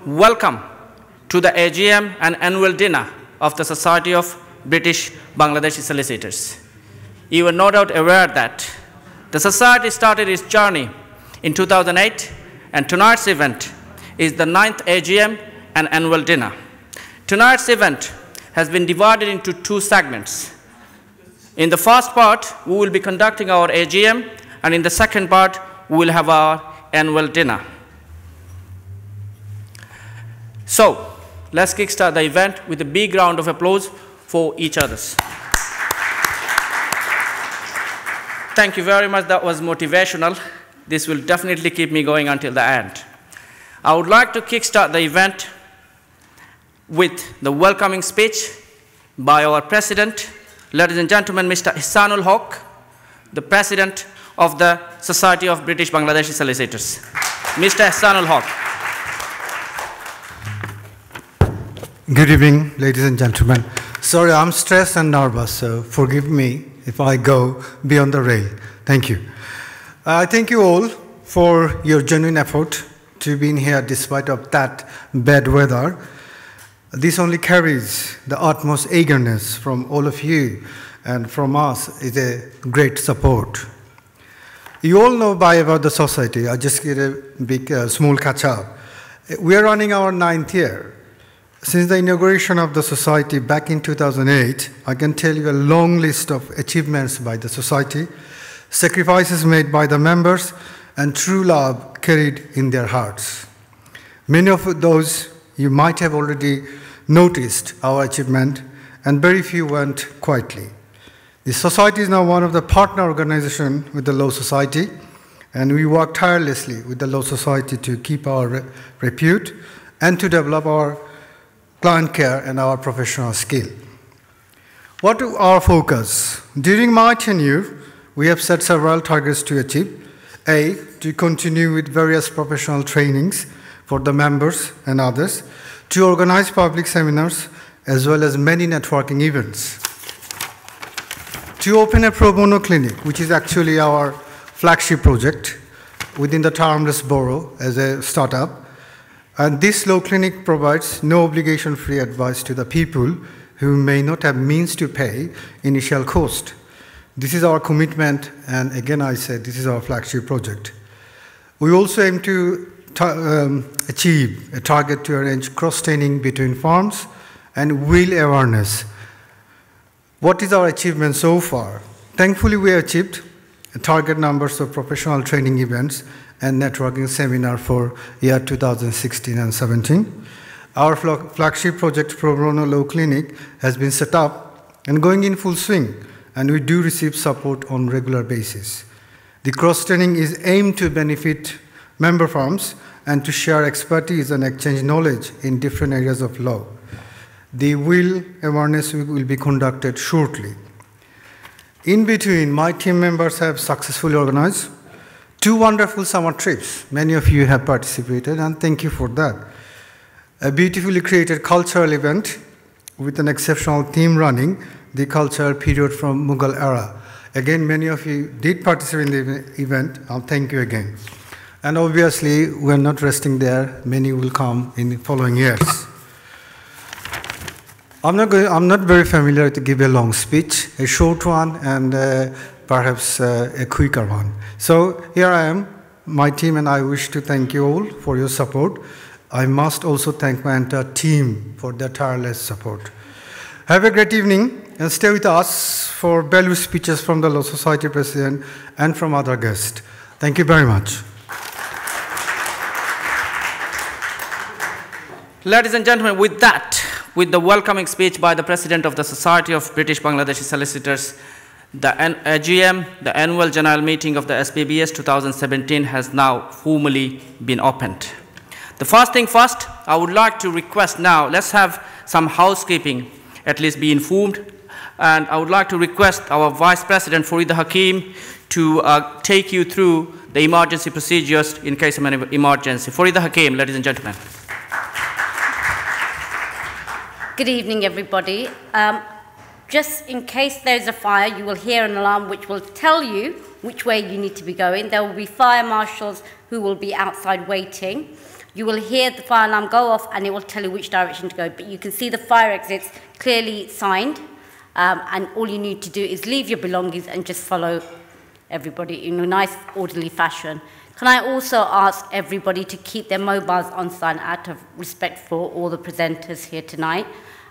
welcome to the AGM and annual dinner of the Society of British Bangladeshi Solicitors. You are no doubt aware that the Society started its journey in 2008, and tonight's event is the 9th AGM and annual dinner. Tonight's event has been divided into two segments. In the first part, we will be conducting our AGM, and in the second part, we will have our annual dinner. So, let's kickstart the event with a big round of applause for each other. Thank you very much, that was motivational. This will definitely keep me going until the end. I would like to kickstart the event with the welcoming speech by our President, ladies and gentlemen, Mr. Ihsanul Haq, the President of the Society of British Bangladeshi Solicitors. Mr. Ihsanul Haq. Good evening, ladies and gentlemen. Sorry, I'm stressed and nervous, so forgive me if I go beyond the rail. Thank you. I thank you all for your genuine effort to be in here despite of that bad weather. This only carries the utmost eagerness from all of you, and from us is a great support. You all know about the society. I just get a big, small catch-up. We are running our 9th year. Since the inauguration of the society back in 2008, I can tell you a long list of achievements by the society, sacrifices made by the members, and true love carried in their hearts. Many of those you might have already noticed our achievement, and very few went quietly. The society is now one of the partner organizations with the Law Society, and we work tirelessly with the Law Society to keep our repute and to develop our client care and our professional skill. What is our focus? During my tenure, we have set several targets to achieve. A, to continue with various professional trainings for the members and others, to organize public seminars, as well as many networking events. To open a pro bono clinic, which is actually our flagship project within the Tower Borough as a startup. And this law clinic provides no obligation-free advice to the people who may not have means to pay initial cost. This is our commitment, and again I said this is our flagship project. We also aim to achieve a target to arrange cross-training between firms and will awareness. What is our achievement so far? Thankfully, we achieved target numbers of professional training events and networking seminar for year 2016 and 17. Our flagship project, Pro Bono Law Clinic, has been set up and going in full swing, and we do receive support on regular basis. The cross-training is aimed to benefit member firms and to share expertise and exchange knowledge in different areas of law. The will awareness will be conducted shortly. In between, my team members have successfully organized 2 wonderful summer trips. Many of you have participated, and thank you for that. A beautifully created cultural event with an exceptional theme running, the cultural period from Mughal era. Again, many of you did participate in the event. Thank you again. And obviously, we're not resting there. Many will come in the following years. I'm not very familiar to give a long speech, a short one, and perhaps a quicker one. So here I am, my team and I wish to thank you all for your support. I must also thank my entire team for their tireless support. Have a great evening and stay with us for valued speeches from the Law Society President and from other guests. Thank you very much. Ladies and gentlemen, with that, with the welcoming speech by the President of the Society of British Bangladeshi Solicitors, the AGM, the annual general meeting of the SBBS 2017 has now formally been opened. The first thing first, I would like to request now, let's have some housekeeping, at least be informed. And I would like to request our Vice President, Farida Hakim, to take you through the emergency procedures in case of an emergency. Farida Hakim, ladies and gentlemen. Good evening, everybody. Just in case there's a fire, you will hear an alarm which will tell you which way you need to be going. There will be fire marshals who will be outside waiting. You will hear the fire alarm go off and it will tell you which direction to go. But you can see the fire exits clearly signed. And all you need to do is leave your belongings and just follow everybody in a nice, orderly fashion. Can I also ask everybody to keep their mobiles on silent out of respect for all the presenters here tonight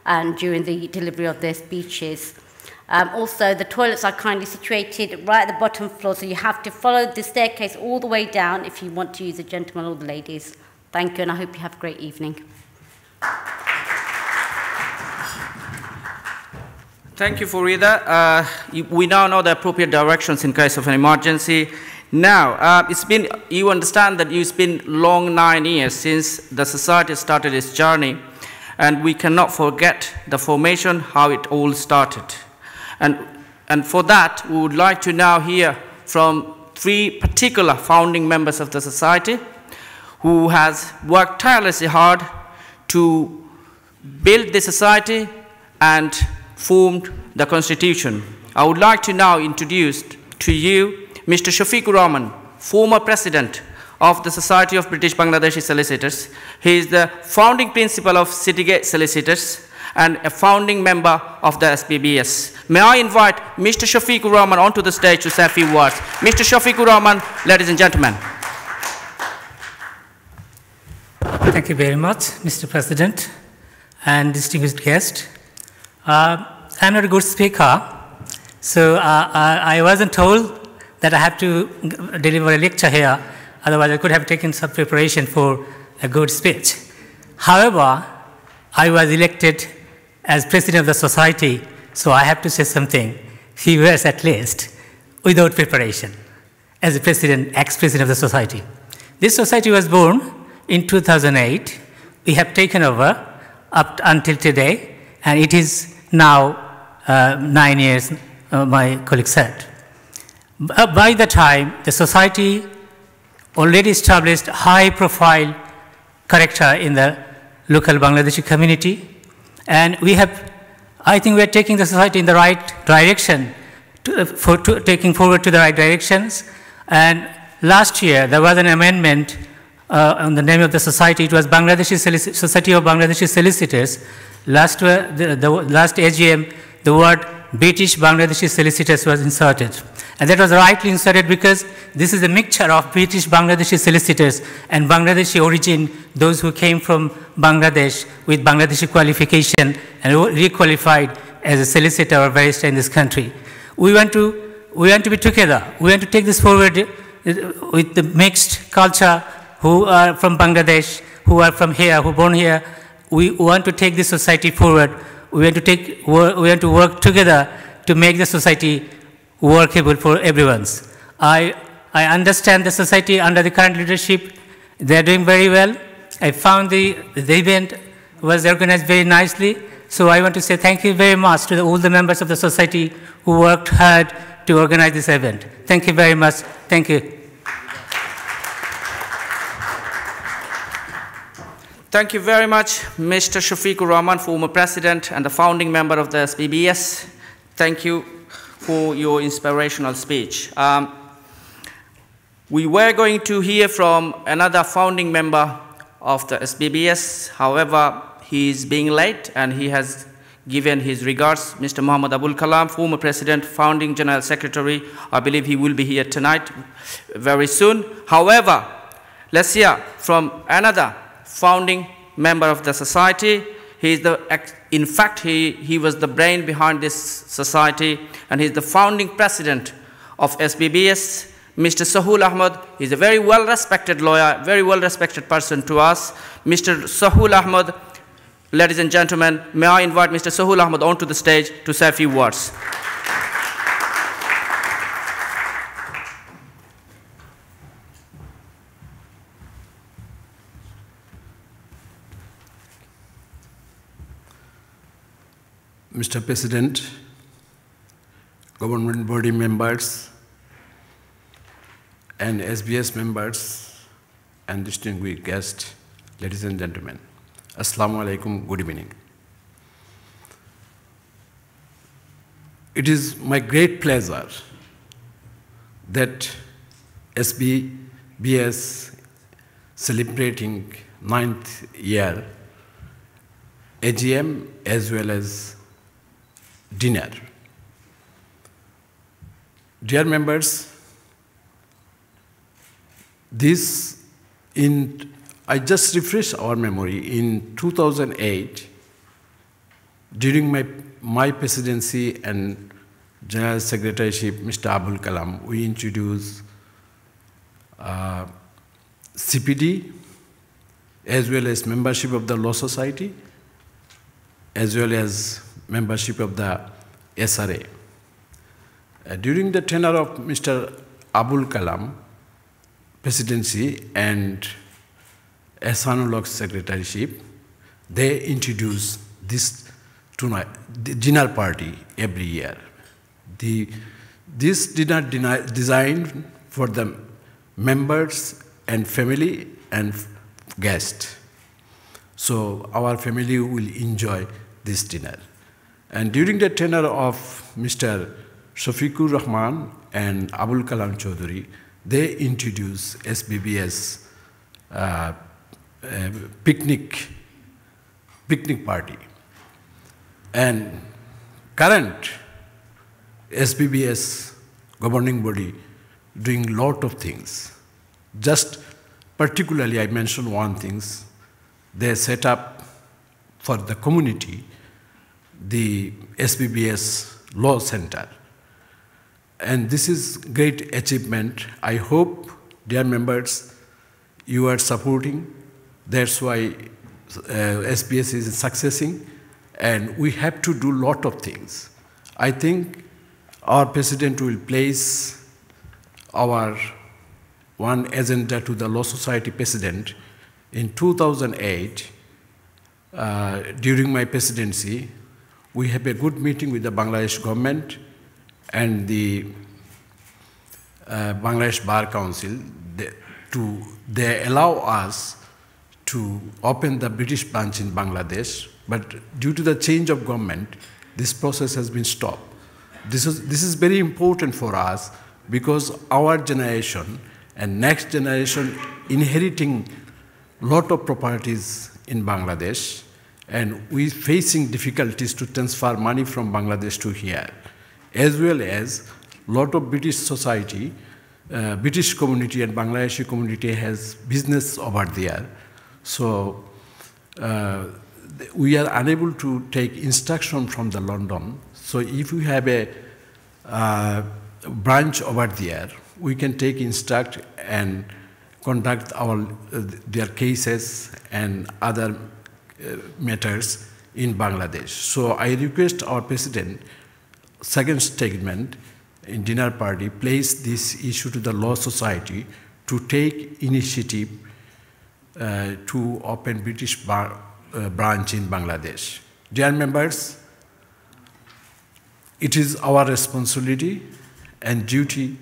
and during the delivery of their speeches. Also, the toilets are kindly situated right at the bottom floor, so you have to follow the staircase all the way down if you want to use the gentlemen or the ladies. Thank you, and I hope you have a great evening. Thank you, Farida. We now know the appropriate directions in case of an emergency. Now, you understand that it's been long 9 years since the society started its journey, and we cannot forget the formation, how it all started. And for that, we would like to now hear from 3 particular founding members of the society who has worked tirelessly hard to build the society and formed the constitution. I would like to now introduce to you Mr. Shafiqur Rahman, former president of the Society of British Bangladeshi Solicitors. He is the founding principal of Citygate Solicitors and a founding member of the SPBS. May I invite Mr. Shafiqur Rahman onto the stage to say a few words. Mr. Shafiqur Rahman, ladies and gentlemen. Thank you very much, Mr. President and distinguished guest. I'm not a good speaker, so I wasn't told that I have to deliver a lecture here, otherwise I could have taken some preparation for a good speech. However, I was elected as president of the society, so I have to say something, few words at least, without preparation, as a president, ex-president of the society. This society was born in 2008. We have taken over up until today, and it is now 9 years, my colleague said. By the time, the society already established high-profile character in the local Bangladeshi community, and I think we are taking the society in the right direction, taking forward to the right directions. And last year, there was an amendment on the name of the society. It was Society of Bangladeshi Solicitors. Last AGM, the word British Bangladeshi Solicitors was inserted. And that was rightly inserted because this is a mixture of British Bangladeshi solicitors and Bangladeshi origin, those who came from Bangladesh with Bangladeshi qualification and requalified as a solicitor or barrister in this country. We want to be together. We want to take this forward with the mixed culture who are from Bangladesh, who are from here, who are born here. We want to take this society forward. We want to work together to make the society workable for everyone. I understand the society under the current leadership, they are doing very well. I found the event was organized very nicely. So I want to say thank you very much to all the members of the society who worked hard to organize this event. Thank you very much. Thank you. Thank you very much, Mr. Shafiqur Rahman, former president and the founding member of the SPBS. Thank you for your inspirational speech. We were going to hear from another founding member of the SPBS. However, he is being late and he has given his regards. Mr. Muhammad Abul Kalam, former president, founding general secretary. I believe he will be here tonight very soon. However, let's hear from another founding member of the society. In fact, he was the brain behind this society, and he's the founding president of SPBS, Mr. Sahul Ahmed. He's a very well-respected lawyer, very well-respected person to us. Mr. Sahul Ahmed, ladies and gentlemen, may I invite Mr. Sahul Ahmed onto the stage to say a few words. Mr. President, government body members, and SBS members, and distinguished guests, ladies and gentlemen, Assalamu alaikum, good evening. It is my great pleasure that SPBS celebrating 9th year AGM as well as dinner. Dear members, I just refresh our memory. In 2008, during my presidency and General Secretaryship, Mr. Abul Kalam, we introduced CPD, as well as membership of the Law Society, as well as membership of the SRA. During the tenure of Mr. Abul Kalam presidency and Ehsanullah Secretaryship, they introduced this dinner party every year. This dinner designed for the members and family and guests. So our family will enjoy this dinner. And during the tenure of Mr. Shafiqur Rahman and Abul Kalam Chaudhary, they introduced SBBS picnic party. And current SBBS governing body doing lot of things. Just particularly I mention one thing. They set up for the community the SBBS Law Center. And this is great achievement. I hope, dear members, you are supporting. That's why SBS is succeeding, and we have to do lot of things. I think our president will place our one agenda to the Law Society president. In 2008, during my presidency, we have a good meeting with the Bangladesh government and the Bangladesh Bar Council. They allow us to open the British branch in Bangladesh, but due to the change of government, this process has been stopped. This is very important for us because our generation and next generation inheriting lot of properties in Bangladesh, and we facing difficulties to transfer money from Bangladesh to here, as well as lot of British society, British community and Bangladeshi community has business over there. So we are unable to take instruction from the London. So if we have a branch over there, we can take instruct and conduct their cases and other matters in Bangladesh. So I request our president, second statement in dinner party, place this issue to the Law Society to take initiative to open British branch in Bangladesh. Dear members, it is our responsibility and duty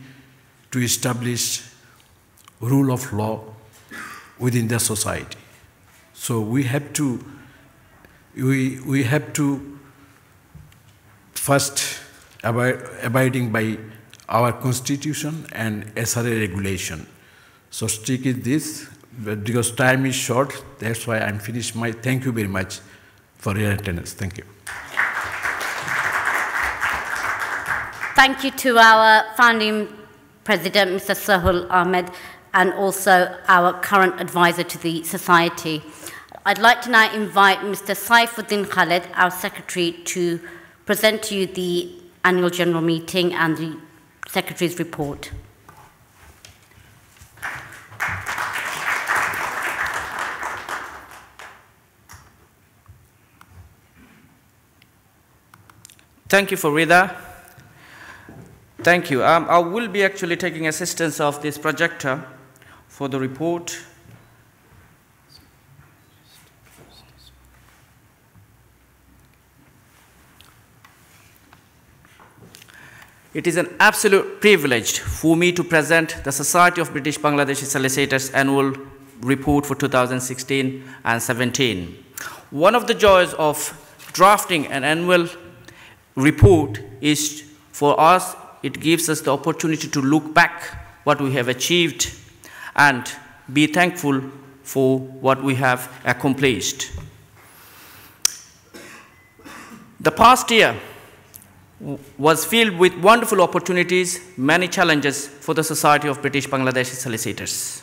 to establish rule of law within the society. So we have to first abiding by our constitution and SRA regulation. So stick with this, but because time is short, that's why I'm finished my, thank you very much for your attendance. Thank you. Thank you to our founding president, Mr. Sohail Ahmed, and also our current advisor to the Society. I'd like to now invite Mr. Saifuddin Khaled, our secretary, to present to you the annual general meeting and the secretary's report. Thank you, Farida. Thank you. I will be actually taking assistance of this projector for the report. It is an absolute privilege for me to present the Society of British Bangladeshi Solicitors annual report for 2016 and 17. One of the joys of drafting an annual report is for us, it gives us the opportunity to look back what we have achieved and be thankful for what we have accomplished. The past year was filled with wonderful opportunities, many challenges for the Society of British Bangladeshi Solicitors.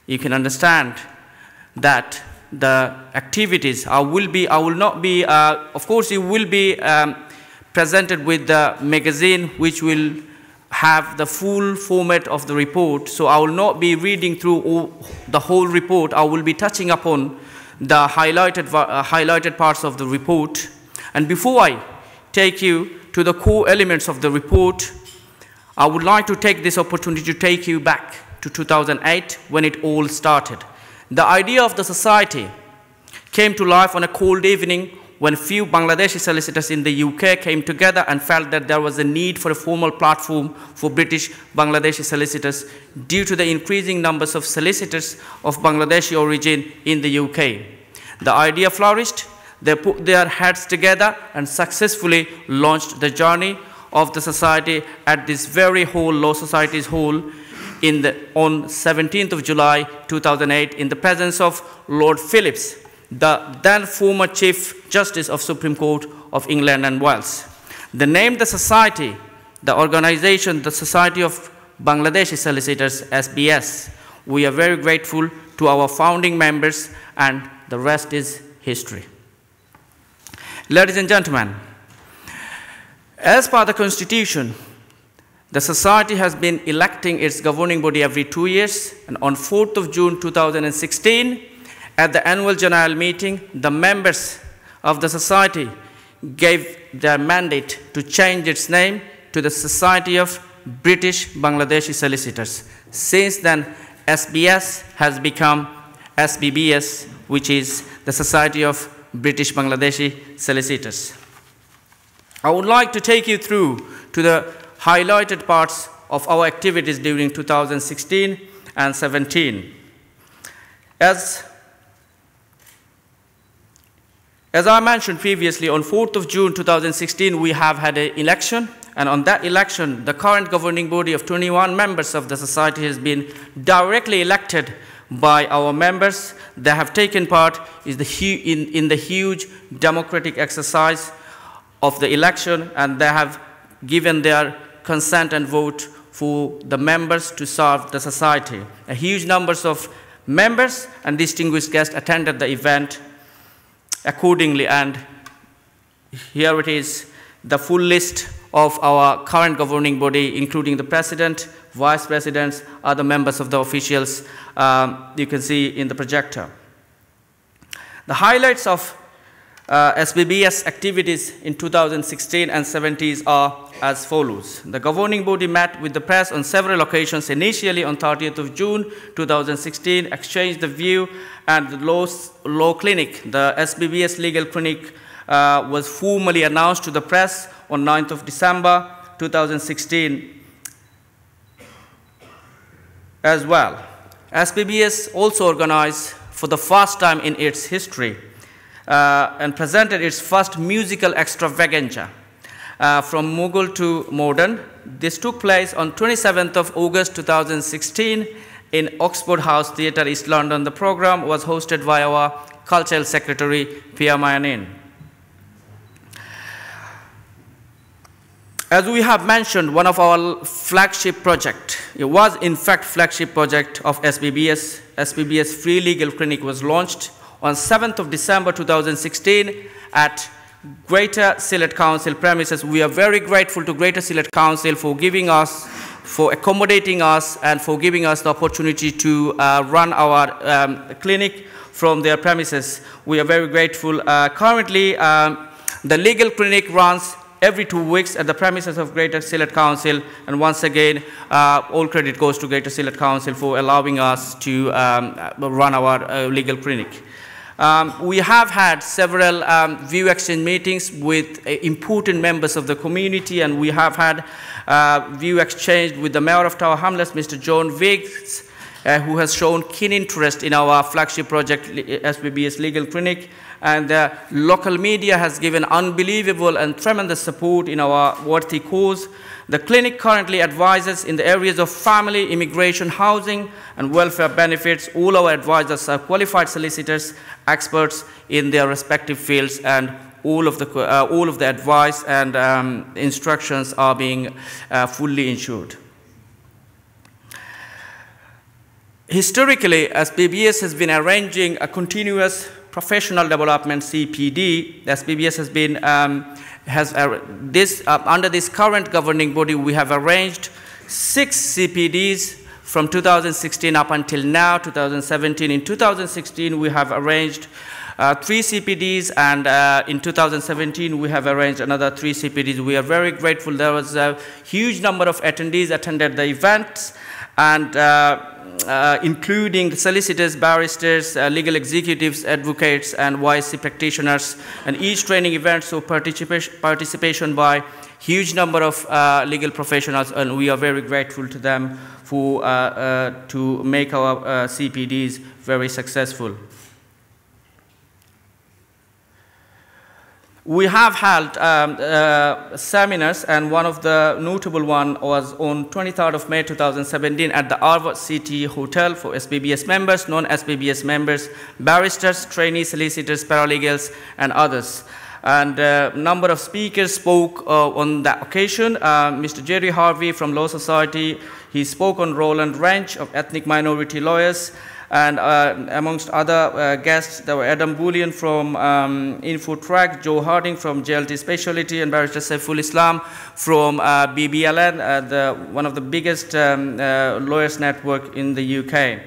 You can understand that the activities of course, you will be presented with the magazine which will have the full format of the report. So I will not be reading through the whole report. I will be touching upon the highlighted parts of the report. And before I take you to the core elements of the report, I would like to take this opportunity to take you back to 2008 when it all started. The idea of the society came to life on a cold evening when few Bangladeshi solicitors in the UK came together and felt that there was a need for a formal platform for British Bangladeshi solicitors due to the increasing numbers of solicitors of Bangladeshi origin in the UK. The idea flourished. They put their heads together and successfully launched the journey of the society at this very hall, Law Society's Hall, on 17th of July 2008 in the presence of Lord Phillips, the then former Chief Justice of Supreme Court of England and Wales. They named the society, the organization, the Society of Bangladeshi Solicitors, SBS. We are very grateful to our founding members, and the rest is history. Ladies and gentlemen, as per the Constitution, the Society has been electing its governing body every 2 years, and on 4th of June 2016, at the annual general meeting, the members of the Society gave their mandate to change its name to the Society of British Bangladeshi Solicitors. Since then, SBS has become SBBS, which is the Society of British Bangladeshi Solicitors. I would like to take you through to the highlighted parts of our activities during 2016 and 17. As I mentioned previously, on 4th of June 2016, we have had an election, and on that election, the current governing body of 21 members of the society has been directly elected by our members. They have taken part in the huge democratic exercise of the election, and they have given their consent and vote for the members to serve the society. A huge numbers of members and distinguished guests attended the event accordingly, and here it is, the full list of our current governing body, including the president, vice presidents, other members of the officials, you can see in the projector. The highlights of SBBS activities in 2016 and 17 are as follows. The governing body met with the press on several occasions, initially on 30th of June 2016, exchanged the view, and the law clinic, the SBBS legal clinic, was formally announced to the press on 9th of December 2016 as well. SBBS also organized for the first time in its history and presented its first musical extravaganza from Mughal to modern. This took place on 27th of August 2016 in Oxford House Theatre, East London. The program was hosted by our Cultural Secretary, Pia Mayanin. As we have mentioned, one of our flagship project, it was in fact flagship project of SBBS, SBBS Free Legal Clinic was launched on 7th of December 2016 at Greater Sylhet Council premises. We are very grateful to Greater Sylhet Council for accommodating us and for giving us the opportunity to run our clinic from their premises. We are very grateful. Currently, the legal clinic runs every 2 weeks at the premises of Greater Sylhet Council, and once again, all credit goes to Greater Sylhet Council for allowing us to run our legal clinic. We have had several view exchange meetings with important members of the community, and we have had view exchange with the Mayor of Tower Hamlets, Mr. John Viggs, who has shown keen interest in our flagship project, SPBS Legal Clinic, and the local media has given unbelievable and tremendous support in our worthy cause. The clinic currently advises in the areas of family, immigration, housing, and welfare benefits. All our advisors are qualified solicitors, experts in their respective fields, and all of the advice and instructions are being fully ensured. Historically, SPBS has been arranging a continuous professional development CPD. The SPBS has been under this current governing body, we have arranged 6 CPDs from 2016 up until now, 2017. In 2016, we have arranged 3 CPDs, and in 2017, we have arranged another 3 CPDs. We are very grateful. There was a huge number of attendees attended the event, and including solicitors, barristers, legal executives, advocates, and YSC practitioners, and each training event saw participation by huge number of legal professionals, and we are very grateful to them for to make our CPDs very successful. We have held seminars, and one of the notable one was on 23rd of May 2017 at the Harvard City Hotel for SPBS members, non-SPBS members, barristers, trainees, solicitors, paralegals, and others. And a number of speakers spoke on that occasion. Mr. Jerry Harvey from Law Society, he spoke on Roland Wrench of Ethnic Minority Lawyers, and amongst other guests, there were Adam Bullion from InfoTrack, Joe Harding from JLT Specialty, and Barrister Saiful Islam from BBLN, one of the biggest lawyers network in the UK.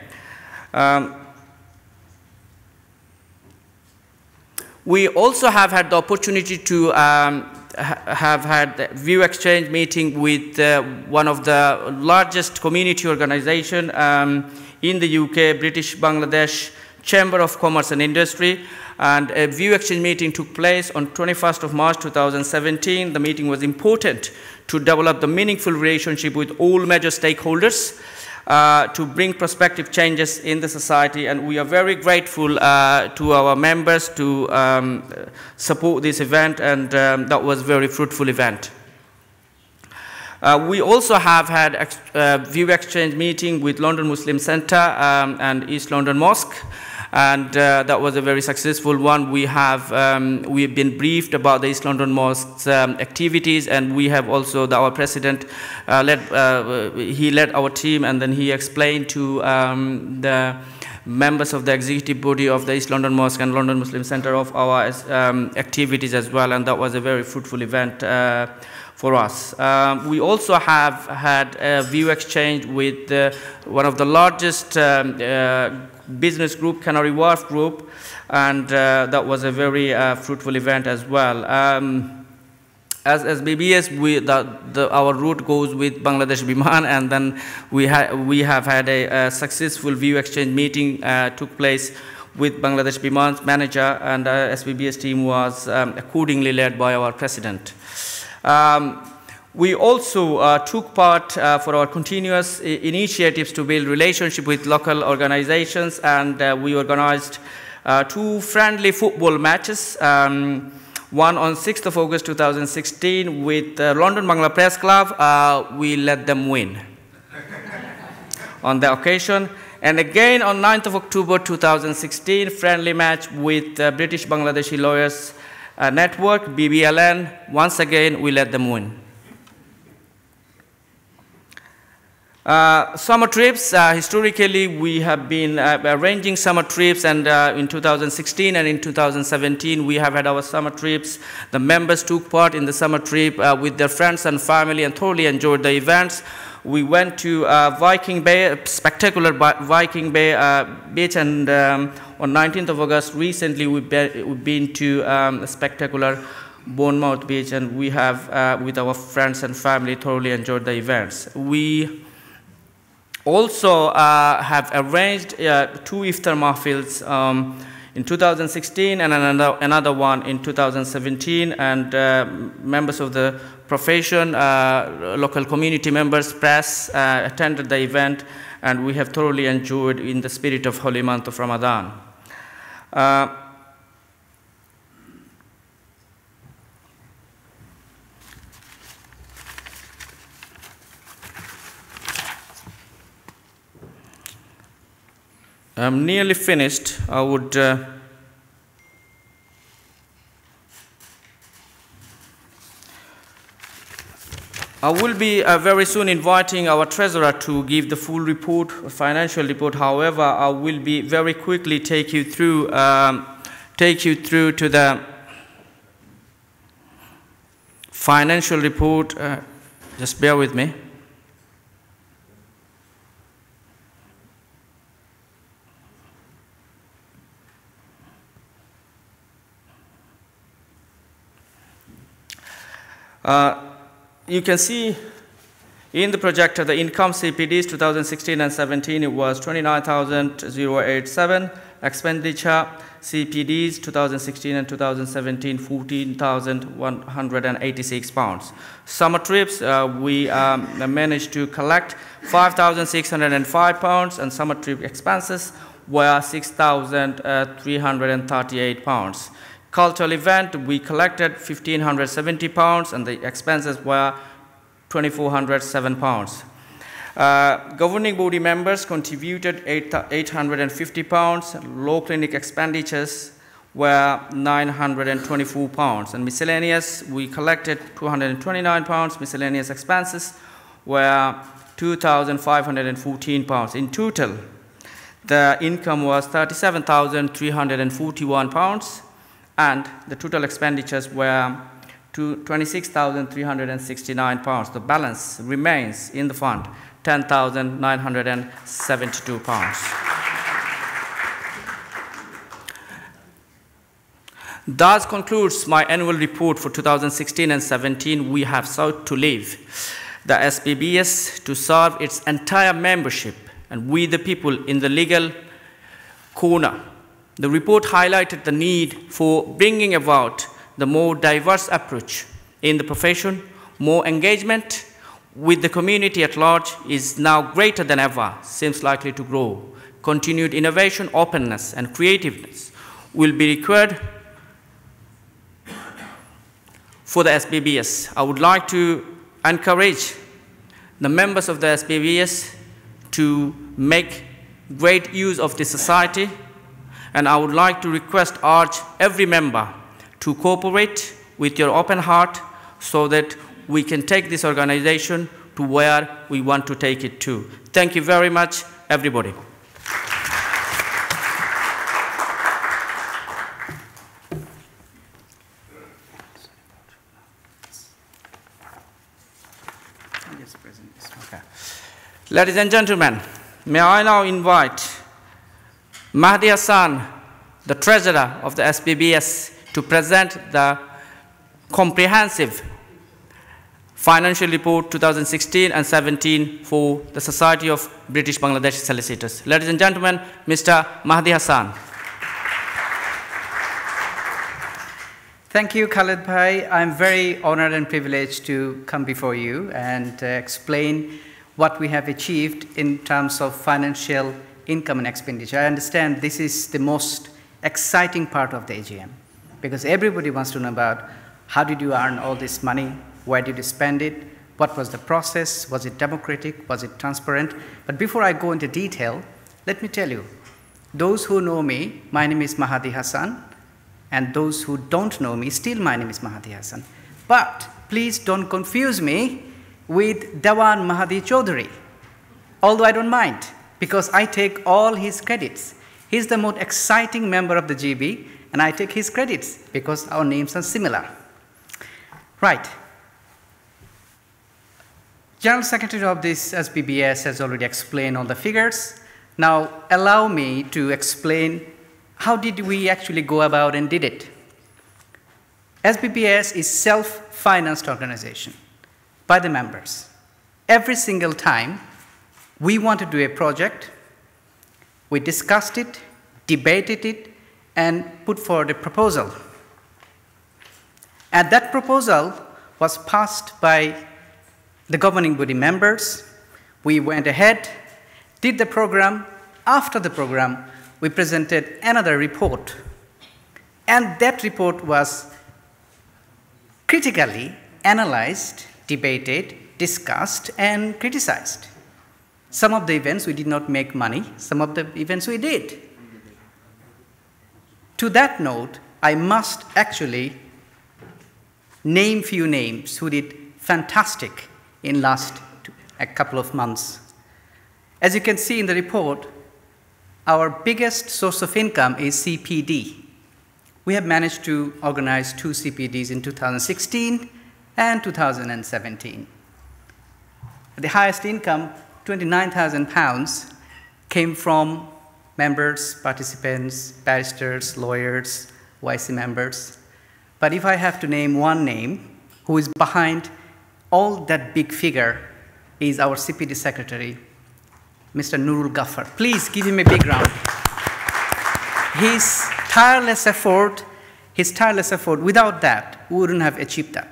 We also have had the opportunity to have had a view exchange meeting with one of the largest community organization in the UK, British Bangladesh Chamber of Commerce and Industry, and a view exchange meeting took place on 21st of March 2017. The meeting was important to develop the meaningful relationship with all major stakeholders to bring prospective changes in the society, and we are very grateful to our members to support this event, and that was a very fruitful event. We also have had a view exchange meeting with London Muslim Centre and East London Mosque, and that was a very successful one. We've been briefed about the East London Mosque's activities, and we have also, our president he led our team, and then he explained to the members of the executive body of the East London Mosque and London Muslim Centre of our activities as well, and that was a very fruitful event for us. We also have had a view exchange with one of the largest business group, Canary Wharf Group, and that was a very fruitful event as well. As BBS, our route goes with Bangladesh Biman, and then we have had a successful view exchange meeting took place with Bangladesh Biman's manager, and SPBS team was accordingly led by our president. We also took part for our continuous initiatives to build relationship with local organizations, and we organized 2 friendly football matches, one on 6th of August 2016 with London Bangla Press Club. We let them win on the occasion. And again on 9th of October 2016, friendly match with British Bangladeshi Lawyers Network, BBLN. Once again, we let them win. Summer trips, historically we have been arranging summer trips, and in 2016 and in 2017 we have had our summer trips. The members took part in the summer trip with their friends and family and thoroughly enjoyed the events. We went to Viking Bay, spectacular Viking Bay beach, and on 19th of August recently we've been to a spectacular Bournemouth beach, and we have with our friends and family thoroughly enjoyed the events. We also have arranged 2 iftar mahfils in 2016 and another one in 2017, and members of the profession, local community members, press attended the event, and we have thoroughly enjoyed in the spirit of holy month of Ramadan. I'm nearly finished. I would I will be very soon inviting our treasurer to give the full report, financial report. However, I will be very quickly take you through to the financial report. Just bear with me. You can see in the projector the income CPDs 2016 and 17, it was 29,087. Expenditure CPDs 2016 and 2017, 14,186 pounds. Summer trips, we managed to collect 5,605 pounds, and summer trip expenses were 6,338 pounds. Cultural event, we collected 1,570 pounds, and the expenses were 2,407 pounds. Governing body members contributed 850 pounds. Law clinic expenditures were 924 pounds. And miscellaneous, we collected 229 pounds. Miscellaneous expenses were 2,514 pounds. In total, the income was 37,341 pounds. And the total expenditures were 26,369 pounds. The balance remains in the fund, 10,972 pounds. Thus concludes my annual report for 2016 and 17. We have sought to leave the SPBS to serve its entire membership and we the people in the legal corner. The report highlighted the need for bringing about the more diverse approach in the profession. More engagement with the community at large is now greater than ever, seems likely to grow. Continued innovation, openness, and creativeness will be required for the SPBS. I would like to encourage the members of the SPBS to make great use of this society, and I would like to urge every member to cooperate with your open heart so that we can take this organization to where we want to take it to. Thank you very much, everybody. Ladies and gentlemen, may I now invite Mahdi Hassan, the treasurer of the SPBS, to present the comprehensive financial report 2016 and 17 for the Society of British Bangladeshi Solicitors. Ladies and gentlemen, Mr. Mahdi Hassan. Thank you, Khaled Bhai. I'm very honored and privileged to come before you and explain what we have achieved in terms of financial income and expenditure. I understand this is the most exciting part of the AGM because everybody wants to know about how did you earn all this money, where did you spend it, what was the process, was it democratic, was it transparent? But before I go into detail, let me tell you, those who know me, my name is Mahdi Hassan, and those who don't know me, still my name is Mahdi Hassan. But please don't confuse me with Dewan Mahdi Chaudhary, although I don't mind, because I take all his credits. He's the most exciting member of the GB, and I take his credits because our names are similar. Right. General Secretary of this SPBS has already explained all the figures. Now, allow me to explain how did we actually go about and did it. SPBS is self-financed organization by the members. Every single time we want to do a project, we discussed it, debated it, and put forward a proposal. And that proposal was passed by the governing body members. We went ahead, did the program. After the program, we presented another report. And that report was critically analyzed, debated, discussed, and criticized. Some of the events we did not make money, some of the events we did. To that note, I must actually name few names who did fantastic in last a couple of months. As you can see in the report, our biggest source of income is CPD. We have managed to organize 2 CPDs in 2016 and 2017. The highest income, £29,000, came from members, participants, barristers, lawyers, YC members. But if I have to name one name who is behind all that big figure, is our CPD secretary, Mr. Nurul Ghaffar. Please give him a big round. His tireless effort, without that, we wouldn't have achieved that.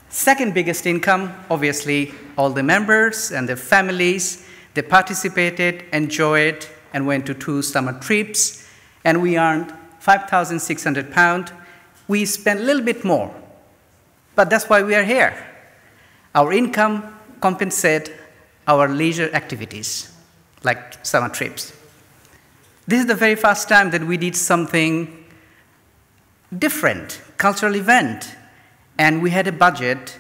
Second biggest income, obviously, all the members and their families, they participated, enjoyed, and went to 2 summer trips, and we earned £5,600. We spent a little bit more, but that's why we are here. Our income compensates our leisure activities, like summer trips. This is the very first time that we did something different, cultural event, and we had a budget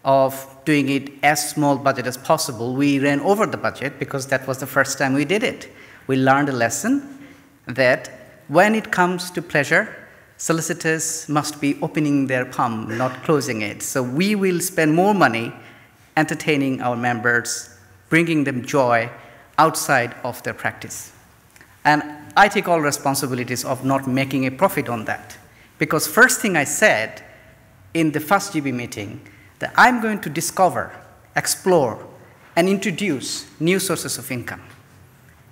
of doing it as small budget as possible. We ran over the budget because that was the first time we did it. We learned a lesson that when it comes to pleasure, solicitors must be opening their palm, not closing it. So we will spend more money entertaining our members, bringing them joy outside of their practice. And I take all responsibilities of not making a profit on that. Because first thing I said in the first GB meeting, that I'm going to discover, explore, and introduce new sources of income.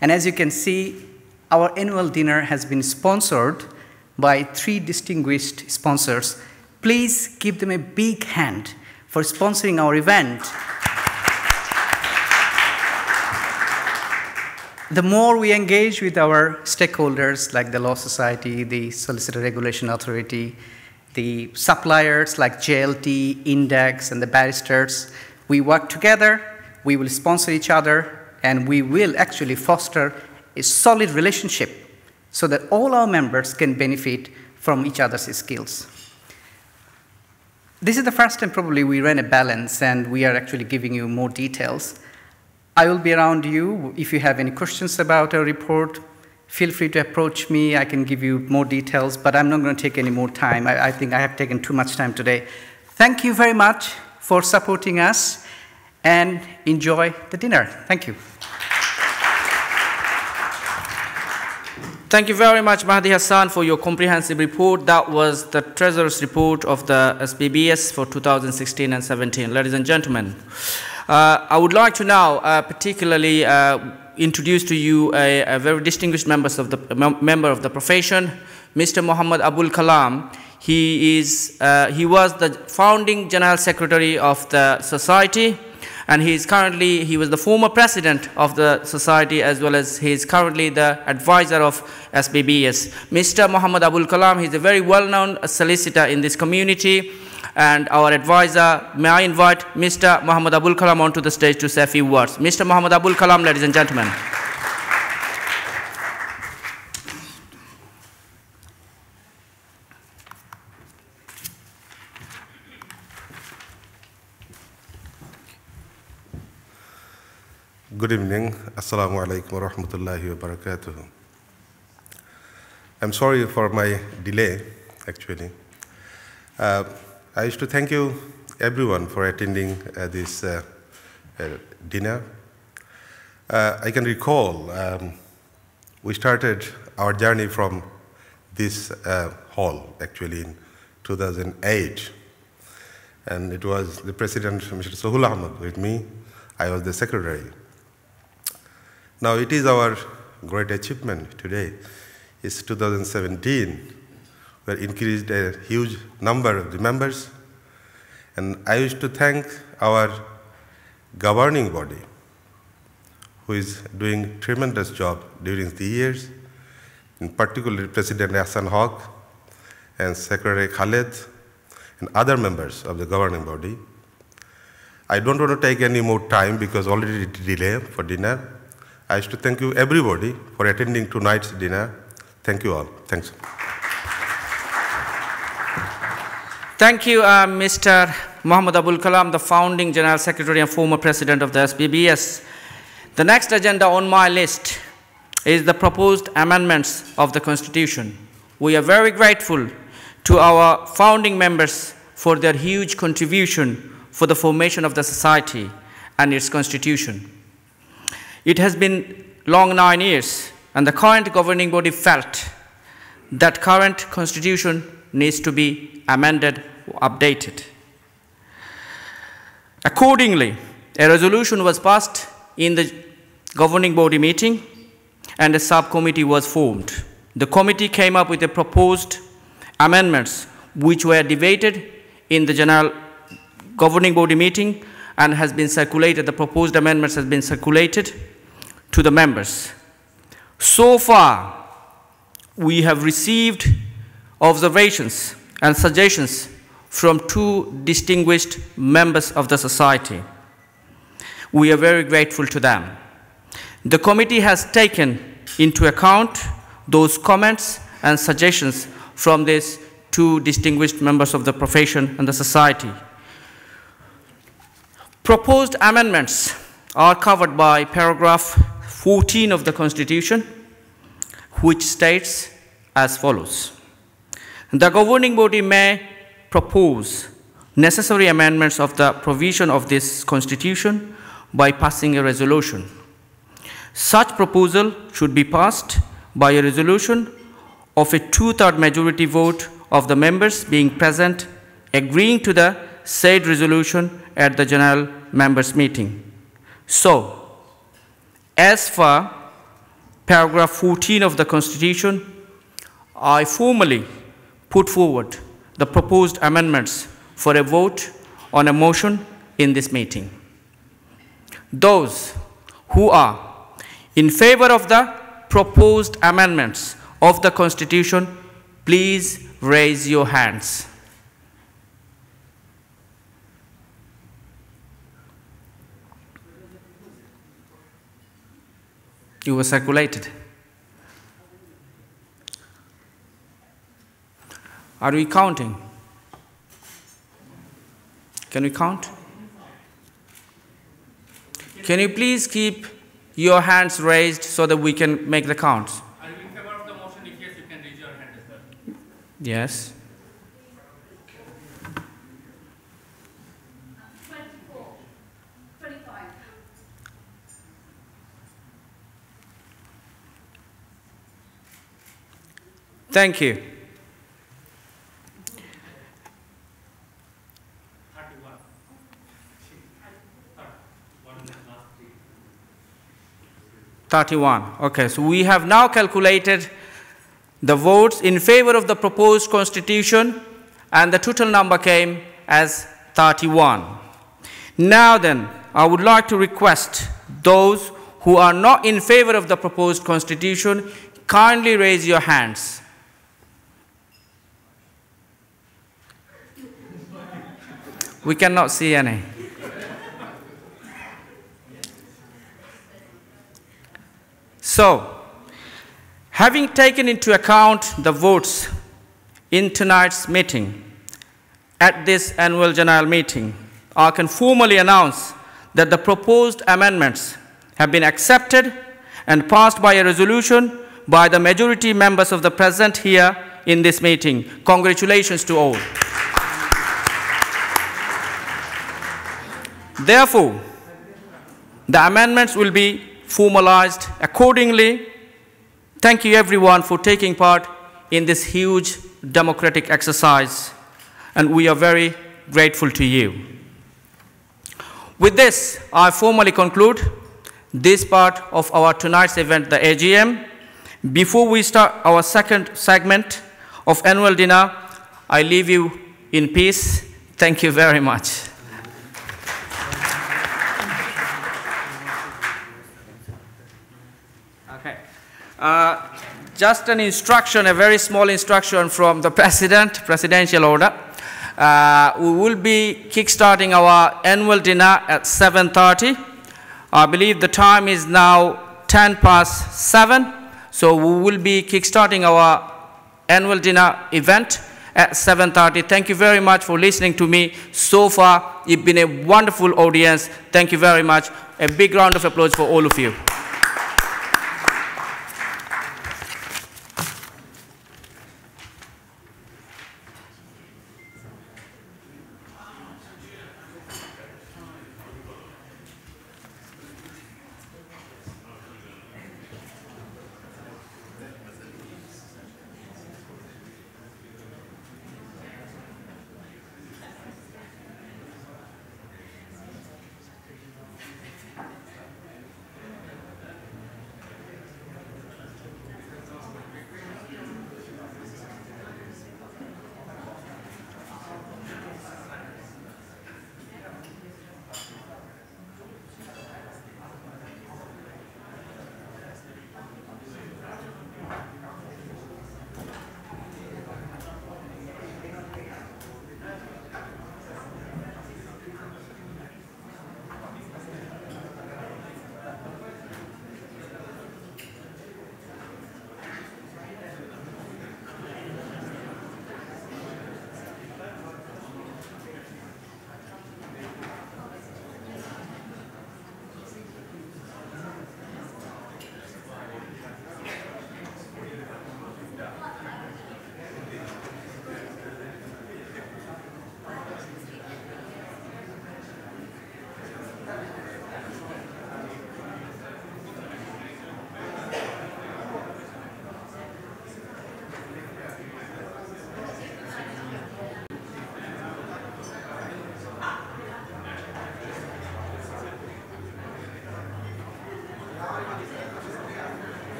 And as you can see, our annual dinner has been sponsored by 3 distinguished sponsors. Please give them a big hand for sponsoring our event. The more we engage with our stakeholders, like the Law Society, the Solicitor Regulation Authority, the suppliers like JLT, Index, and the barristers, we work together, we will sponsor each other, and we will actually foster a solid relationship so that all our members can benefit from each other's skills. This is the first time probably we ran a balance, and we are actually giving you more details. I will be around you. If you have any questions about our report, feel free to approach me. I can give you more details, but I'm not going to take any more time. I think I have taken too much time today. Thank you very much for supporting us, and enjoy the dinner. Thank you. Thank you very much, Mahdi Hassan, for your comprehensive report. That was the Treasurer's report of the SPBS for 2016 and 17. Ladies and gentlemen, I would like to now particularly introduce to you a very distinguished member of the profession, Mr. Muhammad Abul Kalam. He was the founding General Secretary of the Society, and he was the former president of the Society, as well as he is currently the advisor of SPBS. Mr. Muhammad Abul Kalam, he is a very well-known solicitor in this community, and our advisor. May I invite Mr. Muhammad Abul Kalam onto the stage to say a few words. Mr. Muhammad Abul Kalam, ladies and gentlemen. Good evening. Assalamu alaikum wa rahmatullahi wa barakatuh. I'm sorry for my delay, actually. I wish to thank you, everyone, for attending this dinner. I can recall we started our journey from this hall, actually, in 2008. And it was the President, Mr. Sohul Ahmed, with me. I was the secretary. Now, it is our great achievement today is 2017, we increased a huge number of the members. And I wish to thank our governing body, who is doing tremendous job during the years, in particular President Hassan Haq and Secretary Khaled and other members of the governing body. I don't want to take any more time because already delay for dinner. I wish to thank you everybody for attending tonight's dinner. Thank you all. Thanks. Thank you, Mr. Muhammad Abul Kalam, the founding General Secretary and former President of the SPBS. The next agenda on my list is the proposed amendments of the Constitution. We are very grateful to our founding members for their huge contribution for the formation of the society and its Constitution. It has been long 9 years, and the current governing body felt that current Constitution needs to be amended or updated. Accordingly, a resolution was passed in the governing body meeting and a subcommittee was formed. The committee came up with the proposed amendments which were debated in the general governing body meeting and has been circulated. The proposed amendments has been circulated to the members. So far, we have received observations and suggestions from 2 distinguished members of the society. We are very grateful to them. The committee has taken into account those comments and suggestions from these 2 distinguished members of the profession and the society. Proposed amendments are covered by paragraph 14 of the Constitution, which states as follows. The governing body may propose necessary amendments of the provision of this Constitution by passing a resolution. Such proposal should be passed by a resolution of a 2/3 majority vote of the members being present, agreeing to the said resolution at the general members meeting. So, as for paragraph 14 of the Constitution, I formally put forward the proposed amendments for a vote on a motion in this meeting. Those who are in favor of the proposed amendments of the Constitution, please raise your hands. You were circulated. Are we counting? Can we count? Can you please keep your hands raised so that we can make the counts? Are you in favor of the motion? If yes, you can raise your hand as well. Yes. 24, 25. Thank you. 31. Okay, so we have now calculated the votes in favor of the proposed Constitution, and the total number came as 31. Now then, I would like to request those who are not in favor of the proposed Constitution, kindly raise your hands. We cannot see any. So, having taken into account the votes in tonight's meeting, at this annual general meeting, I can formally announce that the proposed amendments have been accepted and passed by a resolution by the majority members of the present here in this meeting. Congratulations to all. Therefore, the amendments will be formalized accordingly. Thank you everyone for taking part in this huge democratic exercise, and we are very grateful to you. With this, I formally conclude this part of our tonight's event, the AGM. Before we start our second segment of annual dinner, I leave you in peace. Thank you very much. Okay. Just an instruction, a very small instruction from the presidential order. We will be kickstarting our annual dinner at 7:30. I believe the time is now 7:10. So we will be kickstarting our annual dinner event at 7:30. Thank you very much for listening to me so far. It's been a wonderful audience. Thank you very much. A big round of applause for all of you.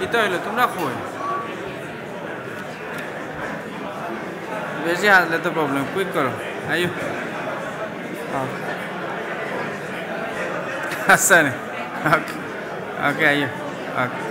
kita hilo tumra khoi beshi hasle to problem quick karo ayo asane okay ayo okay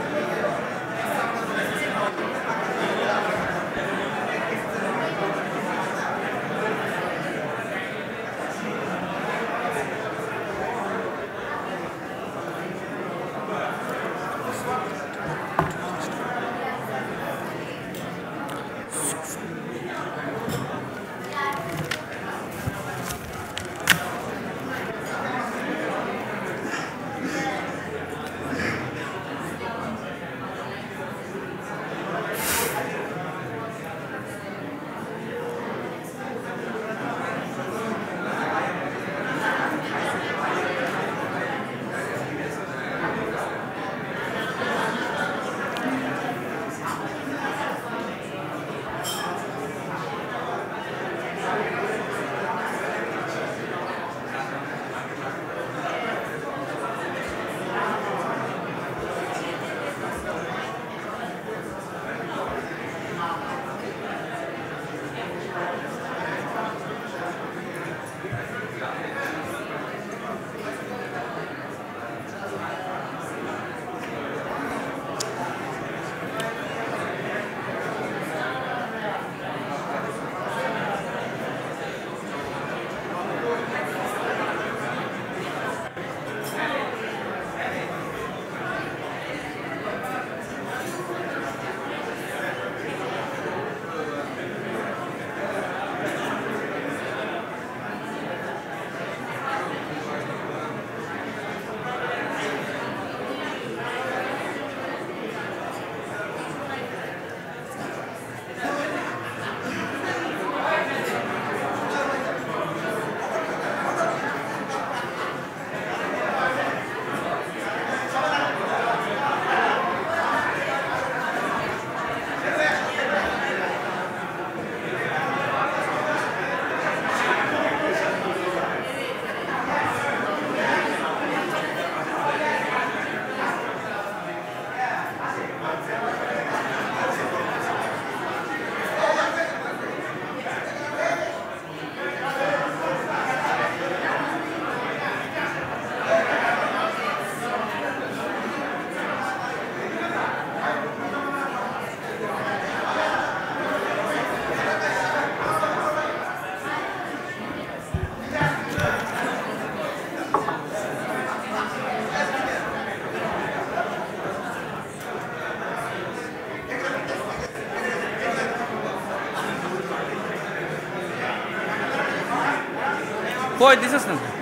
Boy, this is not.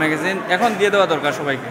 Magazine এখন দিয়ে দেওয়া দরকার সবাইকে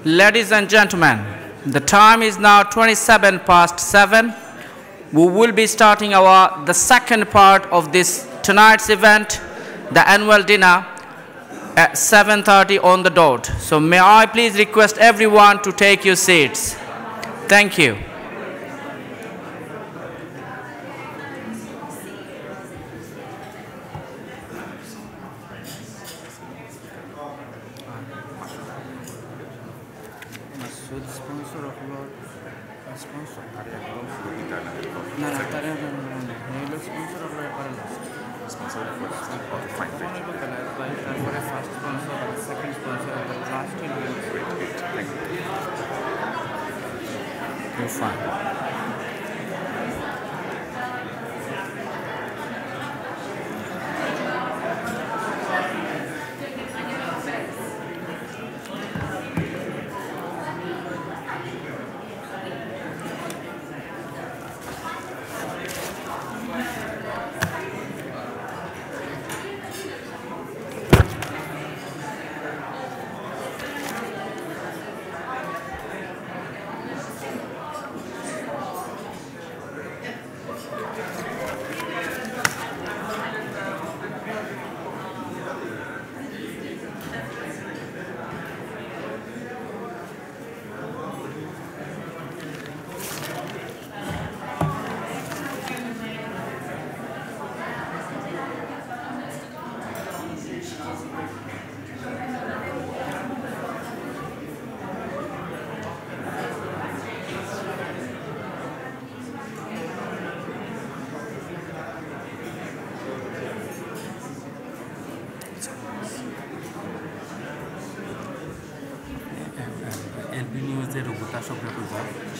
Ladies and gentlemen, the time is now 27 past 7. We will be starting the second part of this tonight's event, the annual dinner, at 7:30 on the dot. So may I please request everyone to take your seats. Thank you. You're fine.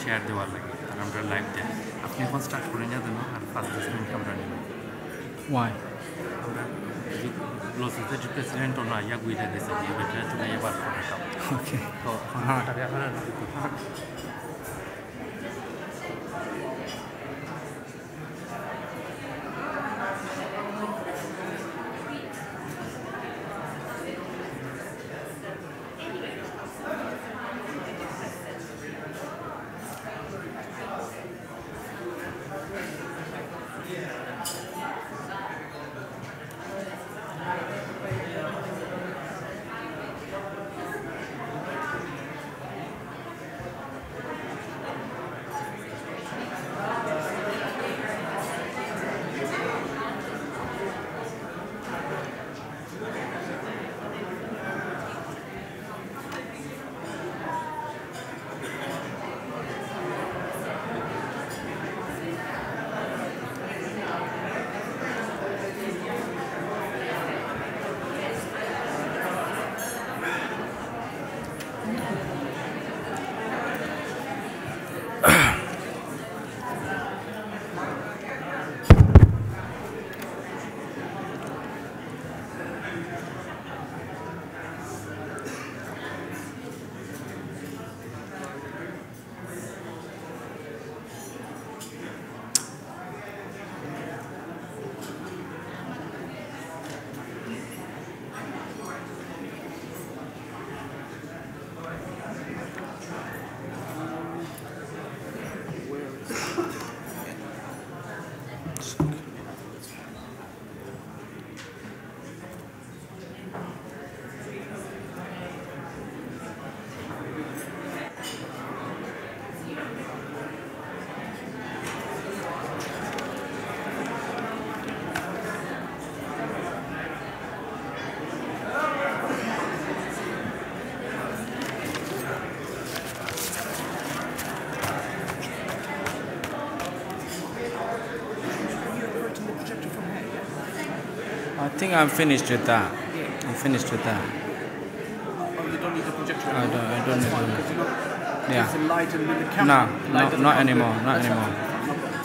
Share দেওয়ার লাগে আর আমরা live দেয় আপনি এখন start করে নিয়ে দেন আর 5-10 minute আমরা নেব ওয়াই আমরা লোসের যে প্রেসিডেন্ট না ইয়া গুইটা দিছে যে বেটা তুমি এবার ওকে তো হ্যাঁ এটা এখন I think I'm finished with that. I'm finished with that. Oh, you don't need the projector anymore? I don't need fine, the... because you're not Yeah. it's a light and with the camera. No, not anymore, not That's anymore. fine. No problems.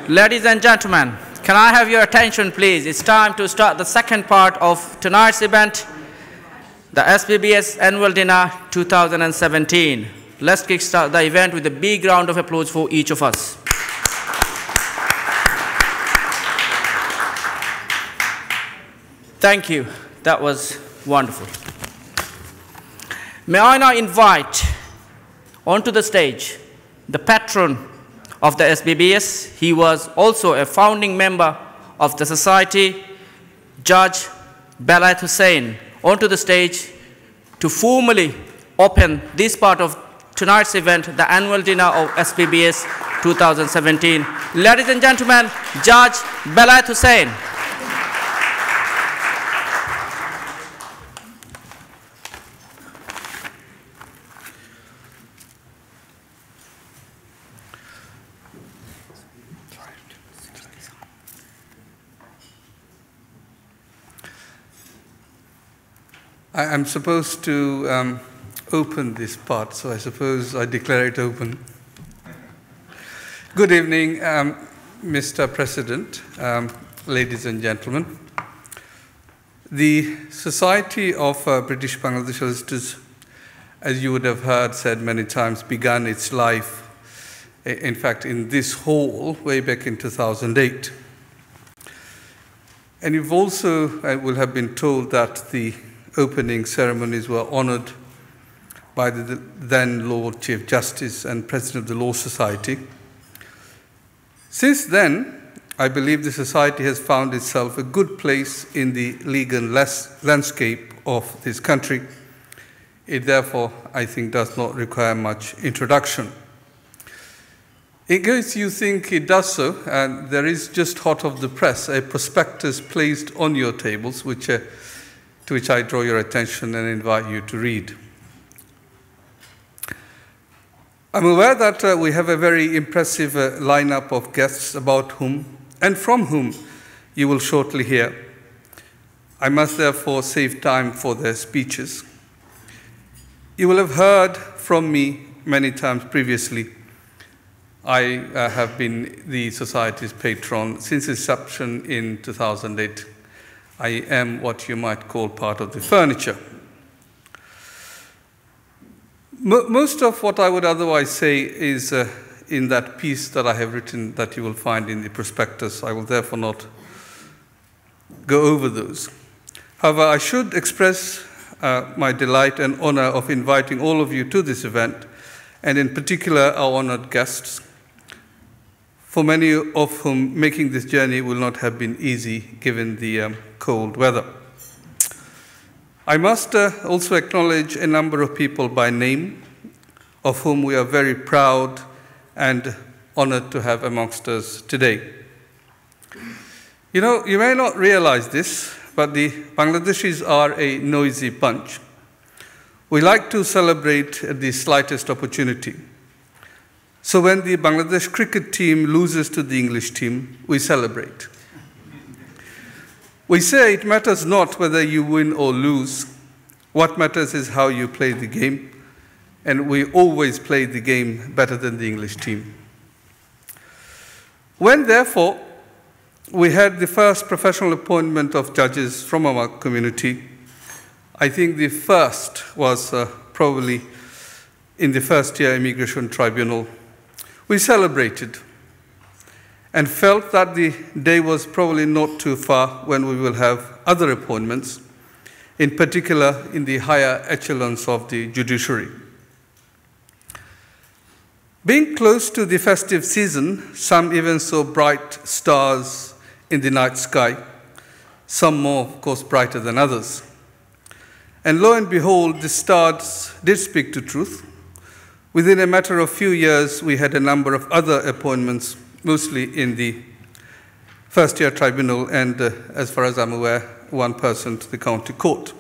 Ladies and gentlemen, can I have your attention, please? It's time to start the second part of tonight's event, the SPBS Annual Dinner 2017. Let's kickstart the event with a big round of applause for each of us. Thank you. That was wonderful. May I now invite onto the stage the patron of the SPBS. He was also a founding member of the society, Judge Belaid Hussain, onto the stage to formally open this part of tonight's event, the annual dinner of SPBS 2017. Ladies and gentlemen, Judge Belaid Hussain. I'm supposed to open this part, so I suppose I declare it open. Good evening, Mr. President, ladies and gentlemen. The Society of British Bangladesh Solicitors, as you would have heard said many times, began its life, in fact, in this hall way back in 2008. And you've also will have been told that the opening ceremonies were honored by the then Lord Chief Justice and President of the Law Society. Since then, I believe the Society has found itself a good place in the legal landscape of this country. It therefore, I think, does not require much introduction. In case you think it does so, and there is just hot off the press a prospectus placed on your tables, to which I draw your attention and invite you to read. I'm aware that we have a very impressive lineup of guests about whom and from whom you will shortly hear. I must therefore save time for their speeches. You will have heard from me many times previously. I have been the Society's patron since inception in 2008. I am what you might call part of the furniture. Most of what I would otherwise say is in that piece that I have written that you will find in the prospectus. I will therefore not go over those. However, I should express my delight and honor of inviting all of you to this event, and in particular our honored guests, for many of whom making this journey will not have been easy given the cold weather. I must also acknowledge a number of people by name, of whom we are very proud and honored to have amongst us today. You know, you may not realize this, but the Bangladeshis are a noisy bunch. We like to celebrate at the slightest opportunity. So when the Bangladesh cricket team loses to the English team, we celebrate. We say it matters not whether you win or lose. What matters is how you play the game, and we always play the game better than the English team. When, therefore, we had the first professional appointment of judges from our community, I think the first was probably in the first year Immigration Tribunal. We celebrated and felt that the day was probably not too far when we will have other appointments, in particular in the higher echelons of the judiciary. Being close to the festive season, some even saw bright stars in the night sky, some more, of course, brighter than others. And lo and behold, the stars did speak to truth. Within a matter of few years, we had a number of other appointments, mostly in the first-year tribunal and, as far as I'm aware, one person to the county court.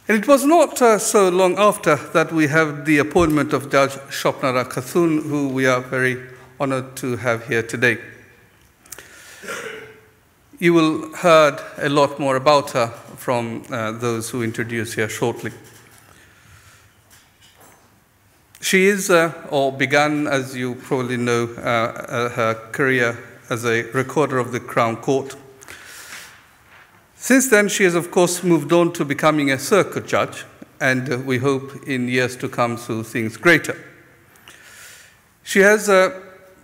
And it was not so long after that we have the appointment of Judge Shopnara Khatun, who we are very honored to have here today. You will heard a lot more about her from those who introduce here shortly. She is, or began, as you probably know, her career as a recorder of the Crown Court. Since then, she has, of course, moved on to becoming a circuit judge, and we hope in years to come to things greater. She has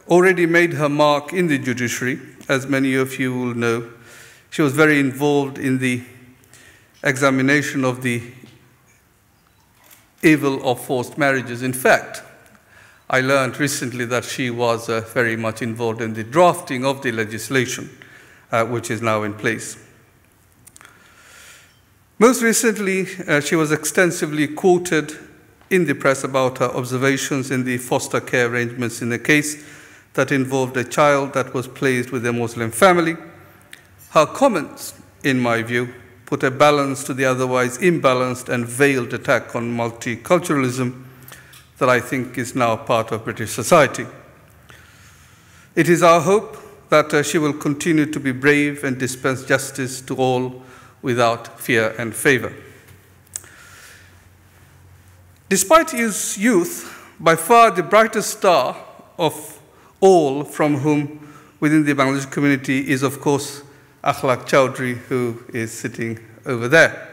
already made her mark in the judiciary, as many of you will know. She was very involved in the examination of the evil of forced marriages. In fact, I learned recently that she was very much involved in the drafting of the legislation, which is now in place. Most recently, she was extensively quoted in the press about her observations in the foster care arrangements in a case that involved a child that was placed with a Muslim family. Her comments, in my view, put a balance to the otherwise imbalanced and veiled attack on multiculturalism that I think is now part of British society. It is our hope that she will continue to be brave and dispense justice to all without fear and favor. Despite his youth, by far the brightest star of all from whom within the Bangladeshi community is, of course, Akhlaq Chowdhury, who is sitting over there.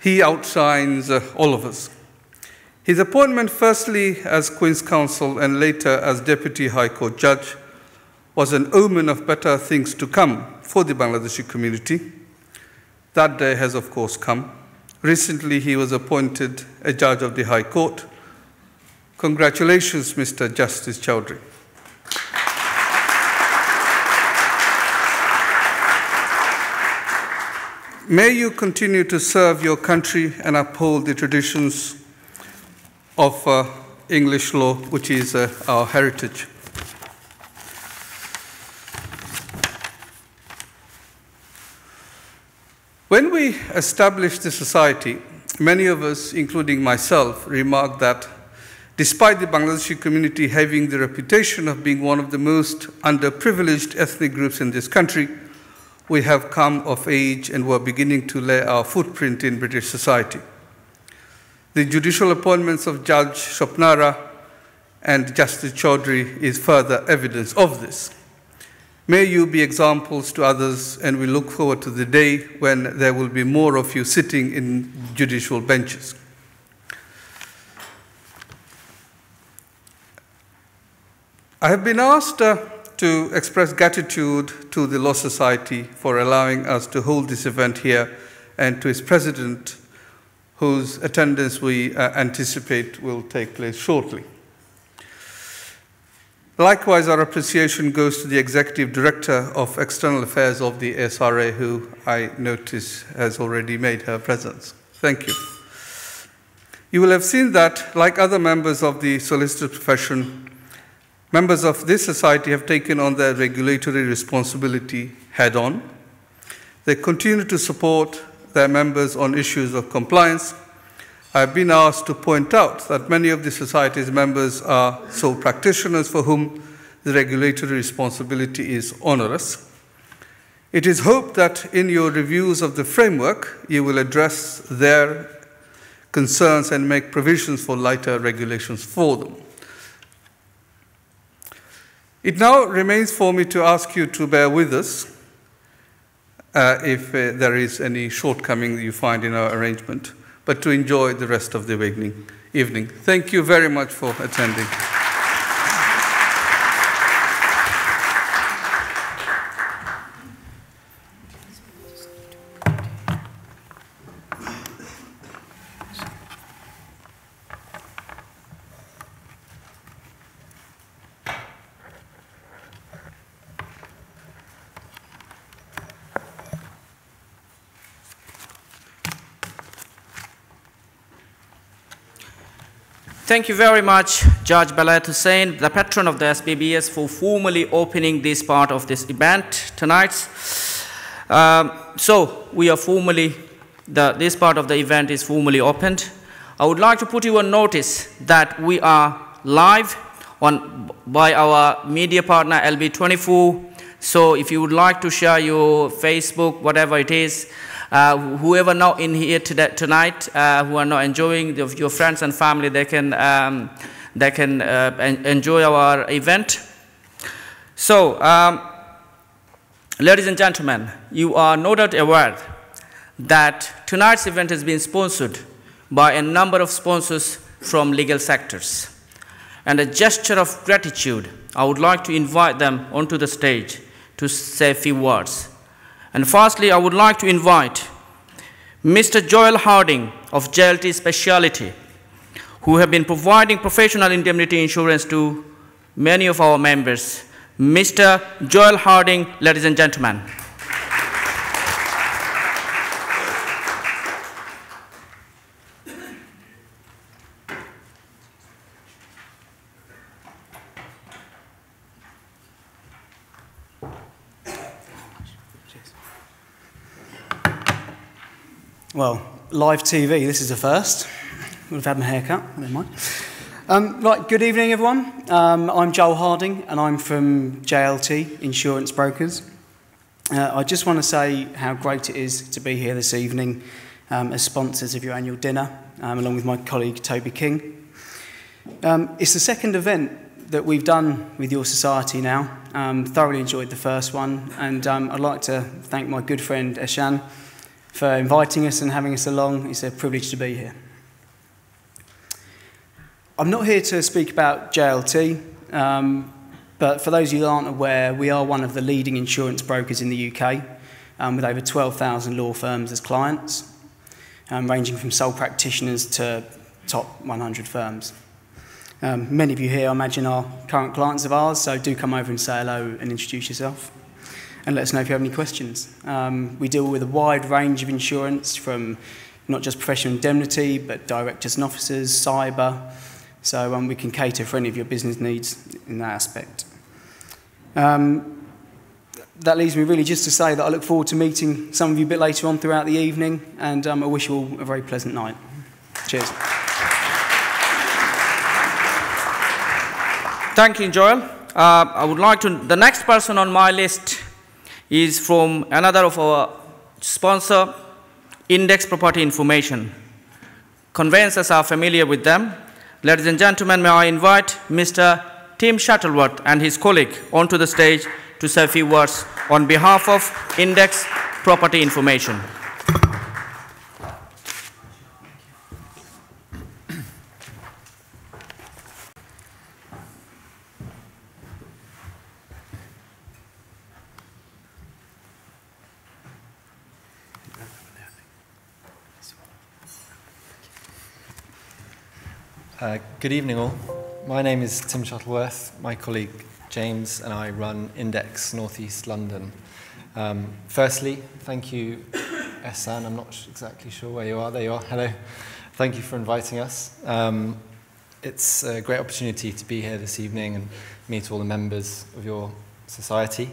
He outshines all of us. His appointment, firstly as Queen's Counsel and later as Deputy High Court Judge, was an omen of better things to come for the Bangladeshi community. That day has, of course, come. Recently, he was appointed a Judge of the High Court. Congratulations, Mr. Justice Chowdhury. May you continue to serve your country and uphold the traditions of English law, which is our heritage. When we established the society, many of us, including myself, remarked that despite the Bangladeshi community having the reputation of being one of the most underprivileged ethnic groups in this country, we have come of age and were beginning to lay our footprint in British society. The judicial appointments of Judge Shopnara and Justice Chowdhury is further evidence of this. May you be examples to others, and we look forward to the day when there will be more of you sitting in judicial benches. I have been asked to express gratitude to the Law Society for allowing us to hold this event here, and to its president, whose attendance we anticipate will take place shortly. Likewise, our appreciation goes to the Executive Director of External Affairs of the SRA, who I notice has already made her presence. Thank you. You will have seen that, like other members of the solicitor profession, members of this society have taken on their regulatory responsibility head-on. They continue to support their members on issues of compliance. I have been asked to point out that many of the society's members are sole practitioners for whom the regulatory responsibility is onerous. It is hoped that in your reviews of the framework, you will address their concerns and make provisions for lighter regulations for them. It now remains for me to ask you to bear with us if there is any shortcoming that you find in our arrangement, but to enjoy the rest of the evening. Thank you very much for attending. Thank you very much, Judge Belayat Hussain, the patron of the SPBS, for formally opening this part of this event tonight. So we are formally, this part of the event is formally opened. I would like to put you on notice that we are live by our media partner LB24. So if you would like to share your Facebook, whatever it is, Whoever not in here tonight, who are not enjoying, your friends and family, they can enjoy our event. So, ladies and gentlemen, you are no doubt aware that tonight's event has been sponsored by a number of sponsors from legal sectors. And a gesture of gratitude, I would like to invite them onto the stage to say a few words. And firstly, I would like to invite Mr. Joel Harding of JLT Specialty, who have been providing professional indemnity insurance to many of our members. Mr. Joel Harding, ladies and gentlemen. Well, live TV, this is a first. Would have had my hair cut, never mind. Right, good evening everyone. I'm Joel Harding and I'm from JLT Insurance Brokers. I just want to say how great it is to be here this evening as sponsors of your annual dinner, along with my colleague Toby King. It's the second event that we've done with your society now. Thoroughly enjoyed the first one, and I'd like to thank my good friend Eshan for inviting us and having us along. It's a privilege to be here. I'm not here to speak about JLT, but for those of you that aren't aware, we are one of the leading insurance brokers in the UK, with over 12,000 law firms as clients, ranging from sole practitioners to top 100 firms. Many of you here, I imagine, are current clients of ours, so do come over and say hello and introduce yourself. And let us know if you have any questions. We deal with a wide range of insurance, from not just professional indemnity, but directors and officers, cyber. So we can cater for any of your business needs in that aspect. That leaves me really just to say that I look forward to meeting some of you a bit later on throughout the evening, and I wish you all a very pleasant night. Cheers. Thank you, Joel. I would like to, the next person on my list is from another of our sponsor, Index Property Information. Conveyancers are familiar with them. Ladies and gentlemen, may I invite Mr. Tim Shuttleworth and his colleague onto the stage to say a few words on behalf of Index Property Information. Good evening all. My name is Tim Shuttleworth. My colleague James and I run Index North East London. Firstly, thank you, Ehsan. I'm not exactly sure where you are. There you are. Hello. Thank you for inviting us. It's a great opportunity to be here this evening and meet all the members of your society.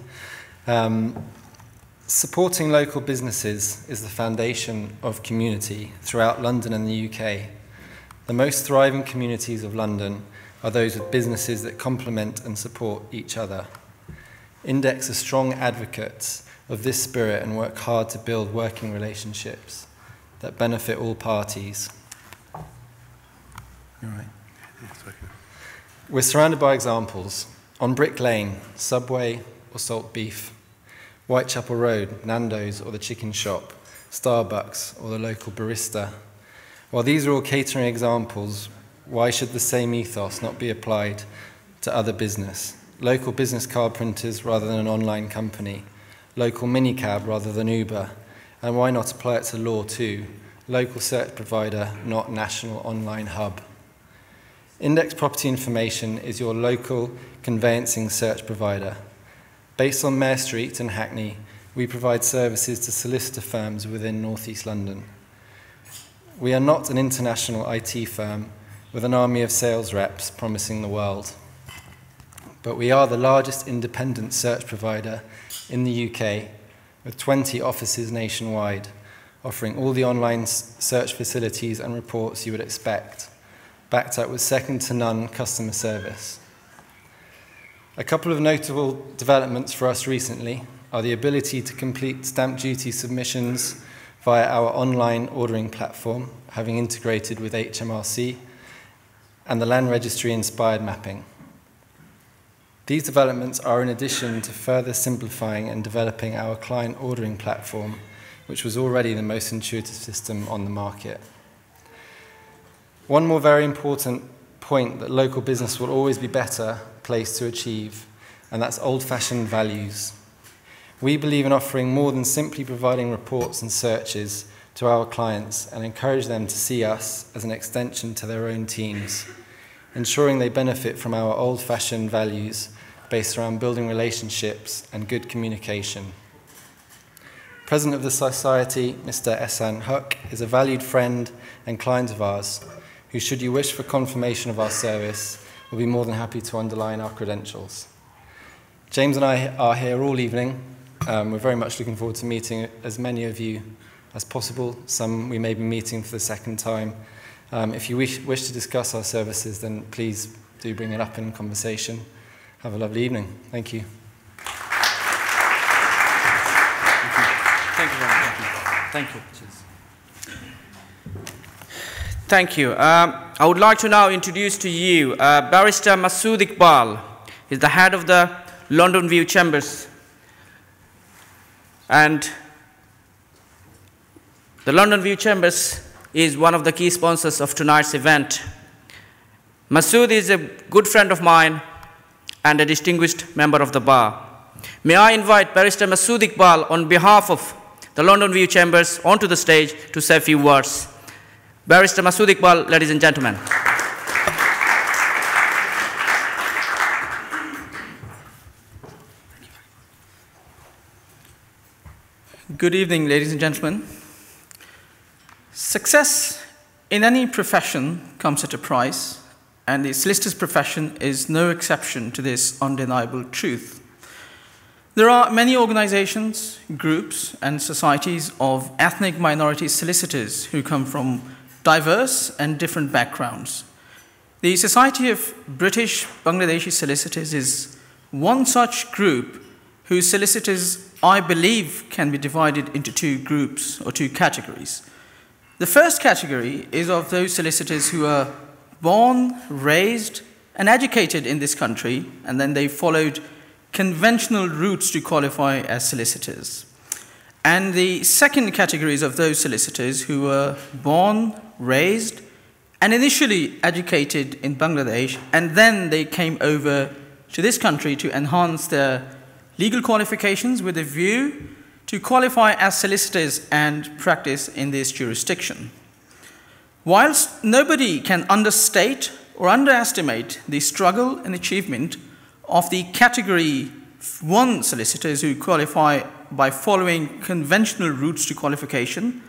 Supporting local businesses is the foundation of community throughout London and the UK. The most thriving communities of London are those with businesses that complement and support each other. Index are strong advocates of this spirit and work hard to build working relationships that benefit all parties. All right. We're surrounded by examples. On Brick Lane, Subway or Salt Beef. Whitechapel Road, Nando's or the Chicken Shop. Starbucks or the local barista. While these are all catering examples, why should the same ethos not be applied to other business? Local business card printers rather than an online company, local minicab rather than Uber, and why not apply it to law too? Local search provider, not national online hub. Index Property Information is your local conveyancing search provider. Based on Mare Street and Hackney, we provide services to solicitor firms within North East London. We are not an international IT firm with an army of sales reps promising the world, but we are the largest independent search provider in the UK with 20 offices nationwide, offering all the online search facilities and reports you would expect, backed up with second-to-none customer service. A couple of notable developments for us recently are the ability to complete stamp duty submissions via our online ordering platform, having integrated with HMRC, and the Land Registry inspired mapping. These developments are in addition to further simplifying and developing our client ordering platform, which was already the most intuitive system on the market. One more very important point that local business will always be better placed to achieve, and that's old-fashioned values. We believe in offering more than simply providing reports and searches to our clients and encourage them to see us as an extension to their own teams, ensuring they benefit from our old-fashioned values based around building relationships and good communication. President of the Society, Mr. Ehsan Huq, is a valued friend and client of ours, who, should you wish for confirmation of our service, will be more than happy to underline our credentials. James and I are here all evening. We're very much looking forward to meeting as many of you as possible. Some we may be meeting for the second time. If you wish to discuss our services, then please do bring it up in conversation. Have a lovely evening. Thank you. Thank you very much. Thank you. Thank you. I would like to now introduce to you Barrister Masood Iqbal. He's the head of the London View Chambers. And the London View Chambers is one of the key sponsors of tonight's event. Masood is a good friend of mine and a distinguished member of the bar. May I invite Barrister Masood Iqbal on behalf of the London View Chambers onto the stage to say a few words. Barrister Masood Iqbal, ladies and gentlemen. Good evening, ladies and gentlemen. Success in any profession comes at a price, and the solicitor's profession is no exception to this undeniable truth. There are many organizations, groups, and societies of ethnic minority solicitors who come from diverse and different backgrounds. The Society of British Bangladeshi Solicitors is one such group whose solicitors, I believe, can be divided into two groups or two categories. The first category is of those solicitors who are born, raised, and educated in this country, and then they followed conventional routes to qualify as solicitors. And the second category is of those solicitors who were born, raised, and initially educated in Bangladesh, and then they came over to this country to enhance their legal qualifications with a view to qualify as solicitors and practice in this jurisdiction. Whilst nobody can understate or underestimate the struggle and achievement of the category 1 solicitors who qualify by following conventional routes to qualification,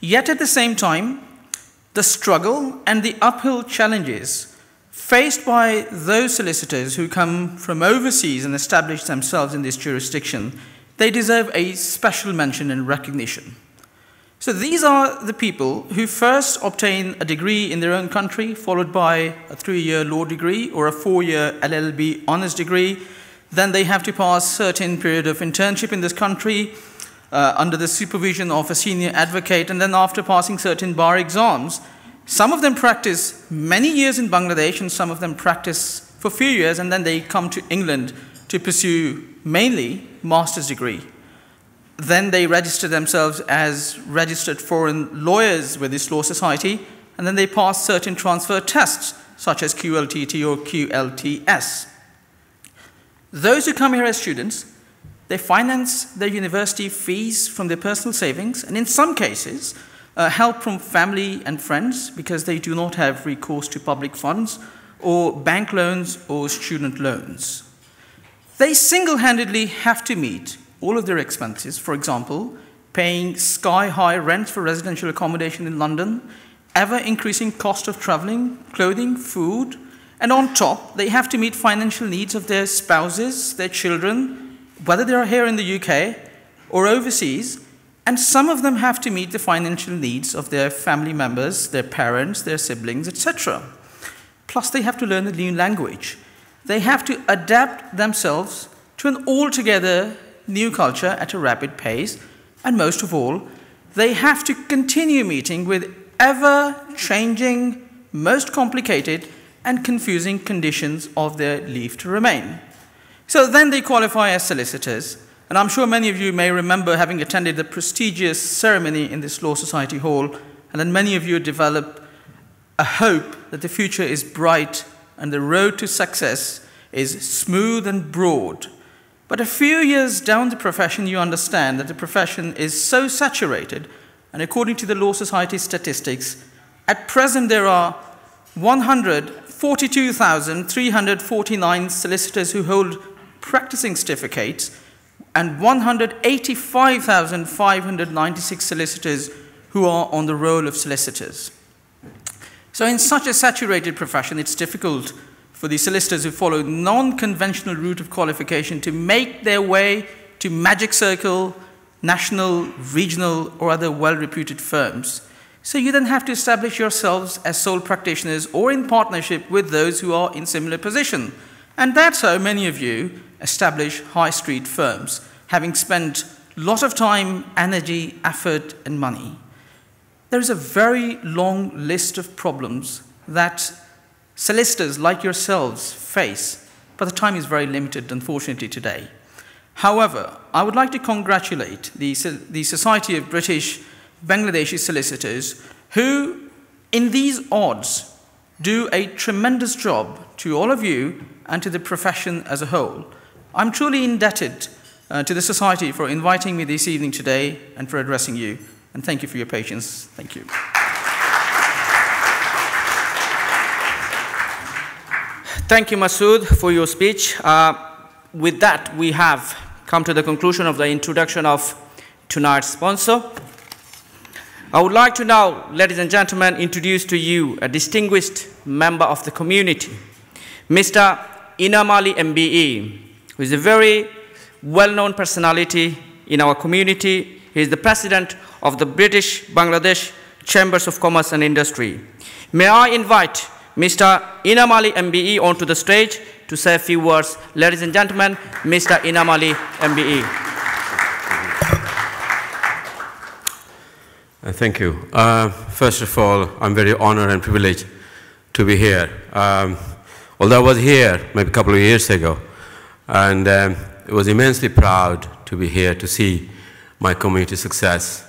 yet at the same time, the struggle and the uphill challenges faced by those solicitors who come from overseas and establish themselves in this jurisdiction, they deserve a special mention and recognition. So these are the people who first obtain a degree in their own country, followed by a 3-year law degree or a 4-year LLB honors degree. Then they have to pass a certain period of internship in this country under the supervision of a senior advocate, and then after passing certain bar exams, some of them practice many years in Bangladesh, and some of them practice for a few years, and then they come to England to pursue mainly master's degree. Then they register themselves as registered foreign lawyers with this law society, and then they pass certain transfer tests, such as QLTT or QLTS. Those who come here as students, they finance their university fees from their personal savings, and in some cases, help from family and friends because they do not have recourse to public funds or bank loans or student loans. They single-handedly have to meet all of their expenses, for example, paying sky-high rents for residential accommodation in London, ever-increasing cost of traveling, clothing, food, and on top, they have to meet financial needs of their spouses, their children, whether they are here in the UK or overseas, and some of them have to meet the financial needs of their family members, their parents, their siblings, etc. Plus, they have to learn a new language. They have to adapt themselves to an altogether new culture at a rapid pace, and most of all, they have to continue meeting with ever-changing, most complicated and confusing conditions of their leave to remain. So then they qualify as solicitors, and I'm sure many of you may remember having attended the prestigious ceremony in this Law Society Hall, and then many of you develop a hope that the future is bright and the road to success is smooth and broad. But a few years down the profession, you understand that the profession is so saturated, and according to the Law Society statistics, at present there are 142,349 solicitors who hold practicing certificates and 185,596 solicitors who are on the roll of solicitors. So in such a saturated profession, it's difficult for the solicitors who follow non-conventional route of qualification to make their way to Magic Circle, national, regional, or other well-reputed firms. So you then have to establish yourselves as sole practitioners or in partnership with those who are in similar position. And that's how many of you establish high street firms, having spent a lot of time, energy, effort, and money. There is a very long list of problems that solicitors like yourselves face, but the time is very limited, unfortunately, today. However, I would like to congratulate the Society of British Bangladeshi Solicitors who, in these odds, do a tremendous job to all of you and to the profession as a whole. I'm truly indebted to the Society for inviting me this evening today and for addressing you. And thank you for your patience. Thank you. Thank you, Masood, for your speech. With that, we have come to the conclusion of the introduction of tonight's sponsor. I would like to now, ladies and gentlemen, introduce to you a distinguished member of the community, Mr. Inam Ali MBE, who is a very well-known personality in our community. He is the president of the British Bangladesh Chambers of Commerce and Industry. May I invite Mr. Inam Ali MBE onto the stage to say a few words. Ladies and gentlemen, Mr. Inam Ali MBE. Thank you. First of all, I'm very honored and privileged to be here. Although I was here maybe a couple of years ago, and I was immensely proud to be here to see my community success.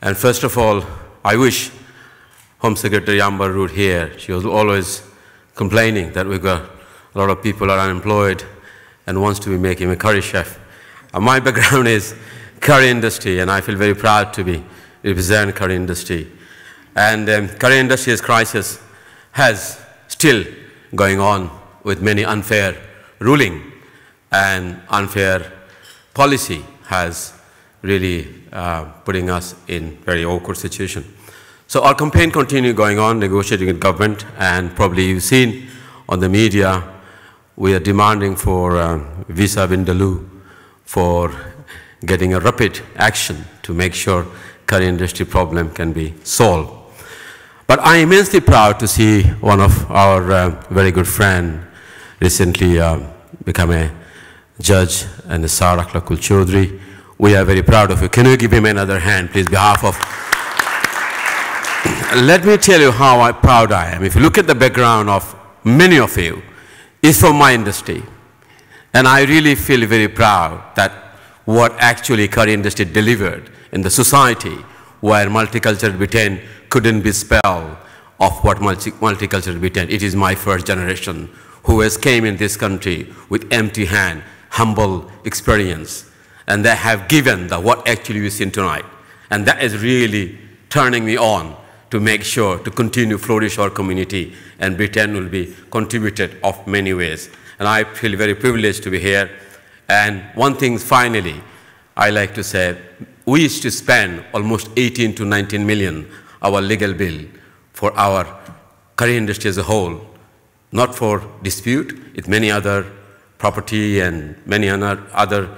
And first of all, I wish Home Secretary Amber Root here. She was always complaining that we've got a lot of people are unemployed and wants to be making a curry chef. My background is curry industry, and I feel very proud to be represent curry industry. And curry industry's crisis has still going on with many unfair ruling, and unfair policy has really putting us in very awkward situation. So our campaign continued going on, negotiating with government, and probably you've seen on the media, we are demanding for Visa Vindaloo for getting a rapid action to make sure curry industry problem can be solved. But I am immensely proud to see one of our very good friend recently become a judge, and Nisar Akhlaqul Chaudhry. We are very proud of you. Can you give him another hand, please, behalf of... Let me tell you how proud I am. If you look at the background of many of you, it's from my industry. And I really feel very proud that what actually curry industry delivered in the society where multicultural Britain couldn't be spelled of what multicultural Britain. It is my first generation who has came in this country with empty hand, humble experience, and they have given the what actually we seen tonight. And that is really turning me on to make sure to continue flourish our community, and Britain will be contributed of many ways. And I feel very privileged to be here. And one thing finally, I like to say, we used to spend almost 18 to 19 million our legal bill for our curry industry as a whole, not for dispute, it's many other property and many other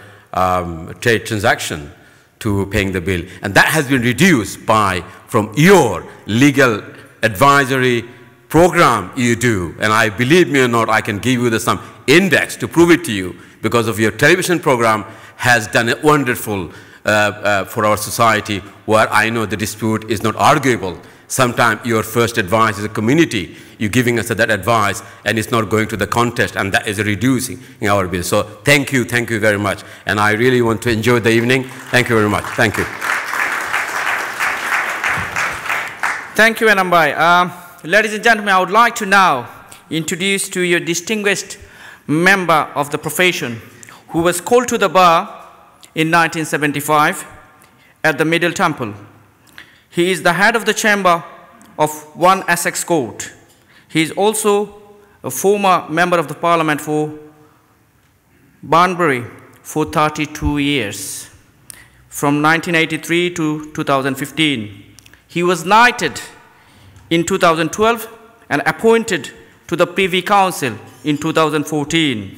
trade transaction to paying the bill. And that has been reduced by, from your legal advisory program you do, and I believe me or not, I can give you some index to prove it to you, because of your television program has done a wonderful for our society, where I know the dispute is not arguable. Sometimes your first advice is a community. You're giving us that advice, and it's not going to the contest, and that is reducing in our business. So thank you very much. And I really want to enjoy the evening. Thank you very much. Thank you. Thank you, Anambai. Ladies and gentlemen, I would like to now introduce to you a distinguished member of the profession who was called to the bar in 1975 at the Middle Temple. He is the head of the chamber of 1 Essex Court. He is also a former member of the parliament for Barnbury for 32 years, from 1983 to 2015. He was knighted in 2012 and appointed to the Privy Council in 2014.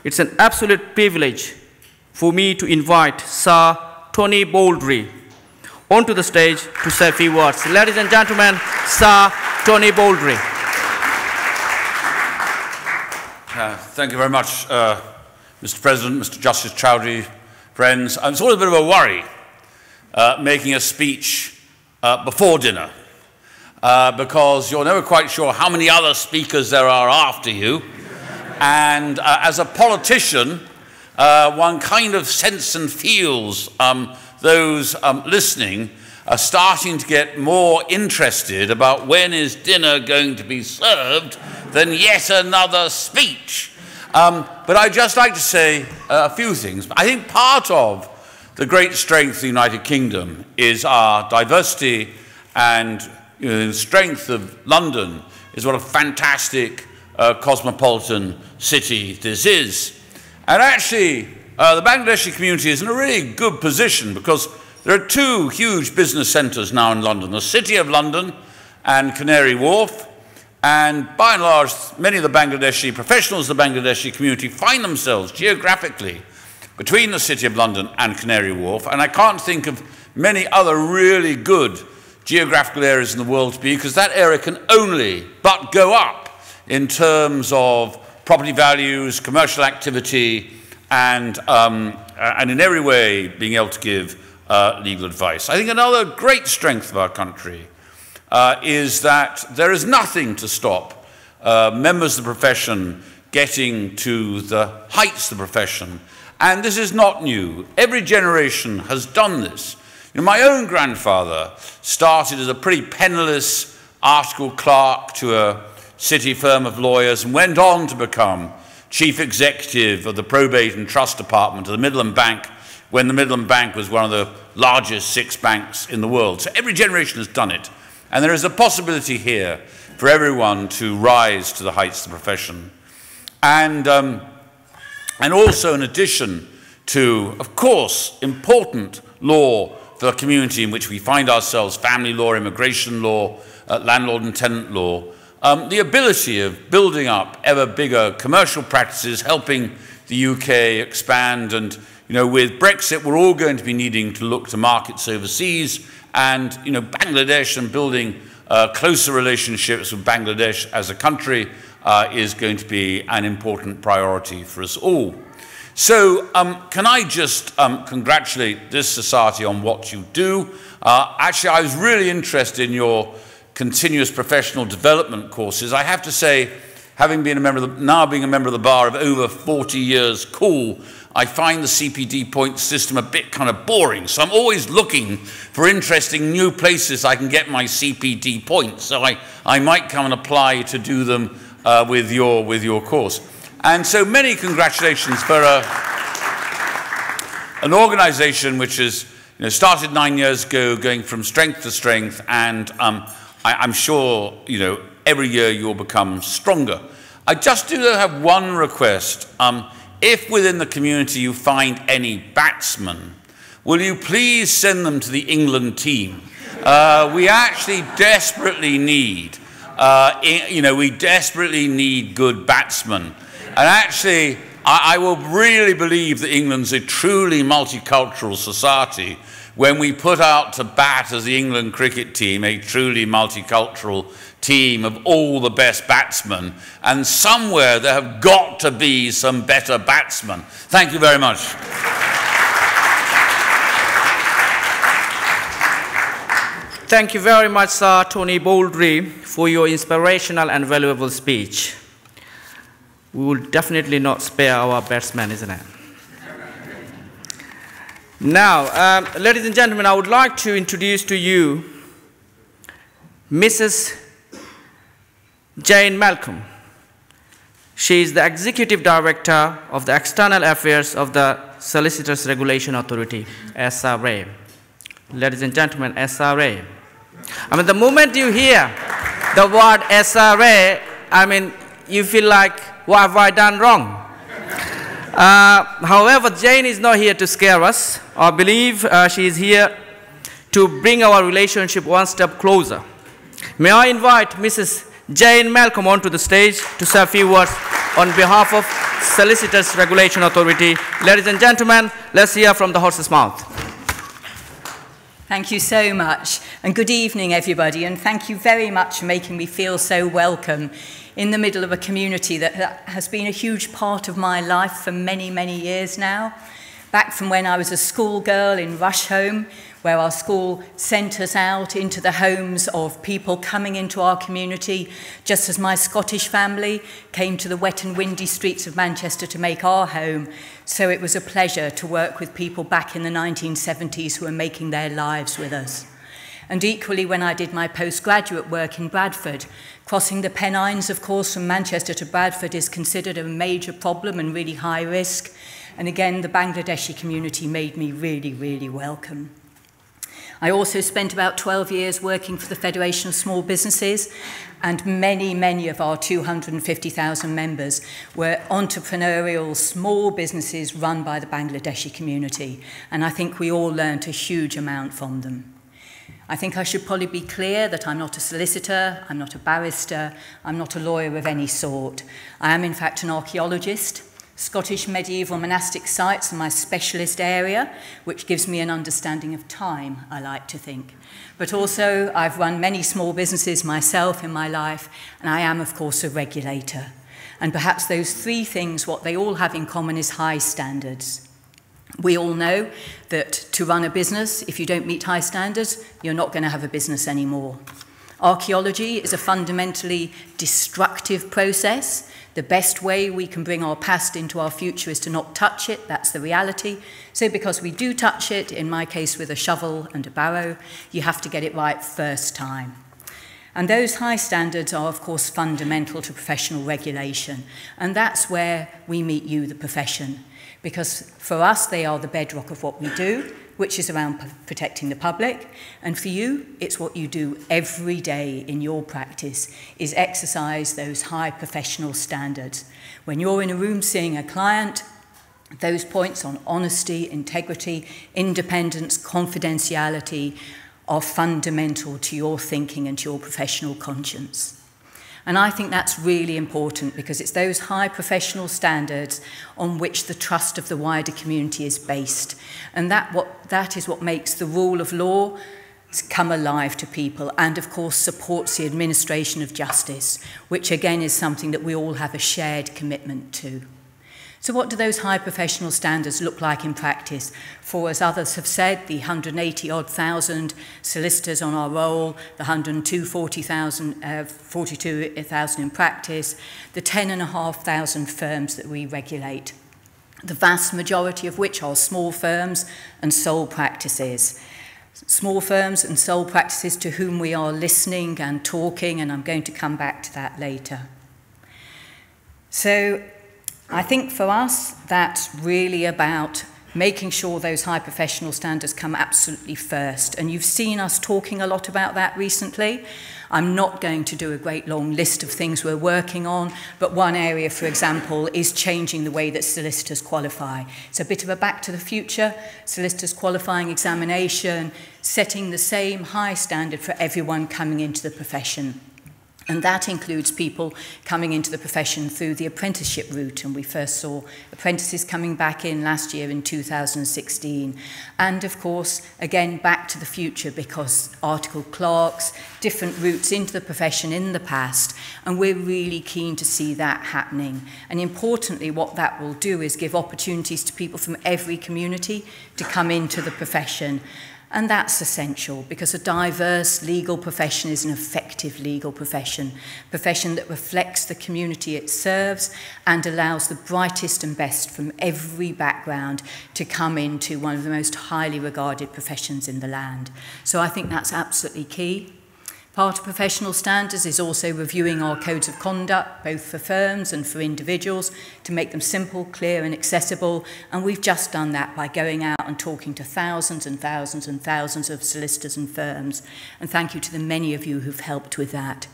It's an absolute privilege for me to invite Sir Tony Baldry onto the stage to say a few words. Ladies and gentlemen, Sir Tony Baldry. Thank you very much, Mr. President, Mr. Justice Chowdhury, friends. It's always a bit of a worry making a speech before dinner because you're never quite sure how many other speakers there are after you. And as a politician, one kind of senses and feels those listening are starting to get more interested about when is dinner going to be served than yet another speech. But I'd just like to say a few things. I think part of the great strength of the United Kingdom is our diversity, and the strength of London is what a fantastic cosmopolitan city this is. And actually, the Bangladeshi community is in a really good position because there are two huge business centres now in London, the City of London and Canary Wharf. And by and large, many of the Bangladeshi professionals of the Bangladeshi community find themselves geographically between the City of London and Canary Wharf. And I can't think of many other really good geographical areas in the world to be, because that area can only but go up in terms of property values, commercial activity, and in every way being able to give legal advice. I think another great strength of our country is that there is nothing to stop members of the profession getting to the heights of the profession. And this is not new. Every generation has done this. You know, my own grandfather started as a pretty penniless article clerk to a city firm of lawyers and went on to become chief executive of the probate and trust department of the Midland Bank when the Midland Bank was one of the largest 6 banks in the world. So every generation has done it. And there is a possibility here for everyone to rise to the heights of the profession. And also, in addition to, of course, important law for the community in which we find ourselves, family law, immigration law, landlord and tenant law, the ability of building up ever bigger commercial practices, helping the UK expand. And, you know, with Brexit, we're all going to be needing to look to markets overseas. And, you know, Bangladesh and building closer relationships with Bangladesh as a country is going to be an important priority for us all. So can I just congratulate this society on what you do? Actually, I was really interested in your continuous professional development courses. I have to say, having been a member of now being a member of the bar of over 40 years cool, I find the CPD point system a bit kind of boring. So I'm always looking for interesting new places I can get my CPD points. So I might come and apply to do them with your course. And so many congratulations for an organization which has started 9 years ago, going from strength to strength, and I'm sure every year you'll become stronger. I just do have one request. If within the community you find any batsmen, will you please send them to the England team? We actually desperately need, we desperately need good batsmen. And actually, I will really believe that England's a truly multicultural society when we put out to bat as the England cricket team, a truly multicultural team of all the best batsmen. And somewhere there have got to be some better batsmen. Thank you very much. Thank you very much, Sir Tony Baldry, for your inspirational and valuable speech. We will definitely not spare our batsmen, isn't it? Now, ladies and gentlemen, I would like to introduce to you Mrs. Jane Malcolm. She is the Executive Director of the External Affairs of the Solicitors Regulation Authority, SRA. Ladies and gentlemen, SRA. I mean, the moment you hear the word SRA, I mean, you feel like, what have I done wrong? However, Jane is not here to scare us. I believe she is here to bring our relationship one step closer. May I invite Mrs. Jane Malcolm onto the stage to say a few words on behalf of Solicitors Regulation Authority. Ladies and gentlemen, let's hear from the horse's mouth. Thank you so much, and good evening, everybody, and thank you very much for making me feel so welcome in the middle of a community that has been a huge part of my life for many, many years now. Back from when I was a schoolgirl in Rusholme, where our school sent us out into the homes of people coming into our community, just as my Scottish family came to the wet and windy streets of Manchester to make our home. So it was a pleasure to work with people back in the 1970s who were making their lives with us. And equally, when I did my postgraduate work in Bradford, crossing the Pennines, of course, from Manchester to Bradford is considered a major problem and really high risk. And again, the Bangladeshi community made me really, really welcome. I also spent about 12 years working for the Federation of Small Businesses, and many, many of our 250,000 members were entrepreneurial small businesses run by the Bangladeshi community, and I think we all learned a huge amount from them. I think I should probably be clear that I'm not a solicitor, I'm not a barrister, I'm not a lawyer of any sort. I am in fact an archaeologist. Scottish medieval monastic sites are my specialist area, which gives me an understanding of time, I like to think. But also, I've run many small businesses myself in my life, and I am, of course, a regulator. And perhaps those three things, what they all have in common is high standards. We all know that to run a business, if you don't meet high standards, you're not going to have a business anymore. Archaeology is a fundamentally destructive process. The best way we can bring our past into our future is to not touch it. That's the reality. So because we do touch it, in my case with a shovel and a barrow, you have to get it right first time. And those high standards are, of course, fundamental to professional regulation. And that's where we meet you, the profession. Because for us, they are the bedrock of what we do, which is around protecting the public. And for you, it's what you do every day in your practice, is exercise those high professional standards. When you're in a room seeing a client, those points on honesty, integrity, independence, confidentiality are fundamental to your thinking and to your professional conscience. And I think that's really important because it's those high professional standards on which the trust of the wider community is based. And that is what makes the rule of law come alive to people and, of course, supports the administration of justice, which, again, is something that we all have a shared commitment to. So what do those high professional standards look like in practice? For, as others have said, the 180-odd thousand solicitors on our roll, the 42,000 in practice, the 10,500 firms that we regulate, the vast majority of which are small firms and sole practices. Small firms and sole practices to whom we are listening and talking, and I'm going to come back to that later. So I think for us, that's really about making sure those high professional standards come absolutely first. And you've seen us talking a lot about that recently. I'm not going to do a great long list of things we're working on, but one area, for example, is changing the way that solicitors qualify. It's a bit of a back to the future, solicitors qualifying examination, setting the same high standard for everyone coming into the profession. And that includes people coming into the profession through the apprenticeship route. And we first saw apprentices coming back in last year in 2016. And of course, again, back to the future because articled clerks, different routes into the profession in the past. And we're really keen to see that happening. And importantly, what that will do is give opportunities to people from every community to come into the profession. And that's essential because a diverse legal profession is an effective legal profession that reflects the community it serves and allows the brightest and best from every background to come into one of the most highly regarded professions in the land. So I think that's absolutely key. Part of professional standards is also reviewing our codes of conduct, both for firms and for individuals, to make them simple, clear and accessible. And we've just done that by going out and talking to thousands and thousands and thousands of solicitors and firms. And thank you to the many of you who've helped with that.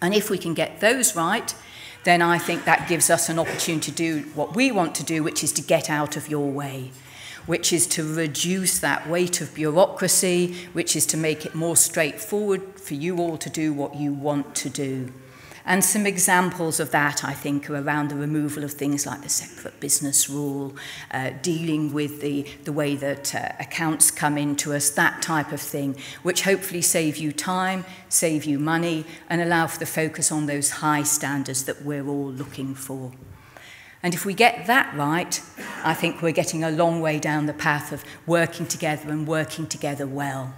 And if we can get those right, then I think that gives us an opportunity to do what we want to do, which is to get out of your way, which is to reduce that weight of bureaucracy, which is to make it more straightforward for you all to do what you want to do. And some examples of that, I think, are around the removal of things like the separate business rule, dealing with the way that accounts come into us, that type of thing, which hopefully save you time, save you money, and allow for the focus on those high standards that we're all looking for. And if we get that right, I think we're getting a long way down the path of working together and working together well.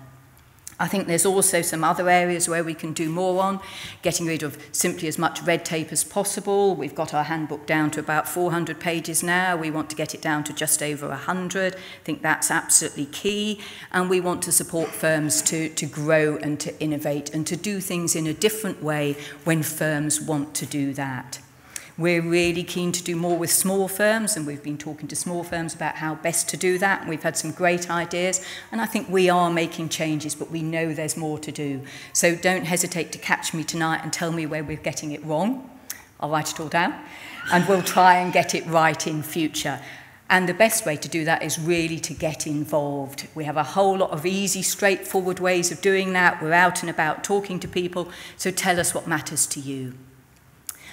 I think there's also some other areas where we can do more on, getting rid of simply as much red tape as possible. We've got our handbook down to about 400 pages now. We want to get it down to just over 100. I think that's absolutely key. And we want to support firms to grow and to innovate and to do things in a different way when firms want to do that. We're really keen to do more with small firms, and we've been talking to small firms about how best to do that. We've had some great ideas, and I think we are making changes, but we know there's more to do. So don't hesitate to catch me tonight and tell me where we're getting it wrong. I'll write it all down, and we'll try and get it right in future. And the best way to do that is really to get involved. We have a whole lot of easy, straightforward ways of doing that. We're out and about talking to people, so tell us what matters to you.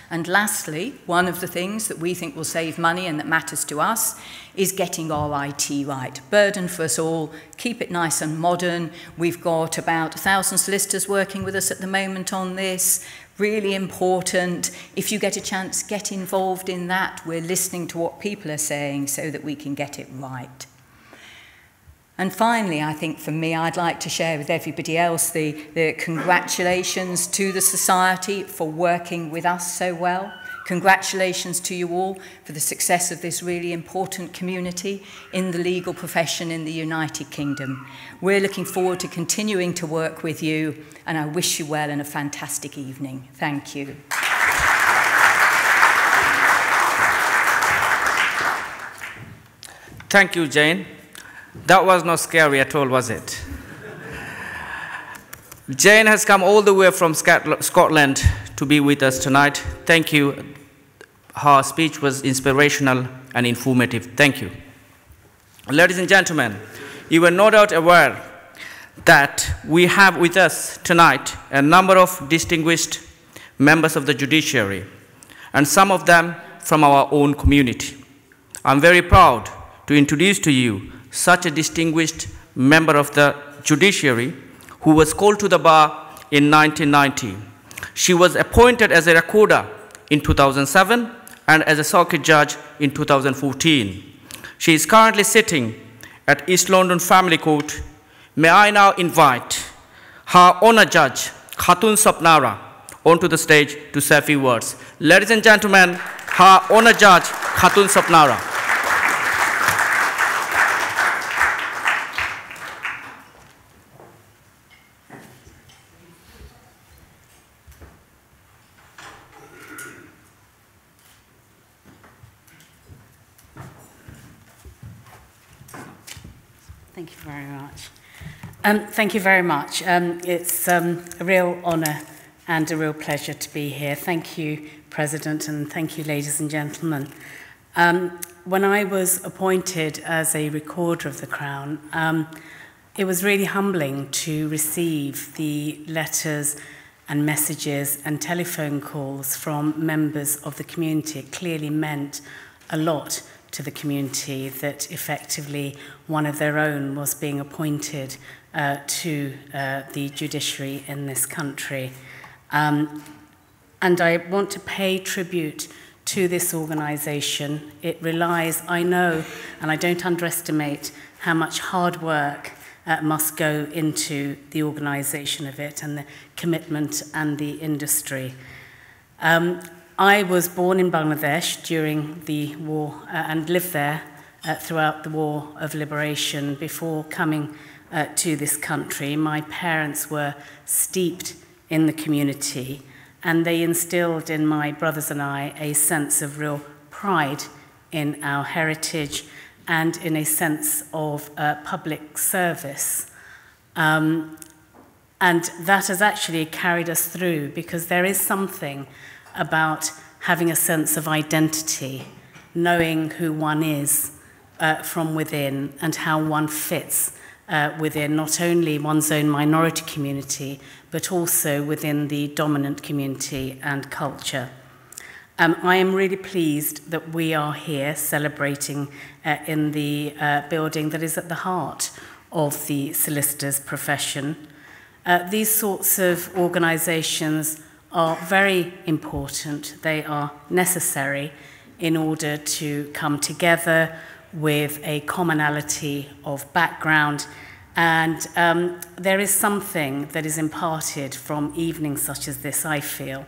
And lastly, one of the things that we think will save money and that matters to us is getting our IT right. Burden for us all, keep it nice and modern. We've got about 1,000 solicitors working with us at the moment on this. Really important. If you get a chance, get involved in that. We're listening to what people are saying so that we can get it right. And finally, I think for me, I'd like to share with everybody else the congratulations to the Society for working with us so well. Congratulations to you all for the success of this really important community in the legal profession in the United Kingdom. We're looking forward to continuing to work with you, and I wish you well and a fantastic evening. Thank you. Thank you, Jane. That was not scary at all, was it? Jane has come all the way from Scotland to be with us tonight. Thank you. Her speech was inspirational and informative. Thank you. Ladies and gentlemen, you are no doubt aware that we have with us tonight a number of distinguished members of the judiciary, and some of them from our own community. I'm very proud to introduce to you such a distinguished member of the judiciary who was called to the bar in 1990. She was appointed as a recorder in 2007 and as a circuit judge in 2014. She is currently sitting at East London Family Court. May I now invite her Honour Judge, Khatun Sapnara, onto the stage to say a few words. Ladies and gentlemen, her Honour Judge, Khatun Sapnara. Thank you very much. Thank you very much. It's a real honour and a real pleasure to be here. Thank you, President, and thank you, ladies and gentlemen. When I was appointed as a recorder of the Crown, it was really humbling to receive the letters and messages and telephone calls from members of the community. It clearly meant a lot to the community that effectively one of their own was being appointed to the judiciary in this country. And I want to pay tribute to this organisation. It relies, I know, and I don't underestimate how much hard work must go into the organisation of it and the commitment and the industry. I was born in Bangladesh during the war and lived there throughout the War of Liberation before coming to this country. My parents were steeped in the community, and they instilled in my brothers and I a sense of real pride in our heritage and in a sense of public service. And that has actually carried us through, because there is something about having a sense of identity, knowing who one is from within and how one fits within not only one's own minority community, but also within the dominant community and culture. I am really pleased that we are here celebrating in the building that is at the heart of the solicitor's profession. These sorts of organisations are very important. They are necessary in order to come together with a commonality of background, and there is something that is imparted from evenings such as this, I feel,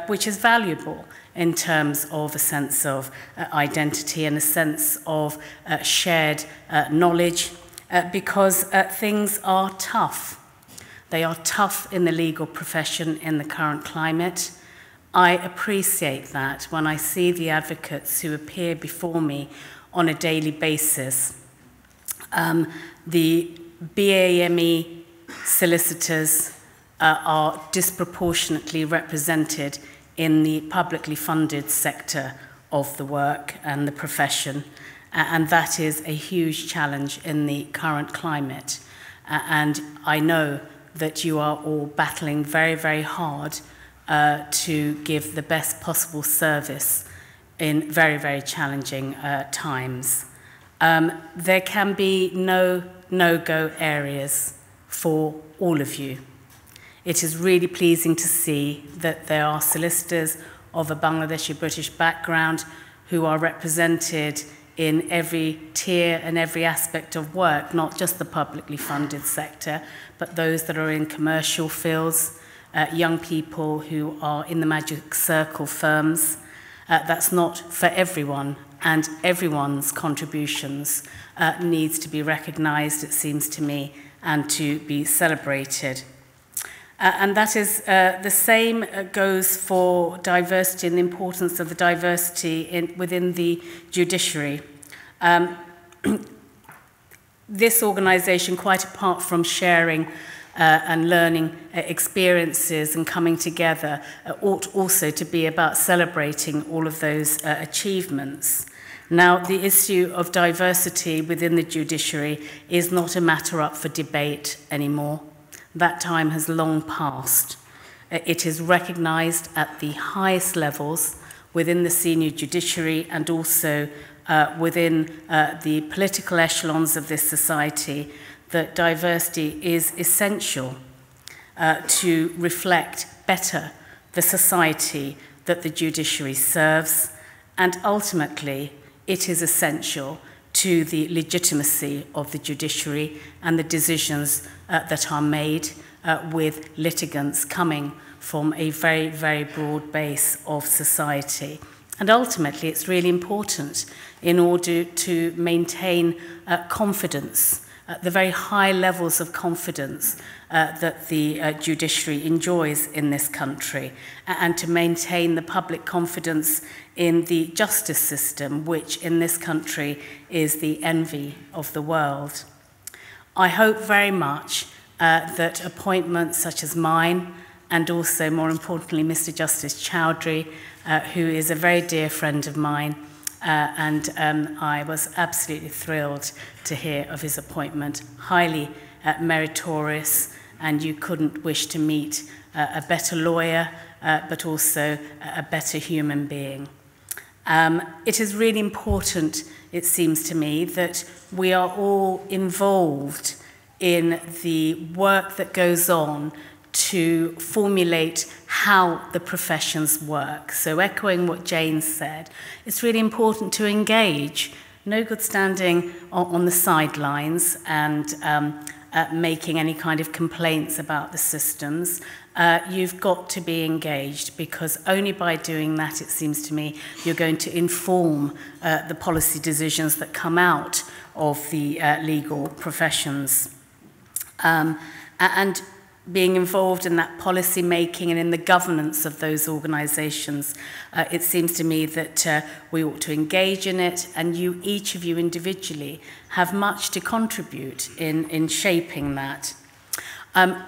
which is valuable in terms of a sense of identity and a sense of shared knowledge, because things are tough. They are tough in the legal profession in the current climate. I appreciate that when I see the advocates who appear before me on a daily basis. The BAME solicitors are disproportionately represented in the publicly funded sector of the work and the profession, and that is a huge challenge in the current climate. And I know that you are all battling very, very hard to give the best possible service in very, very challenging times. There can be no-go areas for all of you. It is really pleasing to see that there are solicitors of a Bangladeshi British background who are represented in every tier and every aspect of work, not just the publicly funded sector, but those that are in commercial fields, young people who are in the Magic Circle firms. That's not for everyone, and everyone's contributions needs to be recognised, it seems to me, and to be celebrated. And that is the same goes for diversity and the importance of the diversity within the judiciary. This organisation, quite apart from sharing and learning experiences and coming together, ought also to be about celebrating all of those achievements. Now, the issue of diversity within the judiciary is not a matter up for debate anymore. That time has long passed. It is recognised at the highest levels within the senior judiciary and also within the political echelons of this society that diversity is essential to reflect better the society that the judiciary serves, and ultimately it is essential to the legitimacy of the judiciary and the decisions that are made with litigants coming from a very, very broad base of society. And ultimately, it's really important in order to maintain confidence, the very high levels of confidence that the judiciary enjoys in this country, and to maintain the public confidence in the justice system, which in this country is the envy of the world. I hope very much that appointments such as mine, and also more importantly Mr. Justice Chowdhury, who is a very dear friend of mine, and I was absolutely thrilled to hear of his appointment, highly meritorious, and you couldn't wish to meet a better lawyer, but also a better human being. It is really important, it seems to me, that we are all involved in the work that goes on to formulate how the professions work. So echoing what Jane said, it's really important to engage. No good standing on the sidelines and making any kind of complaints about the systems. You've got to be engaged, because only by doing that, it seems to me, you're going to inform the policy decisions that come out of the legal professions. And being involved in that policy making and in the governance of those organisations, it seems to me that we ought to engage in it, and you, each of you individually, have much to contribute in shaping that.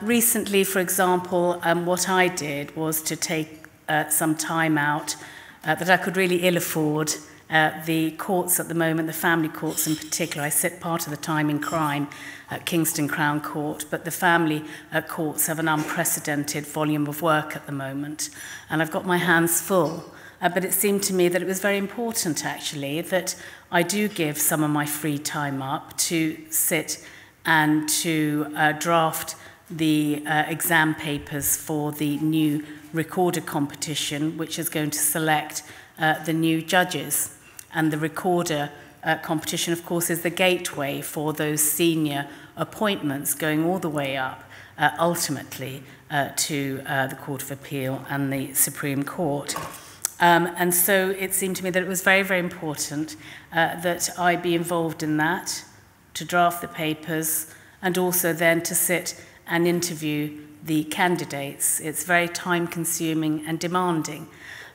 Recently, for example, what I did was to take some time out that I could really ill afford. The courts at the moment, the family courts in particular, I sit part of the time in crime at Kingston Crown Court, but the family courts have an unprecedented volume of work at the moment, and I've got my hands full. But it seemed to me that it was very important, actually, that I do give some of my free time up to sit and to draft the exam papers for the new recorder competition, which is going to select the new judges. And the recorder competition, of course, is the gateway for those senior appointments going all the way up, ultimately, to the Court of Appeal and the Supreme Court. And so it seemed to me that it was very, very important that I be involved in that, to draft the papers, and also then to sit and interview the candidates. It's very time-consuming and demanding.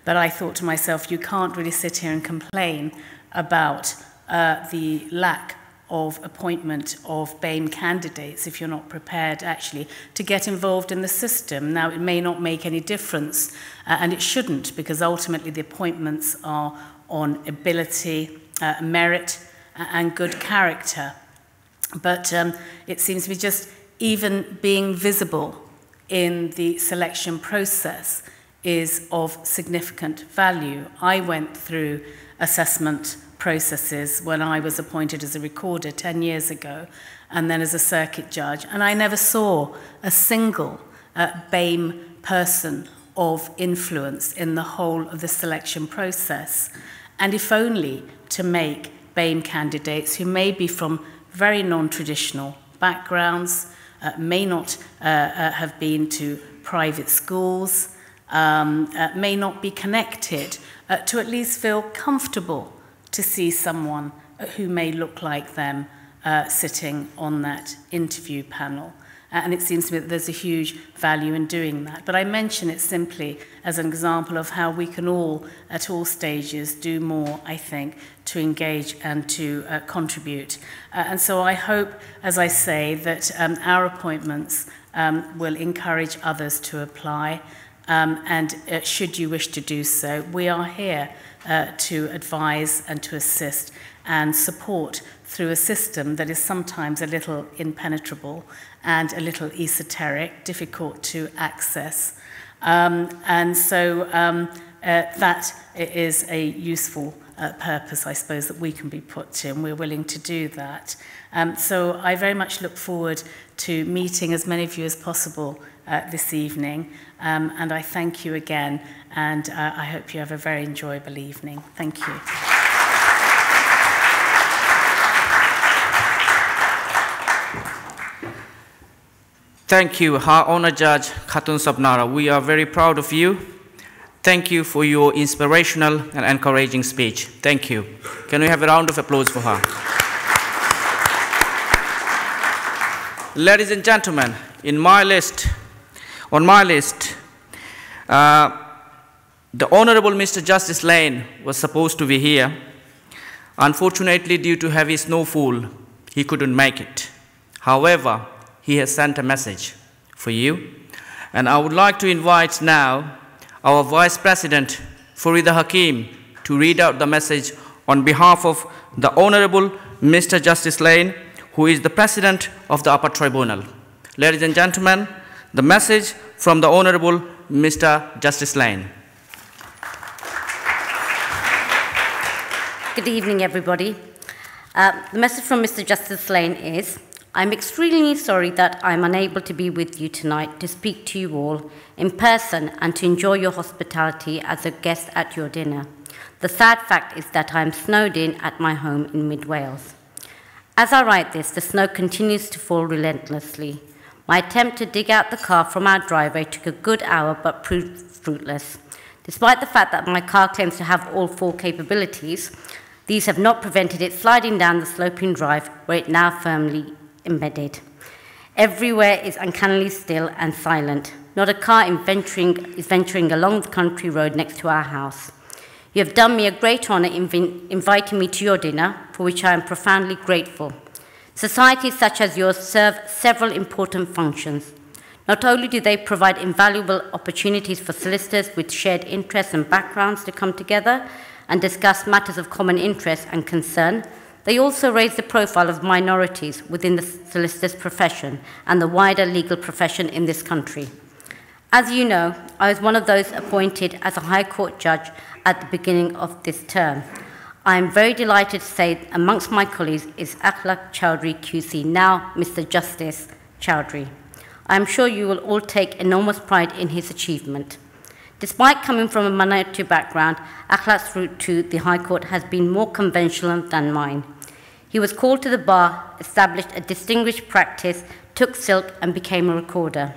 But I thought to myself, you can't really sit here and complain about the lack of appointment of BAME candidates if you're not prepared actually to get involved in the system. Now, it may not make any difference, and it shouldn't, because ultimately the appointments are on ability, merit, and good character. But it seems to be just even being visible in the selection process is of significant value. I went through assessment processes when I was appointed as a recorder 10 years ago, and then as a circuit judge, and I never saw a single BAME person of influence in the whole of the selection process. And if only to make BAME candidates who may be from very non-traditional backgrounds, may not have been to private schools, may not be connected, to at least feel comfortable to see someone who may look like them sitting on that interview panel. And it seems to me that there's a huge value in doing that. But I mention it simply as an example of how we can all, at all stages, do more, I think, to engage and to contribute. And so I hope, as I say, that our appointments will encourage others to apply. And should you wish to do so, we are here to advise and to assist and support through a system that is sometimes a little impenetrable and a little esoteric, difficult to access. And so that is a useful purpose, I suppose, that we can be put to, and we're willing to do that. So I very much look forward to meeting as many of you as possible this evening, and I thank you again, and I hope you have a very enjoyable evening. Thank you. Thank you, Her Honour Judge Khatun Sabnara. We are very proud of you. Thank you for your inspirational and encouraging speech. Thank you. Can we have a round of applause for her? Ladies and gentlemen, on my list, the Honourable Mr. Justice Lane was supposed to be here. Unfortunately, due to heavy snowfall, he couldn't make it. However, he has sent a message for you. And I would like to invite now our Vice President, Farida Hakim, to read out the message on behalf of the Honourable Mr. Justice Lane, who is the President of the Upper Tribunal. Ladies and gentlemen, the message from the Honourable Mr. Justice Lane. Good evening, everybody. The message from Mr. Justice Lane is, I'm extremely sorry that I'm unable to be with you tonight to speak to you all in person and to enjoy your hospitality as a guest at your dinner. The sad fact is that I'm snowed in at my home in mid-Wales. As I write this, the snow continues to fall relentlessly. My attempt to dig out the car from our driveway took a good hour but proved fruitless. Despite the fact that my car claims to have all 4 capabilities, these have not prevented it sliding down the sloping drive where it now firmly embedded. Everywhere is uncannily still and silent. Not a car is venturing along the country road next to our house. You have done me a great honour inviting me to your dinner, for which I am profoundly grateful. Societies such as yours serve several important functions. Not only do they provide invaluable opportunities for solicitors with shared interests and backgrounds to come together and discuss matters of common interest and concern, they also raise the profile of minorities within the solicitor's profession and the wider legal profession in this country. As you know, I was one of those appointed as a High Court judge at the beginning of this term. I am very delighted to say amongst my colleagues is Akhlaq Chowdhury QC, now Mr. Justice Chowdhury. I am sure you will all take enormous pride in his achievement. Despite coming from a minority background, Akhlaq's route to the High Court has been more conventional than mine. He was called to the bar, established a distinguished practice, took silk and became a recorder.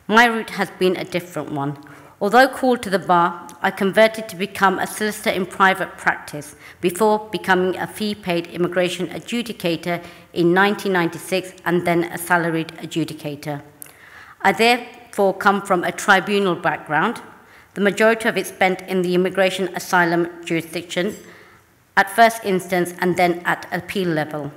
My route has been a different one. Although called to the bar, I converted to become a solicitor in private practice before becoming a fee-paid immigration adjudicator in 1996 and then a salaried adjudicator. I therefore come from a tribunal background, the majority of it spent in the immigration asylum jurisdiction at first instance and then at appeal level.